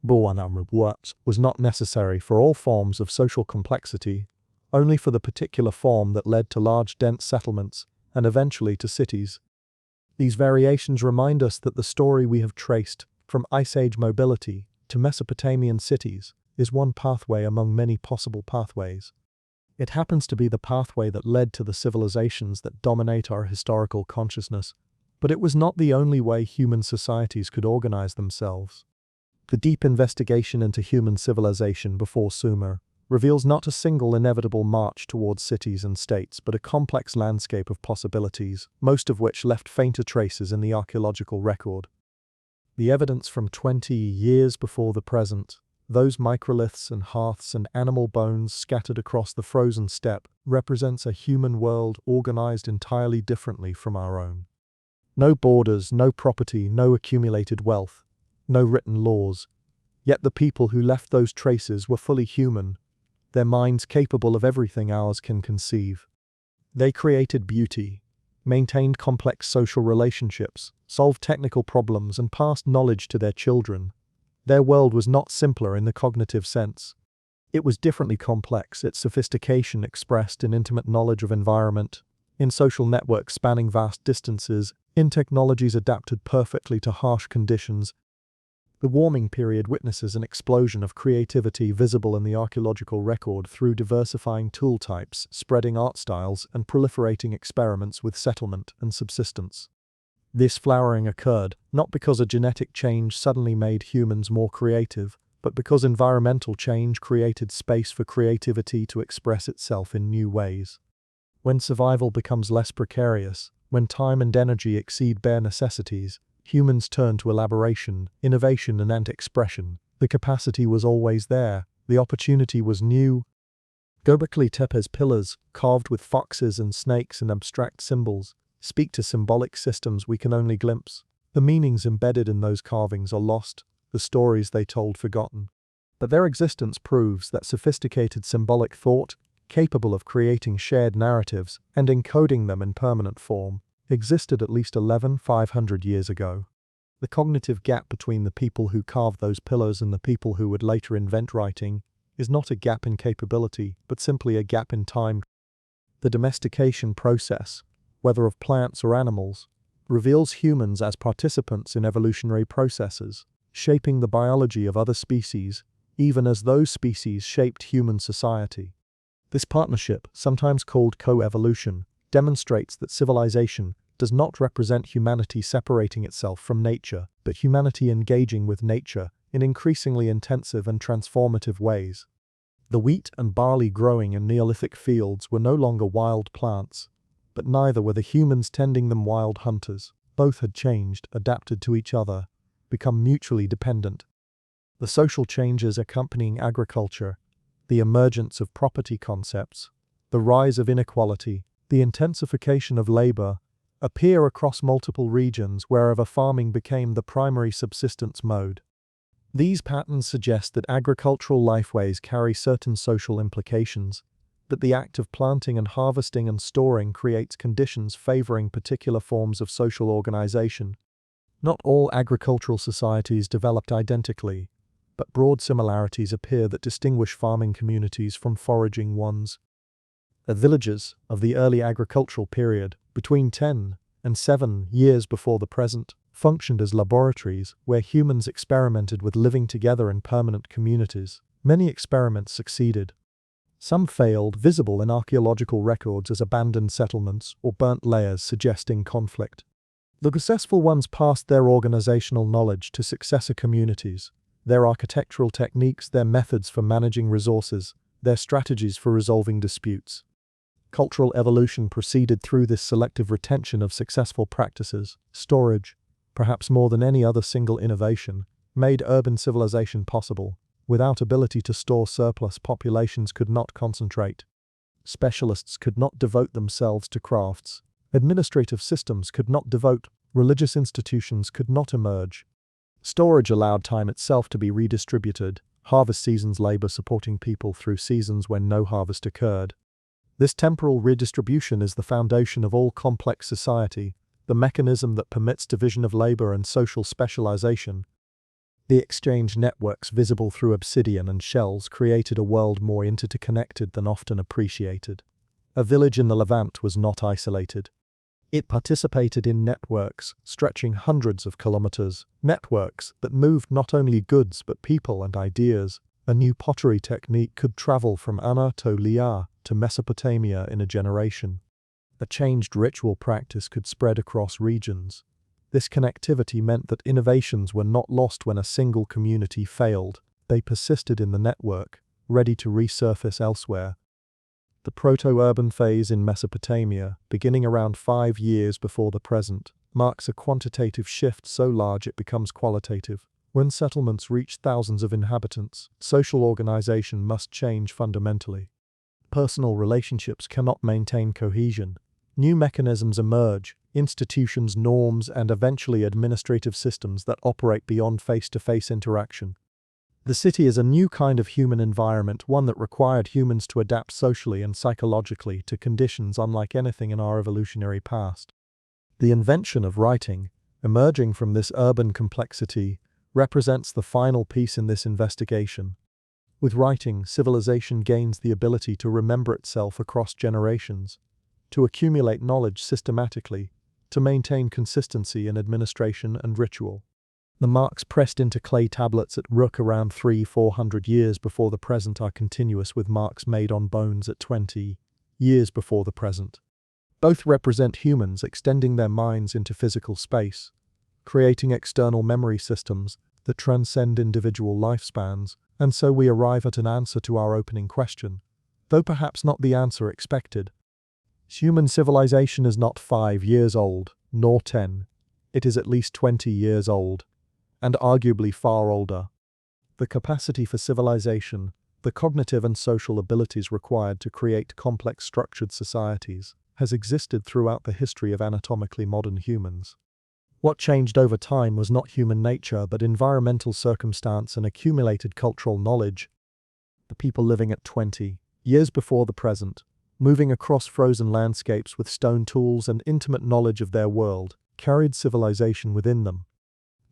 What was not necessary for all forms of social complexity, only for the particular form that led to large dense settlements and eventually to cities. These variations remind us that the story we have traced, from Ice Age mobility to Mesopotamian cities, is one pathway among many possible pathways. It happens to be the pathway that led to the civilizations that dominate our historical consciousness, but it was not the only way human societies could organize themselves. The deep investigation into human civilization before Sumer reveals not a single inevitable march towards cities and states, but a complex landscape of possibilities, most of which left fainter traces in the archaeological record. The evidence from 20 years before the present, those microliths and hearths and animal bones scattered across the frozen steppe, represents a human world organized entirely differently from our own. No borders, no property, no accumulated wealth, no written laws. Yet the people who left those traces were fully human, their minds capable of everything ours can conceive. They created beauty, maintained complex social relationships, solved technical problems, and passed knowledge to their children. Their world was not simpler in the cognitive sense. It was differently complex, its sophistication expressed in intimate knowledge of environment, in social networks spanning vast distances, in technologies adapted perfectly to harsh conditions. The warming period witnesses an explosion of creativity visible in the archaeological record through diversifying tool types, spreading art styles, and proliferating experiments with settlement and subsistence. This flowering occurred not because a genetic change suddenly made humans more creative, but because environmental change created space for creativity to express itself in new ways. When survival becomes less precarious, when time and energy exceed bare necessities, humans turn to elaboration, innovation, and expression. The capacity was always there, the opportunity was new. Göbekli Tepe's pillars, carved with foxes and snakes and abstract symbols, speak to symbolic systems we can only glimpse. The meanings embedded in those carvings are lost, the stories they told forgotten. But their existence proves that sophisticated symbolic thought, capable of creating shared narratives and encoding them in permanent form, existed at least 500 years ago. The cognitive gap between the people who carved those pillars and the people who would later invent writing is not a gap in capability, but simply a gap in time. The domestication process, whether of plants or animals, reveals humans as participants in evolutionary processes, shaping the biology of other species, even as those species shaped human society. This partnership, sometimes called co-evolution, demonstrates that civilization does not represent humanity separating itself from nature, but humanity engaging with nature in increasingly intensive and transformative ways. The wheat and barley growing in Neolithic fields were no longer wild plants, but neither were the humans tending them wild hunters. Both had changed, adapted to each other, become mutually dependent. The social changes accompanying agriculture, the emergence of property concepts, the rise of inequality, the intensification of labor, appear across multiple regions wherever farming became the primary subsistence mode. These patterns suggest that agricultural lifeways carry certain social implications, that the act of planting and harvesting and storing creates conditions favoring particular forms of social organization. Not all agricultural societies developed identically, but broad similarities appear that distinguish farming communities from foraging ones. The villages of the early agricultural period, between 10 and 7 years before the present, functioned as laboratories where humans experimented with living together in permanent communities. Many experiments succeeded. Some failed, visible in archaeological records as abandoned settlements or burnt layers suggesting conflict. The successful ones passed their organizational knowledge to successor communities, their architectural techniques, their methods for managing resources, their strategies for resolving disputes. Cultural evolution proceeded through this selective retention of successful practices. Storage, perhaps more than any other single innovation, made urban civilization possible. Without ability to store surplus, populations could not concentrate. Specialists could not devote themselves to crafts. Administrative systems could not devote. Religious institutions could not emerge. Storage allowed time itself to be redistributed, harvest seasons labor supporting people through seasons when no harvest occurred. This temporal redistribution is the foundation of all complex society, the mechanism that permits division of labor and social specialization. The exchange networks visible through obsidian and shells created a world more interconnected than often appreciated. A village in the Levant was not isolated. It participated in networks stretching hundreds of kilometers, networks that moved not only goods but people and ideas. A new pottery technique could travel from Anatolia to Mesopotamia in a generation. A changed ritual practice could spread across regions. This connectivity meant that innovations were not lost when a single community failed. They persisted in the network, ready to resurface elsewhere. The proto-urban phase in Mesopotamia, beginning around 5 years before the present, marks a quantitative shift so large it becomes qualitative. When settlements reach thousands of inhabitants, social organization must change fundamentally. Personal relationships cannot maintain cohesion. New mechanisms emerge, institutions, norms, and eventually administrative systems that operate beyond face-to-face interaction. The city is a new kind of human environment, one that required humans to adapt socially and psychologically to conditions unlike anything in our evolutionary past. The invention of writing, emerging from this urban complexity, represents the final piece in this investigation. With writing, civilization gains the ability to remember itself across generations, to accumulate knowledge systematically, to maintain consistency in administration and ritual. The marks pressed into clay tablets at Uruk around 300–400 years before the present are continuous with marks made on bones at 20 years before the present. Both represent humans extending their minds into physical space, creating external memory systems that transcend individual lifespans, and so we arrive at an answer to our opening question, though perhaps not the answer expected. Human civilization is not 5 years old, nor 10. It is at least 20 years old, and arguably far older. The capacity for civilization, the cognitive and social abilities required to create complex structured societies, has existed throughout the history of anatomically modern humans. What changed over time was not human nature but environmental circumstance and accumulated cultural knowledge. The people living at 20 years before the present, moving across frozen landscapes with stone tools and intimate knowledge of their world, carried civilization within them.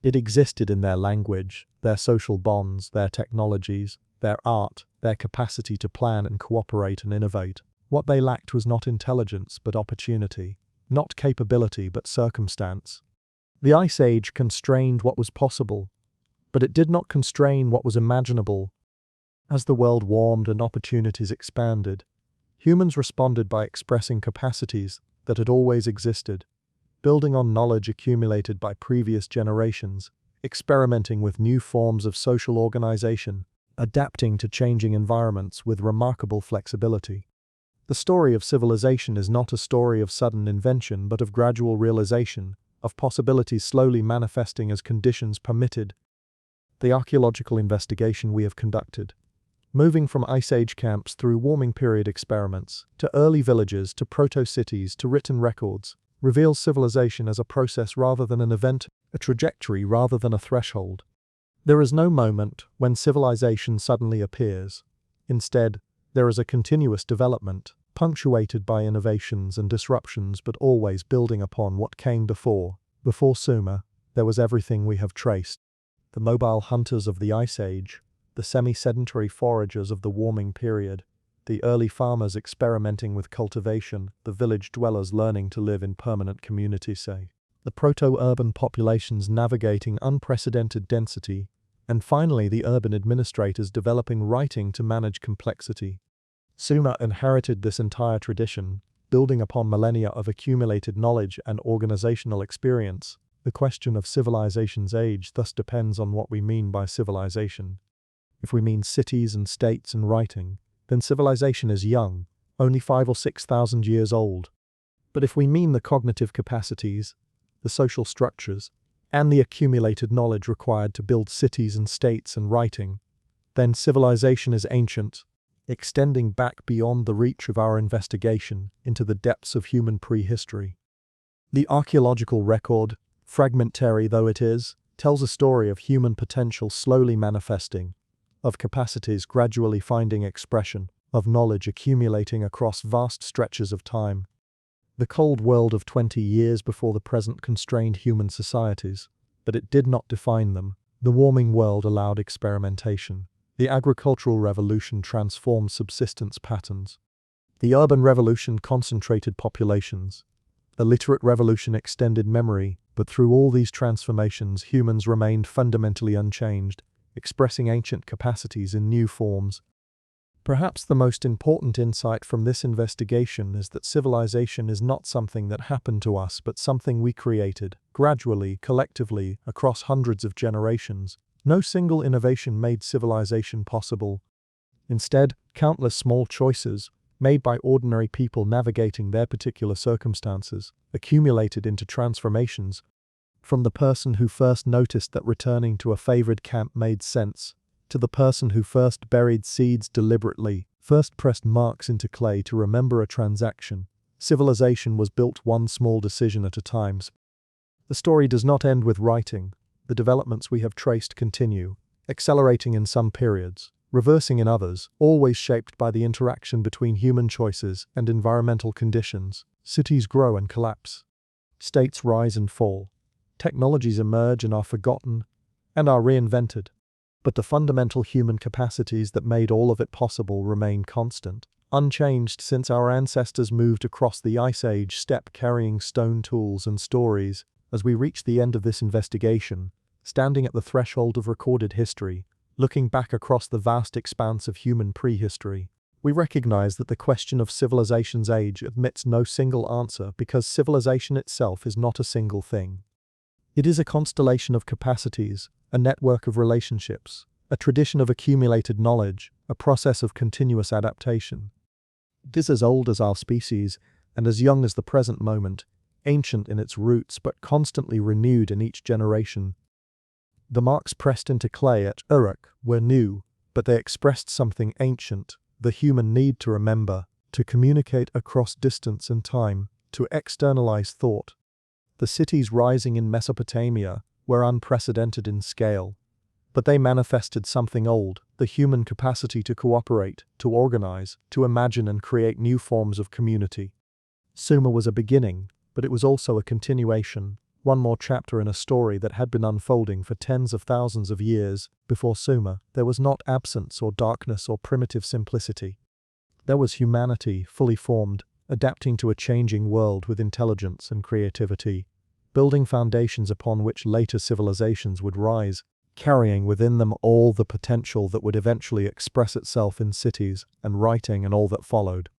It existed in their language, their social bonds, their technologies, their art, their capacity to plan and cooperate and innovate. What they lacked was not intelligence but opportunity, not capability but circumstance. The Ice Age constrained what was possible, but it did not constrain what was imaginable. As the world warmed and opportunities expanded, humans responded by expressing capacities that had always existed, building on knowledge accumulated by previous generations, experimenting with new forms of social organization, adapting to changing environments with remarkable flexibility. The story of civilization is not a story of sudden invention but of gradual realization, of possibilities slowly manifesting as conditions permitted. The archaeological investigation we have conducted, moving from Ice Age camps through warming period experiments, to early villages, to proto-cities, to written records, reveals civilization as a process rather than an event, a trajectory rather than a threshold. There is no moment when civilization suddenly appears. Instead, there is a continuous development, punctuated by innovations and disruptions but always building upon what came before. Before Sumer, there was everything we have traced. The mobile hunters of the Ice Age, the semi-sedentary foragers of the warming period, the early farmers experimenting with cultivation, the village dwellers learning to live in permanent community, the proto-urban populations navigating unprecedented density, and finally the urban administrators developing writing to manage complexity. Sumer inherited this entire tradition, building upon millennia of accumulated knowledge and organizational experience. The question of civilization's age thus depends on what we mean by civilization. If we mean cities and states and writing, then civilization is young, only 5,000 or 6,000 years old. But if we mean the cognitive capacities, the social structures, and the accumulated knowledge required to build cities and states and writing, then civilization is ancient, extending back beyond the reach of our investigation into the depths of human prehistory. The archaeological record, fragmentary though it is, tells a story of human potential slowly manifesting, of capacities gradually finding expression, of knowledge accumulating across vast stretches of time. The cold world of 20 years before the present constrained human societies, but it did not define them. The warming world allowed experimentation. The agricultural revolution transformed subsistence patterns. The urban revolution concentrated populations. The literate revolution extended memory, but through all these transformations humans remained fundamentally unchanged, expressing ancient capacities in new forms. Perhaps the most important insight from this investigation is that civilization is not something that happened to us but something we created, gradually, collectively, across hundreds of generations. No single innovation made civilization possible. Instead, countless small choices, made by ordinary people navigating their particular circumstances, accumulated into transformations. From the person who first noticed that returning to a favored camp made sense, to the person who first buried seeds deliberately, first pressed marks into clay to remember a transaction, civilization was built one small decision at a time. The story does not end with writing. The developments we have traced continue, accelerating in some periods, reversing in others, always shaped by the interaction between human choices and environmental conditions. Cities grow and collapse. States rise and fall. Technologies emerge and are forgotten, and are reinvented. But the fundamental human capacities that made all of it possible remain constant, unchanged since our ancestors moved across the Ice Age steppe carrying stone tools and stories. As we reach the end of this investigation, standing at the threshold of recorded history, looking back across the vast expanse of human prehistory, we recognize that the question of civilization's age admits no single answer because civilization itself is not a single thing. It is a constellation of capacities, a network of relationships, a tradition of accumulated knowledge, a process of continuous adaptation. It is as old as our species and as young as the present moment, ancient in its roots but constantly renewed in each generation. The marks pressed into clay at Uruk were new, but they expressed something ancient, the human need to remember, to communicate across distance and time, to externalize thought. The cities rising in Mesopotamia were unprecedented in scale, but they manifested something old, the human capacity to cooperate, to organize, to imagine and create new forms of community. Sumer was a beginning, but it was also a continuation, one more chapter in a story that had been unfolding for tens of thousands of years. Before Sumer, there was not absence or darkness or primitive simplicity. There was humanity, fully formed, adapting to a changing world with intelligence and creativity, building foundations upon which later civilizations would rise, carrying within them all the potential that would eventually express itself in cities and writing and all that followed.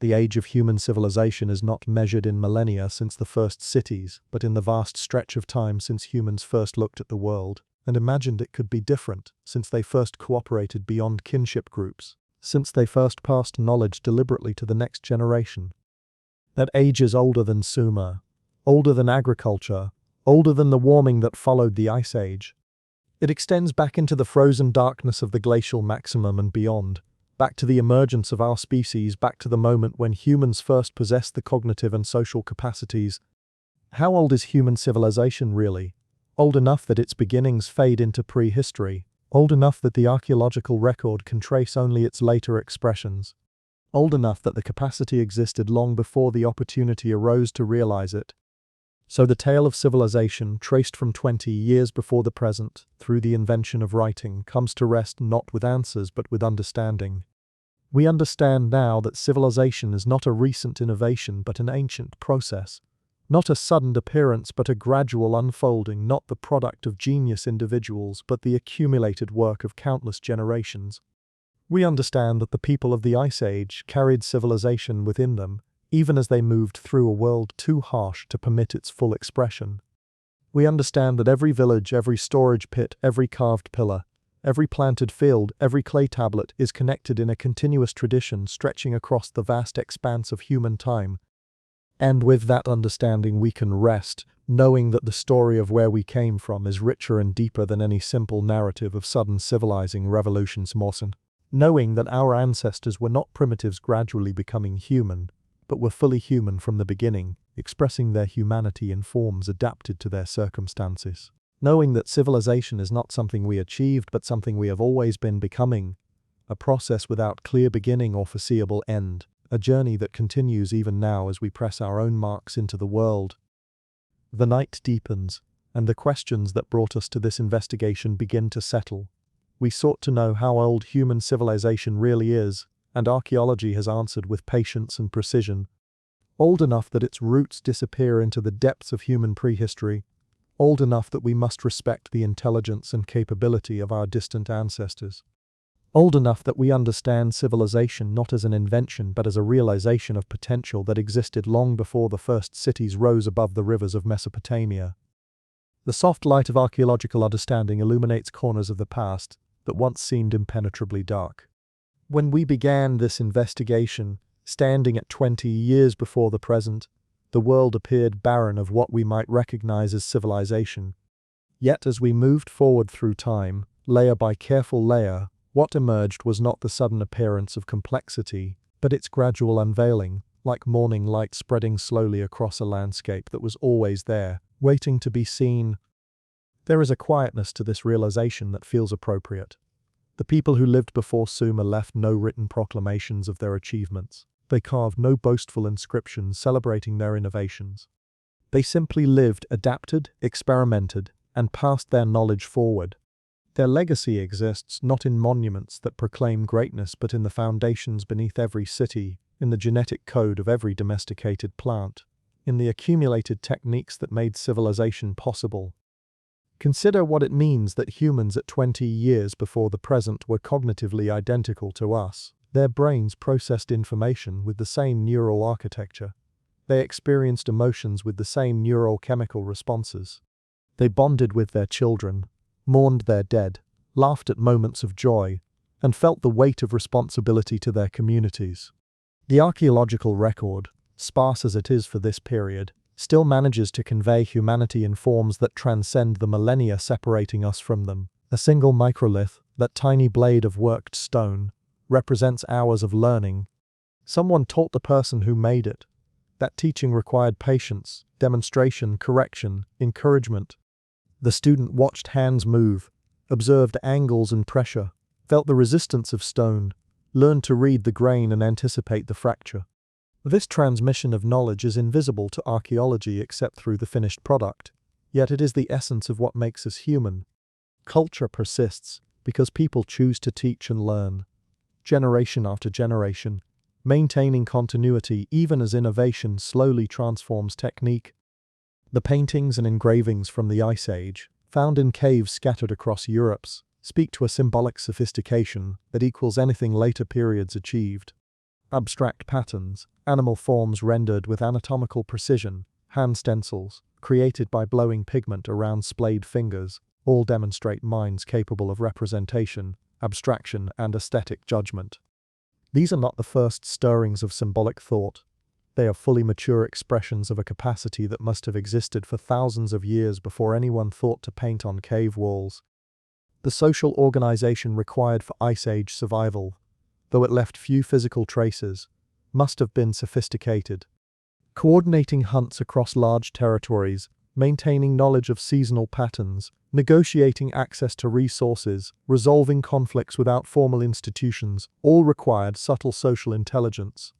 The age of human civilization is not measured in millennia since the first cities, but in the vast stretch of time since humans first looked at the world and imagined it could be different, since they first cooperated beyond kinship groups, since they first passed knowledge deliberately to the next generation. That age is older than Sumer, older than agriculture, older than the warming that followed the Ice Age. It extends back into the frozen darkness of the glacial maximum and beyond, back to the emergence of our species, back to the moment when humans first possessed the cognitive and social capacities. How old is human civilization really? Old enough that its beginnings fade into prehistory, old enough that the archaeological record can trace only its later expressions, old enough that the capacity existed long before the opportunity arose to realize it. So the tale of civilization, traced from 20 years before the present, through the invention of writing, comes to rest not with answers but with understanding. We understand now that civilization is not a recent innovation but an ancient process, not a sudden appearance but a gradual unfolding, not the product of genius individuals but the accumulated work of countless generations. We understand that the people of the Ice Age carried civilization within them, even as they moved through a world too harsh to permit its full expression. We understand that every village, every storage pit, every carved pillar, every planted field, every clay tablet is connected in a continuous tradition stretching across the vast expanse of human time. And with that understanding we can rest, knowing that the story of where we came from is richer and deeper than any simple narrative of sudden civilizing revolutions. Knowing that our ancestors were not primitives gradually becoming human, but were fully human from the beginning, expressing their humanity in forms adapted to their circumstances. Knowing that civilization is not something we achieved but something we have always been becoming, a process without clear beginning or foreseeable end, a journey that continues even now as we press our own marks into the world. The night deepens, and the questions that brought us to this investigation begin to settle. We sought to know how old human civilization really is, and archaeology has answered with patience and precision. Old enough that its roots disappear into the depths of human prehistory, old enough that we must respect the intelligence and capability of our distant ancestors. Old enough that we understand civilization not as an invention but as a realization of potential that existed long before the first cities rose above the rivers of Mesopotamia. The soft light of archaeological understanding illuminates corners of the past that once seemed impenetrably dark. When we began this investigation, standing at 20 years before the present, the world appeared barren of what we might recognize as civilization. Yet as we moved forward through time, layer by careful layer, what emerged was not the sudden appearance of complexity, but its gradual unveiling, like morning light spreading slowly across a landscape that was always there, waiting to be seen. There is a quietness to this realization that feels appropriate. The people who lived before Sumer left no written proclamations of their achievements. They carved no boastful inscriptions celebrating their innovations. They simply lived, adapted, experimented, and passed their knowledge forward. Their legacy exists not in monuments that proclaim greatness but in the foundations beneath every city, in the genetic code of every domesticated plant, in the accumulated techniques that made civilization possible. Consider what it means that humans at 20 years before the present were cognitively identical to us. Their brains processed information with the same neural architecture. They experienced emotions with the same neurochemical responses. They bonded with their children, mourned their dead, laughed at moments of joy, and felt the weight of responsibility to their communities. The archaeological record, sparse as it is for this period, still manages to convey humanity in forms that transcend the millennia separating us from them. A single microlith, that tiny blade of worked stone, represents hours of learning. Someone taught the person who made it. That teaching required patience, demonstration, correction, encouragement. The student watched hands move, observed angles and pressure, felt the resistance of stone, learned to read the grain and anticipate the fracture. This transmission of knowledge is invisible to archaeology except through the finished product, yet it is the essence of what makes us human. Culture persists because people choose to teach and learn, generation after generation, maintaining continuity even as innovation slowly transforms technique. The paintings and engravings from the Ice Age, found in caves scattered across Europe, speak to a symbolic sophistication that equals anything later periods achieved. Abstract patterns, animal forms rendered with anatomical precision, hand stencils, created by blowing pigment around splayed fingers, all demonstrate minds capable of representation, abstraction, and aesthetic judgment. These are not the first stirrings of symbolic thought. They are fully mature expressions of a capacity that must have existed for thousands of years before anyone thought to paint on cave walls. The social organization required for Ice Age survival, though it left few physical traces, must have been sophisticated. Coordinating hunts across large territories, maintaining knowledge of seasonal patterns, negotiating access to resources, resolving conflicts without formal institutions, all required subtle social intelligence.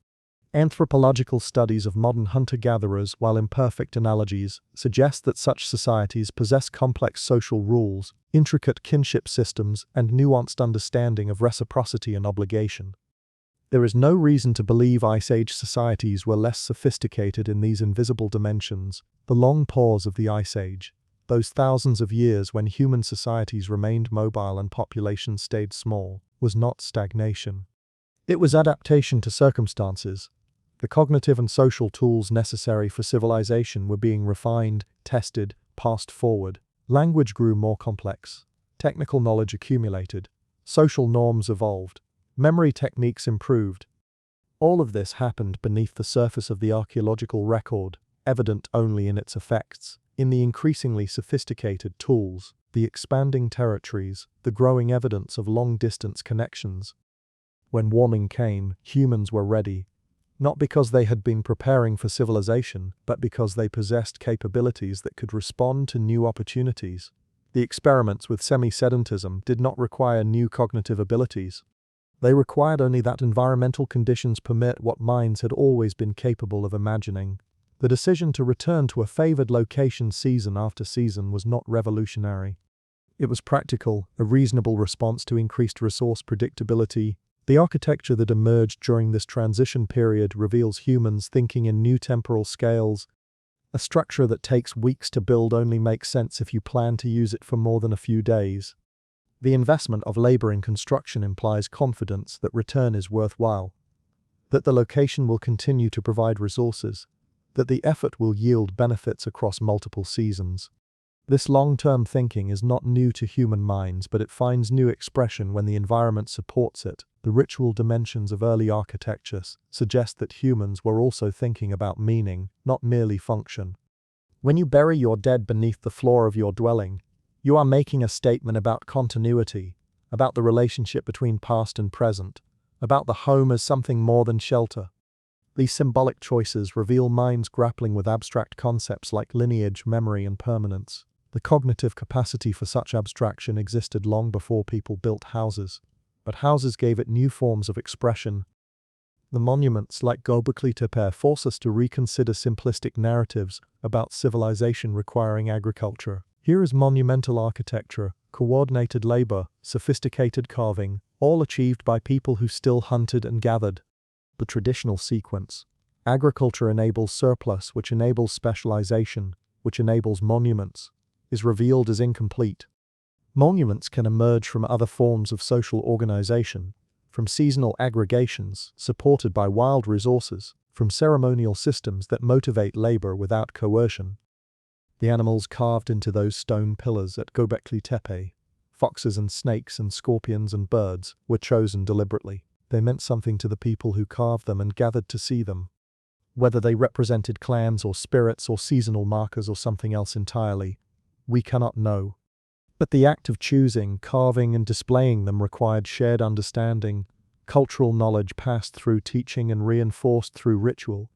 Anthropological studies of modern hunter-gatherers, while imperfect analogies, suggest that such societies possess complex social rules, intricate kinship systems, and nuanced understanding of reciprocity and obligation. There is no reason to believe Ice Age societies were less sophisticated in these invisible dimensions. The long pause of the Ice Age, those thousands of years when human societies remained mobile and populations stayed small, was not stagnation. It was adaptation to circumstances. The cognitive and social tools necessary for civilization were being refined, tested, passed forward. Language grew more complex. Technical knowledge accumulated. Social norms evolved. Memory techniques improved. All of this happened beneath the surface of the archaeological record, evident only in its effects, in the increasingly sophisticated tools, the expanding territories, the growing evidence of long-distance connections. When warming came, humans were ready. Not because they had been preparing for civilization, but because they possessed capabilities that could respond to new opportunities. The experiments with semi-sedentism did not require new cognitive abilities. They required only that environmental conditions permit what minds had always been capable of imagining. The decision to return to a favored location season after season was not revolutionary. It was practical, a reasonable response to increased resource predictability. The architecture that emerged during this transition period reveals humans thinking in new temporal scales. A structure that takes weeks to build only makes sense if you plan to use it for more than a few days. The investment of labor in construction implies confidence that return is worthwhile, that the location will continue to provide resources, that the effort will yield benefits across multiple seasons. This long-term thinking is not new to human minds, but it finds new expression when the environment supports it. The ritual dimensions of early architecture suggest that humans were also thinking about meaning, not merely function. When you bury your dead beneath the floor of your dwelling, you are making a statement about continuity, about the relationship between past and present, about the home as something more than shelter. These symbolic choices reveal minds grappling with abstract concepts like lineage, memory, and permanence. The cognitive capacity for such abstraction existed long before people built houses, but houses gave it new forms of expression. The monuments like Göbekli Tepe force us to reconsider simplistic narratives about civilization requiring agriculture. Here is monumental architecture, coordinated labor, sophisticated carving, all achieved by people who still hunted and gathered. The traditional sequence. Agriculture enables surplus, which enables specialization, which enables monuments, is revealed as incomplete. Monuments can emerge from other forms of social organization, from seasonal aggregations supported by wild resources, from ceremonial systems that motivate labor without coercion. The animals carved into those stone pillars at Göbekli Tepe, foxes and snakes and scorpions and birds, were chosen deliberately. They meant something to the people who carved them and gathered to see them. Whether they represented clans or spirits or seasonal markers or something else entirely, we cannot know. But the act of choosing, carving, and displaying them required shared understanding, cultural knowledge passed through teaching and reinforced through ritual.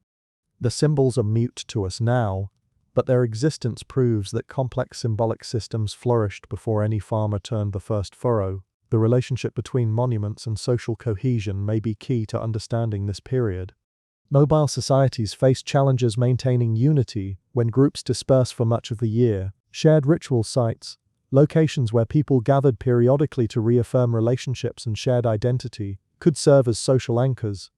The symbols are mute to us now, but their existence proves that complex symbolic systems flourished before any farmer turned the first furrow. The relationship between monuments and social cohesion may be key to understanding this period. Mobile societies face challenges maintaining unity when groups disperse for much of the year. Shared ritual sites, locations where people gathered periodically to reaffirm relationships and shared identity, could serve as social anchors.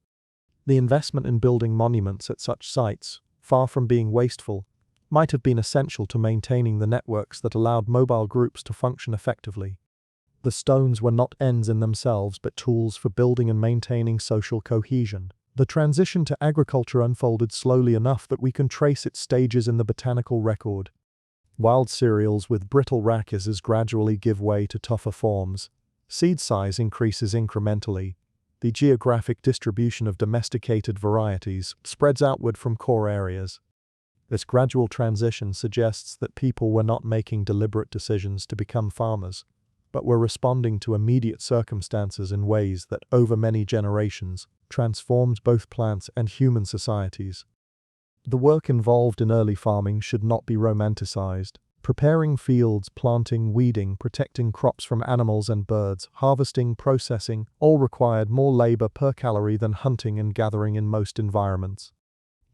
The investment in building monuments at such sites, far from being wasteful, might have been essential to maintaining the networks that allowed mobile groups to function effectively. The stones were not ends in themselves but tools for building and maintaining social cohesion. The transition to agriculture unfolded slowly enough that we can trace its stages in the botanical record. Wild cereals with brittle rachis gradually give way to tougher forms. Seed size increases incrementally. The geographic distribution of domesticated varieties spreads outward from core areas. This gradual transition suggests that people were not making deliberate decisions to become farmers, but were responding to immediate circumstances in ways that, over many generations, transformed both plants and human societies. The work involved in early farming should not be romanticized. Preparing fields, planting, weeding, protecting crops from animals and birds, harvesting, processing, all required more labor per calorie than hunting and gathering in most environments.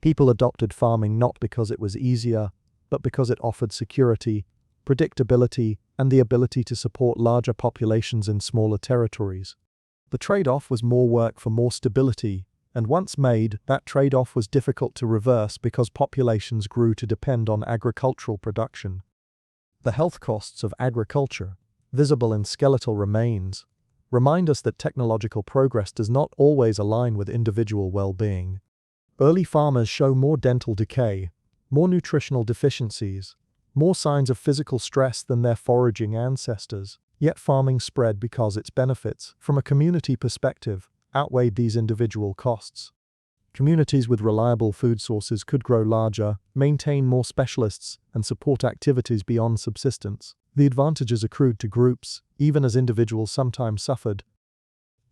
People adopted farming not because it was easier, but because it offered security, predictability, and the ability to support larger populations in smaller territories. The trade-off was more work for more stability, and once made, that trade-off was difficult to reverse because populations grew to depend on agricultural production. The health costs of agriculture, visible in skeletal remains, remind us that technological progress does not always align with individual well-being. Early farmers show more dental decay, more nutritional deficiencies, more signs of physical stress than their foraging ancestors, yet farming spread because its benefits, from a community perspective, outweighed these individual costs. Communities with reliable food sources could grow larger, maintain more specialists, and support activities beyond subsistence. The advantages accrued to groups, even as individuals sometimes suffered.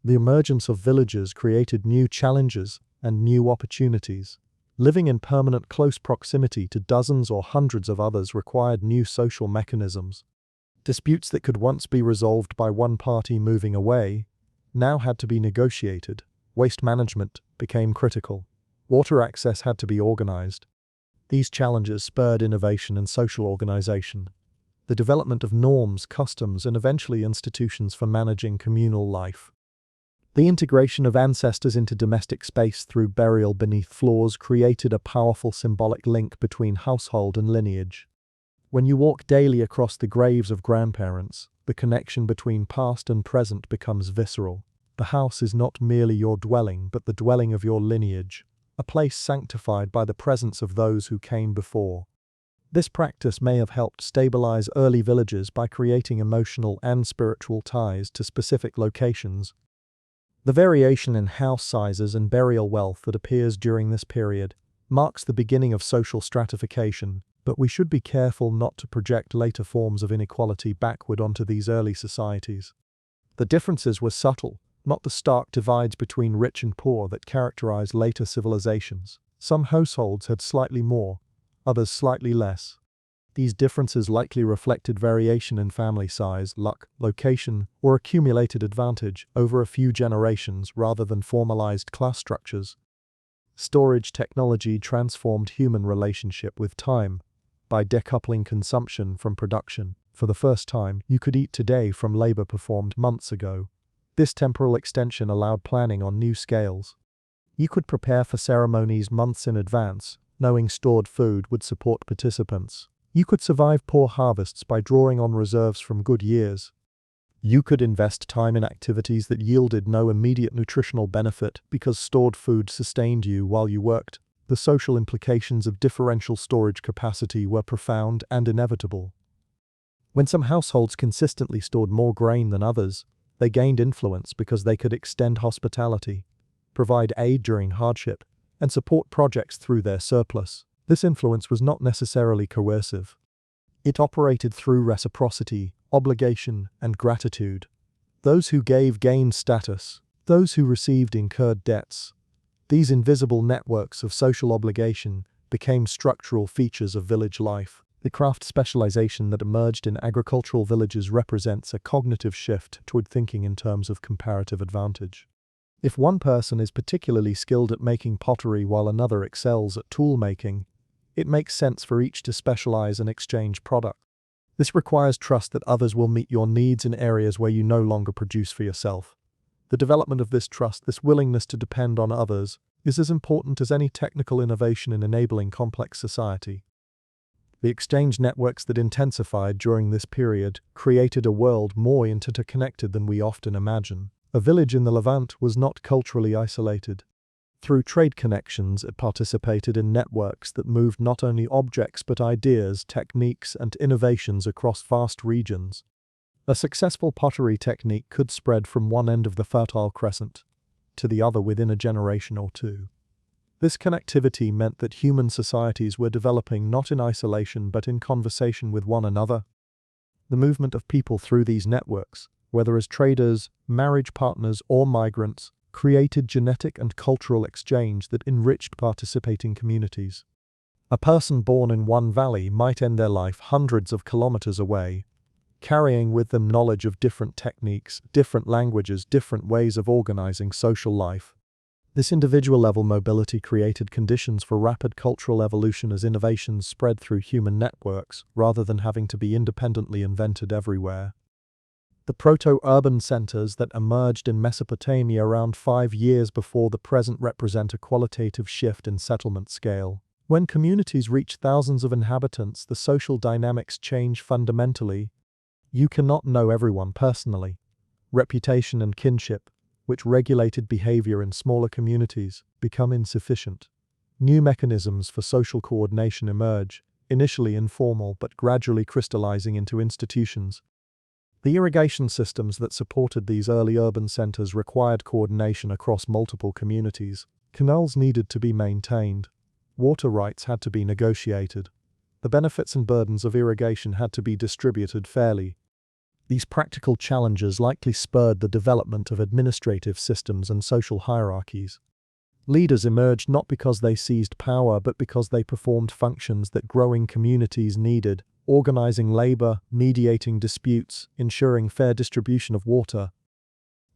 The emergence of villages created new challenges and new opportunities. Living in permanent close proximity to dozens or hundreds of others required new social mechanisms. Disputes that could once be resolved by one party moving away now had to be negotiated. Waste management became critical. Water access had to be organized. These challenges spurred innovation and social organization. The development of norms, customs, and eventually institutions for managing communal life. The integration of ancestors into domestic space through burial beneath floors created a powerful symbolic link between household and lineage. When you walk daily across the graves of grandparents, the connection between past and present becomes visceral. The house is not merely your dwelling, but the dwelling of your lineage, a place sanctified by the presence of those who came before. This practice may have helped stabilize early villages by creating emotional and spiritual ties to specific locations. The variation in house sizes and burial wealth that appears during this period marks the beginning of social stratification, but we should be careful not to project later forms of inequality backward onto these early societies. The differences were subtle, not the stark divides between rich and poor that characterized later civilizations. Some households had slightly more, others slightly less. These differences likely reflected variation in family size, luck, location, or accumulated advantage over a few generations rather than formalized class structures. Storage technology transformed human relationship with time by decoupling consumption from production. For the first time, you could eat today from labor performed months ago. This temporal extension allowed planning on new scales. You could prepare for ceremonies months in advance, knowing stored food would support participants. You could survive poor harvests by drawing on reserves from good years. You could invest time in activities that yielded no immediate nutritional benefit because stored food sustained you while you worked. The social implications of differential storage capacity were profound and inevitable. When some households consistently stored more grain than others, they gained influence because they could extend hospitality, provide aid during hardship, and support projects through their surplus. This influence was not necessarily coercive. It operated through reciprocity, obligation, and gratitude. Those who gave gained status, those who received incurred debts. These invisible networks of social obligation became structural features of village life. The craft specialization that emerged in agricultural villages represents a cognitive shift toward thinking in terms of comparative advantage. If one person is particularly skilled at making pottery while another excels at tool making, it makes sense for each to specialize and exchange products. This requires trust that others will meet your needs in areas where you no longer produce for yourself. The development of this trust, this willingness to depend on others, is as important as any technical innovation in enabling complex society. The exchange networks that intensified during this period created a world more interconnected than we often imagine. A village in the Levant was not culturally isolated. Through trade connections, it participated in networks that moved not only objects but ideas, techniques, and innovations across vast regions. A successful pottery technique could spread from one end of the Fertile Crescent to the other within a generation or two. This connectivity meant that human societies were developing not in isolation but in conversation with one another. The movement of people through these networks, whether as traders, marriage partners, or migrants, created genetic and cultural exchange that enriched participating communities. A person born in one valley might end their life hundreds of kilometers away, carrying with them knowledge of different techniques, different languages, different ways of organizing social life. This individual-level mobility created conditions for rapid cultural evolution as innovations spread through human networks, rather than having to be independently invented everywhere. The proto-urban centers that emerged in Mesopotamia around 5 years before the present represent a qualitative shift in settlement scale. When communities reach thousands of inhabitants, the social dynamics change fundamentally. You cannot know everyone personally. Reputation and kinship, which regulated behavior in smaller communities, become insufficient. New mechanisms for social coordination emerge, initially informal but gradually crystallizing into institutions. The irrigation systems that supported these early urban centers required coordination across multiple communities. Canals needed to be maintained. Water rights had to be negotiated. The benefits and burdens of irrigation had to be distributed fairly. These practical challenges likely spurred the development of administrative systems and social hierarchies. Leaders emerged not because they seized power but because they performed functions that growing communities needed, organizing labor, mediating disputes, ensuring fair distribution of water.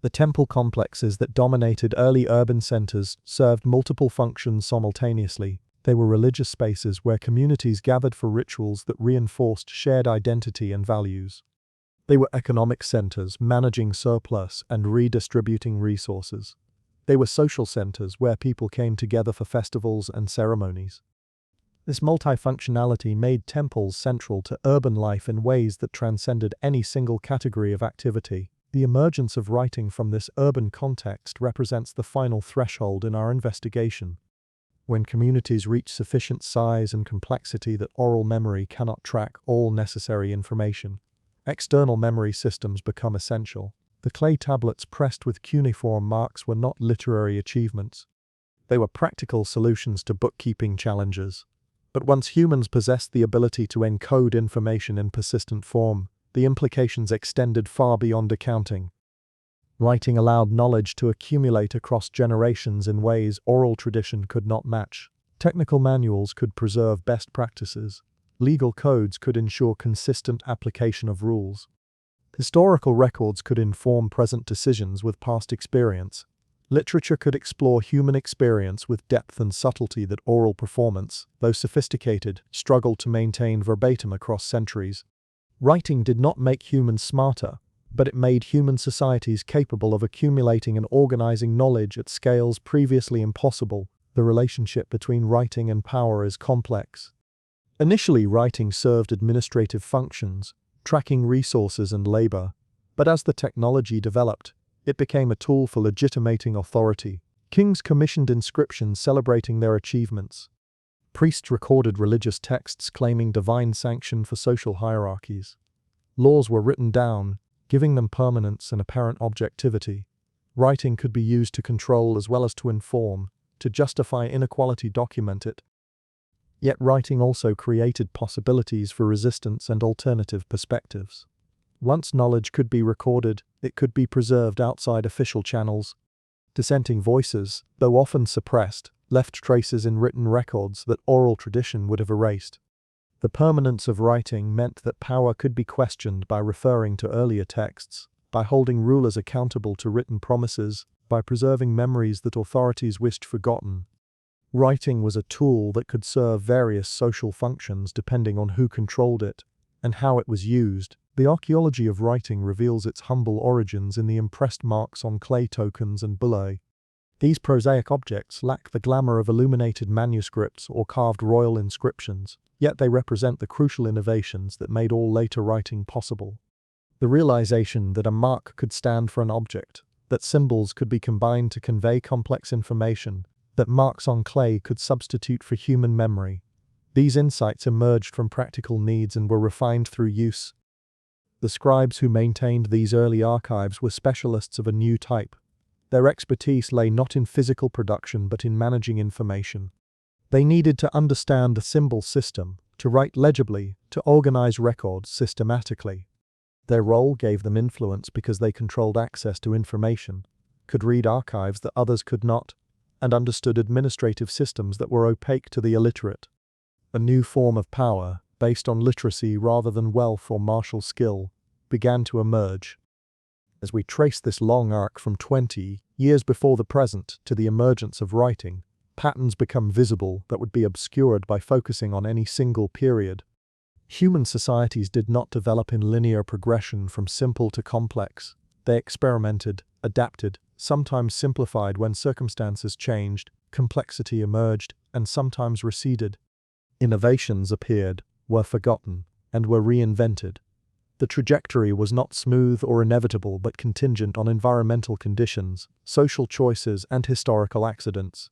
The temple complexes that dominated early urban centers served multiple functions simultaneously. They were religious spaces where communities gathered for rituals that reinforced shared identity and values. They were economic centers, managing surplus and redistributing resources. They were social centers where people came together for festivals and ceremonies. This multifunctionality made temples central to urban life in ways that transcended any single category of activity. The emergence of writing from this urban context represents the final threshold in our investigation. When communities reach sufficient size and complexity that oral memory cannot track all necessary information, external memory systems become essential. The clay tablets pressed with cuneiform marks were not literary achievements. They were practical solutions to bookkeeping challenges. But once humans possessed the ability to encode information in persistent form, the implications extended far beyond accounting. Writing allowed knowledge to accumulate across generations in ways oral tradition could not match. Technical manuals could preserve best practices. Legal codes could ensure consistent application of rules. Historical records could inform present decisions with past experience. Literature could explore human experience with depth and subtlety that oral performance, though sophisticated, struggled to maintain verbatim across centuries. Writing did not make humans smarter, but it made human societies capable of accumulating and organizing knowledge at scales previously impossible. The relationship between writing and power is complex. Initially, writing served administrative functions, tracking resources and labor, but as the technology developed, it became a tool for legitimating authority. Kings commissioned inscriptions celebrating their achievements. Priests recorded religious texts claiming divine sanction for social hierarchies. Laws were written down, giving them permanence and apparent objectivity. Writing could be used to control as well as to inform, to justify inequality, document it. Yet writing also created possibilities for resistance and alternative perspectives. Once knowledge could be recorded, it could be preserved outside official channels. Dissenting voices, though often suppressed, left traces in written records that oral tradition would have erased. The permanence of writing meant that power could be questioned by referring to earlier texts, by holding rulers accountable to written promises, by preserving memories that authorities wished forgotten. Writing was a tool that could serve various social functions depending on who controlled it and how it was used. The archaeology of writing reveals its humble origins in the impressed marks on clay tokens and bullae. These prosaic objects lack the glamour of illuminated manuscripts or carved royal inscriptions, yet they represent the crucial innovations that made all later writing possible. The realization that a mark could stand for an object, that symbols could be combined to convey complex information, that marks on clay could substitute for human memory. These insights emerged from practical needs and were refined through use. The scribes who maintained these early archives were specialists of a new type. Their expertise lay not in physical production but in managing information. They needed to understand the symbol system, to write legibly, to organize records systematically. Their role gave them influence because they controlled access to information, could read archives that others could not, and understood administrative systems that were opaque to the illiterate. A new form of power, based on literacy rather than wealth or martial skill, began to emerge. As we trace this long arc from 20 years before the present to the emergence of writing, patterns become visible that would be obscured by focusing on any single period. Human societies did not develop in linear progression from simple to complex. They experimented, adapted, sometimes simplified when circumstances changed, complexity emerged, and sometimes receded. Innovations appeared, were forgotten, and were reinvented. The trajectory was not smooth or inevitable but contingent on environmental conditions, social choices, and historical accidents.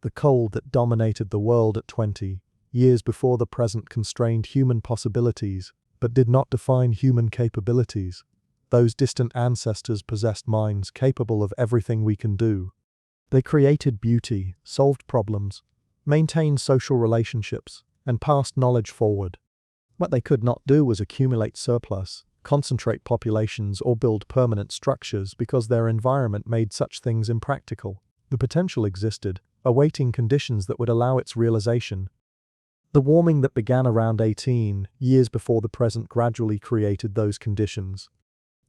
The cold that dominated the world at 20 years before the present constrained human possibilities, but did not define human capabilities. Those distant ancestors possessed minds capable of everything we can do. They created beauty, solved problems, maintained social relationships, and passed knowledge forward. What they could not do was accumulate surplus, concentrate populations, or build permanent structures because their environment made such things impractical. The potential existed, awaiting conditions that would allow its realization. The warming that began around 18 years before the present gradually created those conditions.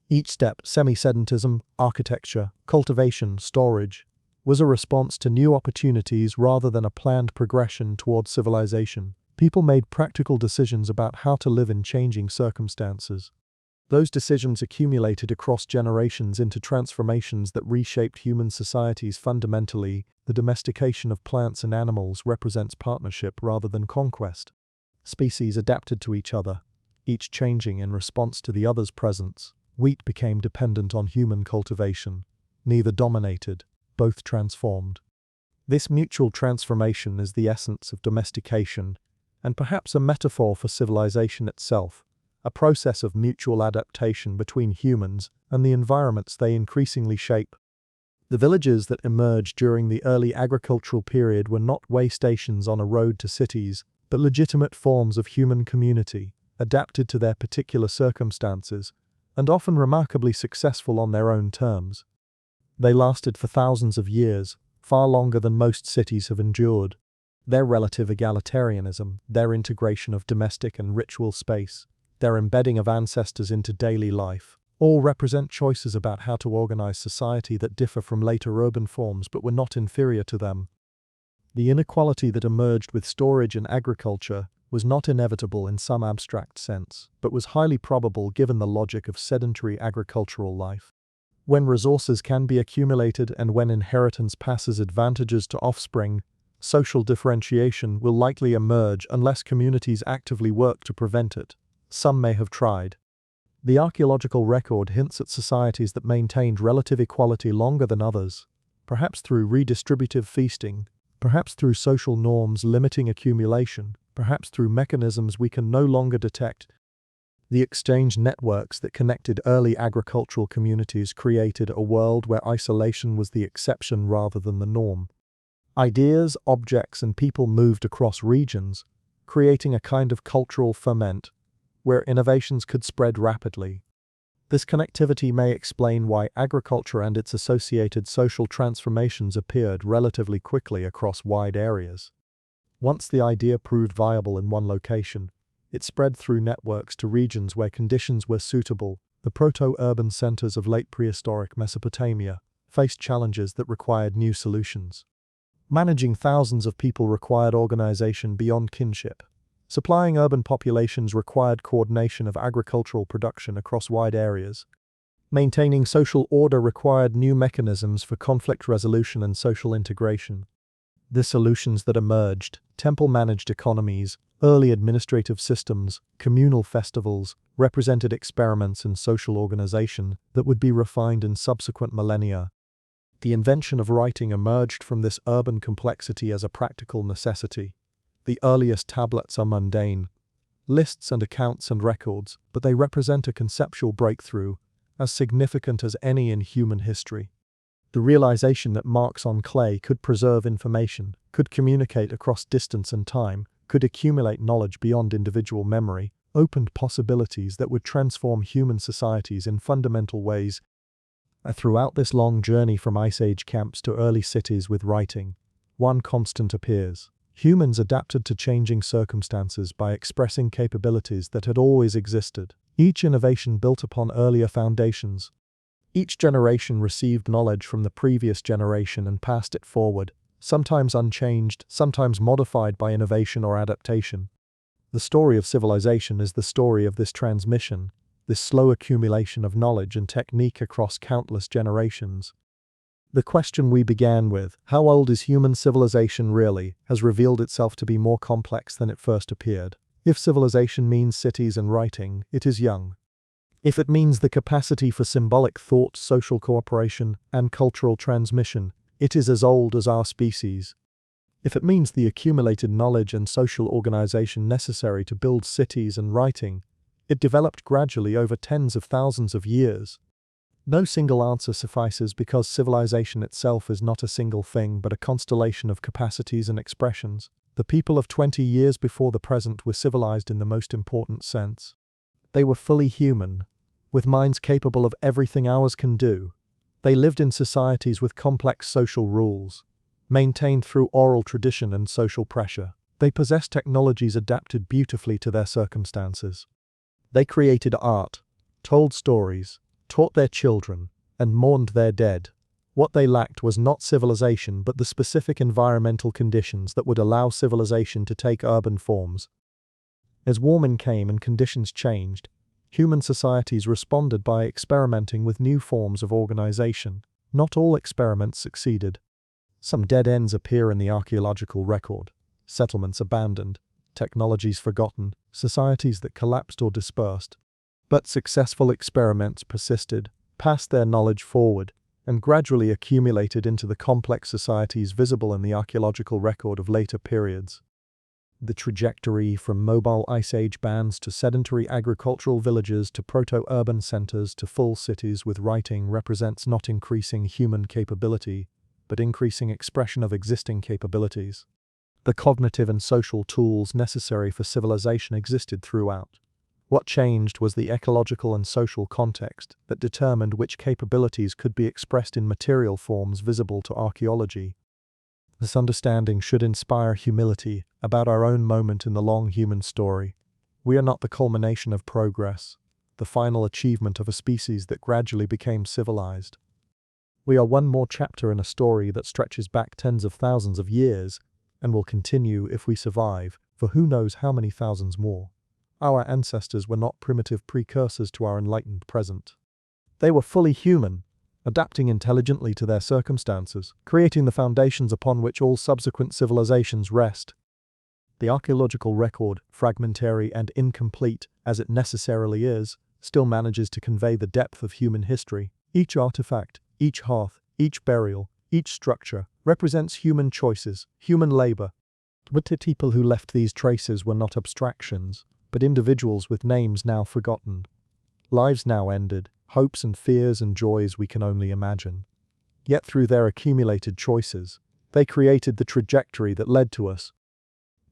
Each step, semi-sedentism, architecture, cultivation, storage, was a response to new opportunities rather than a planned progression towards civilization. People made practical decisions about how to live in changing circumstances. Those decisions accumulated across generations into transformations that reshaped human societies fundamentally. The domestication of plants and animals represents partnership rather than conquest. Species adapted to each other, each changing in response to the other's presence. Wheat became dependent on human cultivation. Neither dominated, both transformed. This mutual transformation is the essence of domestication, and perhaps a metaphor for civilization itself, a process of mutual adaptation between humans and the environments they increasingly shape. The villages that emerged during the early agricultural period were not way stations on a road to cities, but legitimate forms of human community, adapted to their particular circumstances, and often remarkably successful on their own terms. They lasted for thousands of years, far longer than most cities have endured. Their relative egalitarianism, their integration of domestic and ritual space, their embedding of ancestors into daily life, all represent choices about how to organize society that differ from later urban forms but were not inferior to them. The inequality that emerged with storage and agriculture was not inevitable in some abstract sense, but was highly probable given the logic of sedentary agricultural life. When resources can be accumulated and when inheritance passes advantages to offspring, social differentiation will likely emerge unless communities actively work to prevent it. Some may have tried. The archaeological record hints at societies that maintained relative equality longer than others, perhaps through redistributive feasting, perhaps through social norms limiting accumulation, perhaps through mechanisms we can no longer detect. The exchange networks that connected early agricultural communities created a world where isolation was the exception rather than the norm. Ideas, objects, and people moved across regions, creating a kind of cultural ferment, where innovations could spread rapidly. This connectivity may explain why agriculture and its associated social transformations appeared relatively quickly across wide areas. Once the idea proved viable in one location, it spread through networks to regions where conditions were suitable. The proto-urban centers of late prehistoric Mesopotamia faced challenges that required new solutions. Managing thousands of people required organization beyond kinship. Supplying urban populations required coordination of agricultural production across wide areas. Maintaining social order required new mechanisms for conflict resolution and social integration. The solutions that emerged, temple-managed economies, early administrative systems, communal festivals, represented experiments in social organization that would be refined in subsequent millennia. The invention of writing emerged from this urban complexity as a practical necessity. The earliest tablets are mundane, lists and accounts and records, but they represent a conceptual breakthrough, as significant as any in human history. The realization that marks on clay could preserve information, could communicate across distance and time, could accumulate knowledge beyond individual memory, opened possibilities that would transform human societies in fundamental ways. Throughout this long journey from Ice Age camps to early cities with writing, one constant appears. Humans adapted to changing circumstances by expressing capabilities that had always existed. Each innovation built upon earlier foundations. Each generation received knowledge from the previous generation and passed it forward, sometimes unchanged, sometimes modified by innovation or adaptation. The story of civilization is the story of this transmission, this slow accumulation of knowledge and technique across countless generations. The question we began with, how old is human civilization really, has revealed itself to be more complex than it first appeared. If civilization means cities and writing, it is young. If it means the capacity for symbolic thought, social cooperation, and cultural transmission, it is as old as our species. If it means the accumulated knowledge and social organization necessary to build cities and writing, it developed gradually over tens of thousands of years. No single answer suffices because civilization itself is not a single thing but a constellation of capacities and expressions. The people of 20 years before the present were civilized in the most important sense. They were fully human, with minds capable of everything ours can do. They lived in societies with complex social rules, maintained through oral tradition and social pressure. They possessed technologies adapted beautifully to their circumstances. They created art, told stories, taught their children, and mourned their dead. What they lacked was not civilization but the specific environmental conditions that would allow civilization to take urban forms. As warming came and conditions changed, human societies responded by experimenting with new forms of organization. Not all experiments succeeded. Some dead ends appear in the archaeological record. Settlements abandoned, technologies forgotten, societies that collapsed or dispersed. But successful experiments persisted, passed their knowledge forward, and gradually accumulated into the complex societies visible in the archaeological record of later periods. The trajectory from mobile Ice Age bands to sedentary agricultural villages to proto-urban centers to full cities with writing represents not increasing human capability, but increasing expression of existing capabilities. The cognitive and social tools necessary for civilization existed throughout. What changed was the ecological and social context that determined which capabilities could be expressed in material forms visible to archaeology. This understanding should inspire humility about our own moment in the long human story. We are not the culmination of progress, the final achievement of a species that gradually became civilized. We are one more chapter in a story that stretches back tens of thousands of years and will continue if we survive, for who knows how many thousands more. Our ancestors were not primitive precursors to our enlightened present. They were fully human, adapting intelligently to their circumstances, creating the foundations upon which all subsequent civilizations rest. The archaeological record, fragmentary and incomplete as it necessarily is, still manages to convey the depth of human history. Each artifact, each hearth, each burial, each structure represents human choices, human labor. But the people who left these traces were not abstractions, but individuals with names now forgotten. Lives now ended, hopes and fears and joys we can only imagine. Yet through their accumulated choices, they created the trajectory that led to us.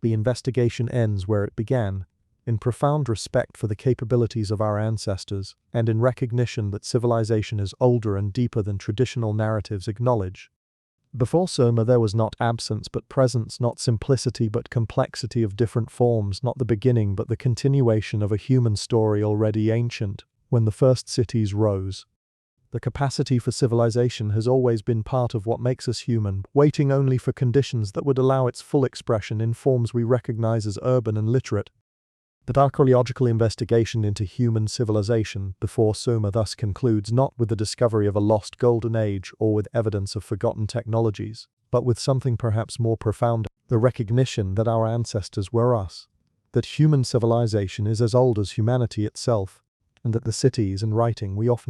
The investigation ends where it began, in profound respect for the capabilities of our ancestors, and in recognition that civilization is older and deeper than traditional narratives acknowledge. Before Soma there was not absence but presence, not simplicity but complexity of different forms, not the beginning but the continuation of a human story already ancient, when the first cities rose. The capacity for civilization has always been part of what makes us human, waiting only for conditions that would allow its full expression in forms we recognize as urban and literate. That archaeological investigation into human civilization before Soma thus concludes not with the discovery of a lost golden age or with evidence of forgotten technologies, but with something perhaps more profound, the recognition that our ancestors were us, that human civilization is as old as humanity itself, and that the cities and writing we often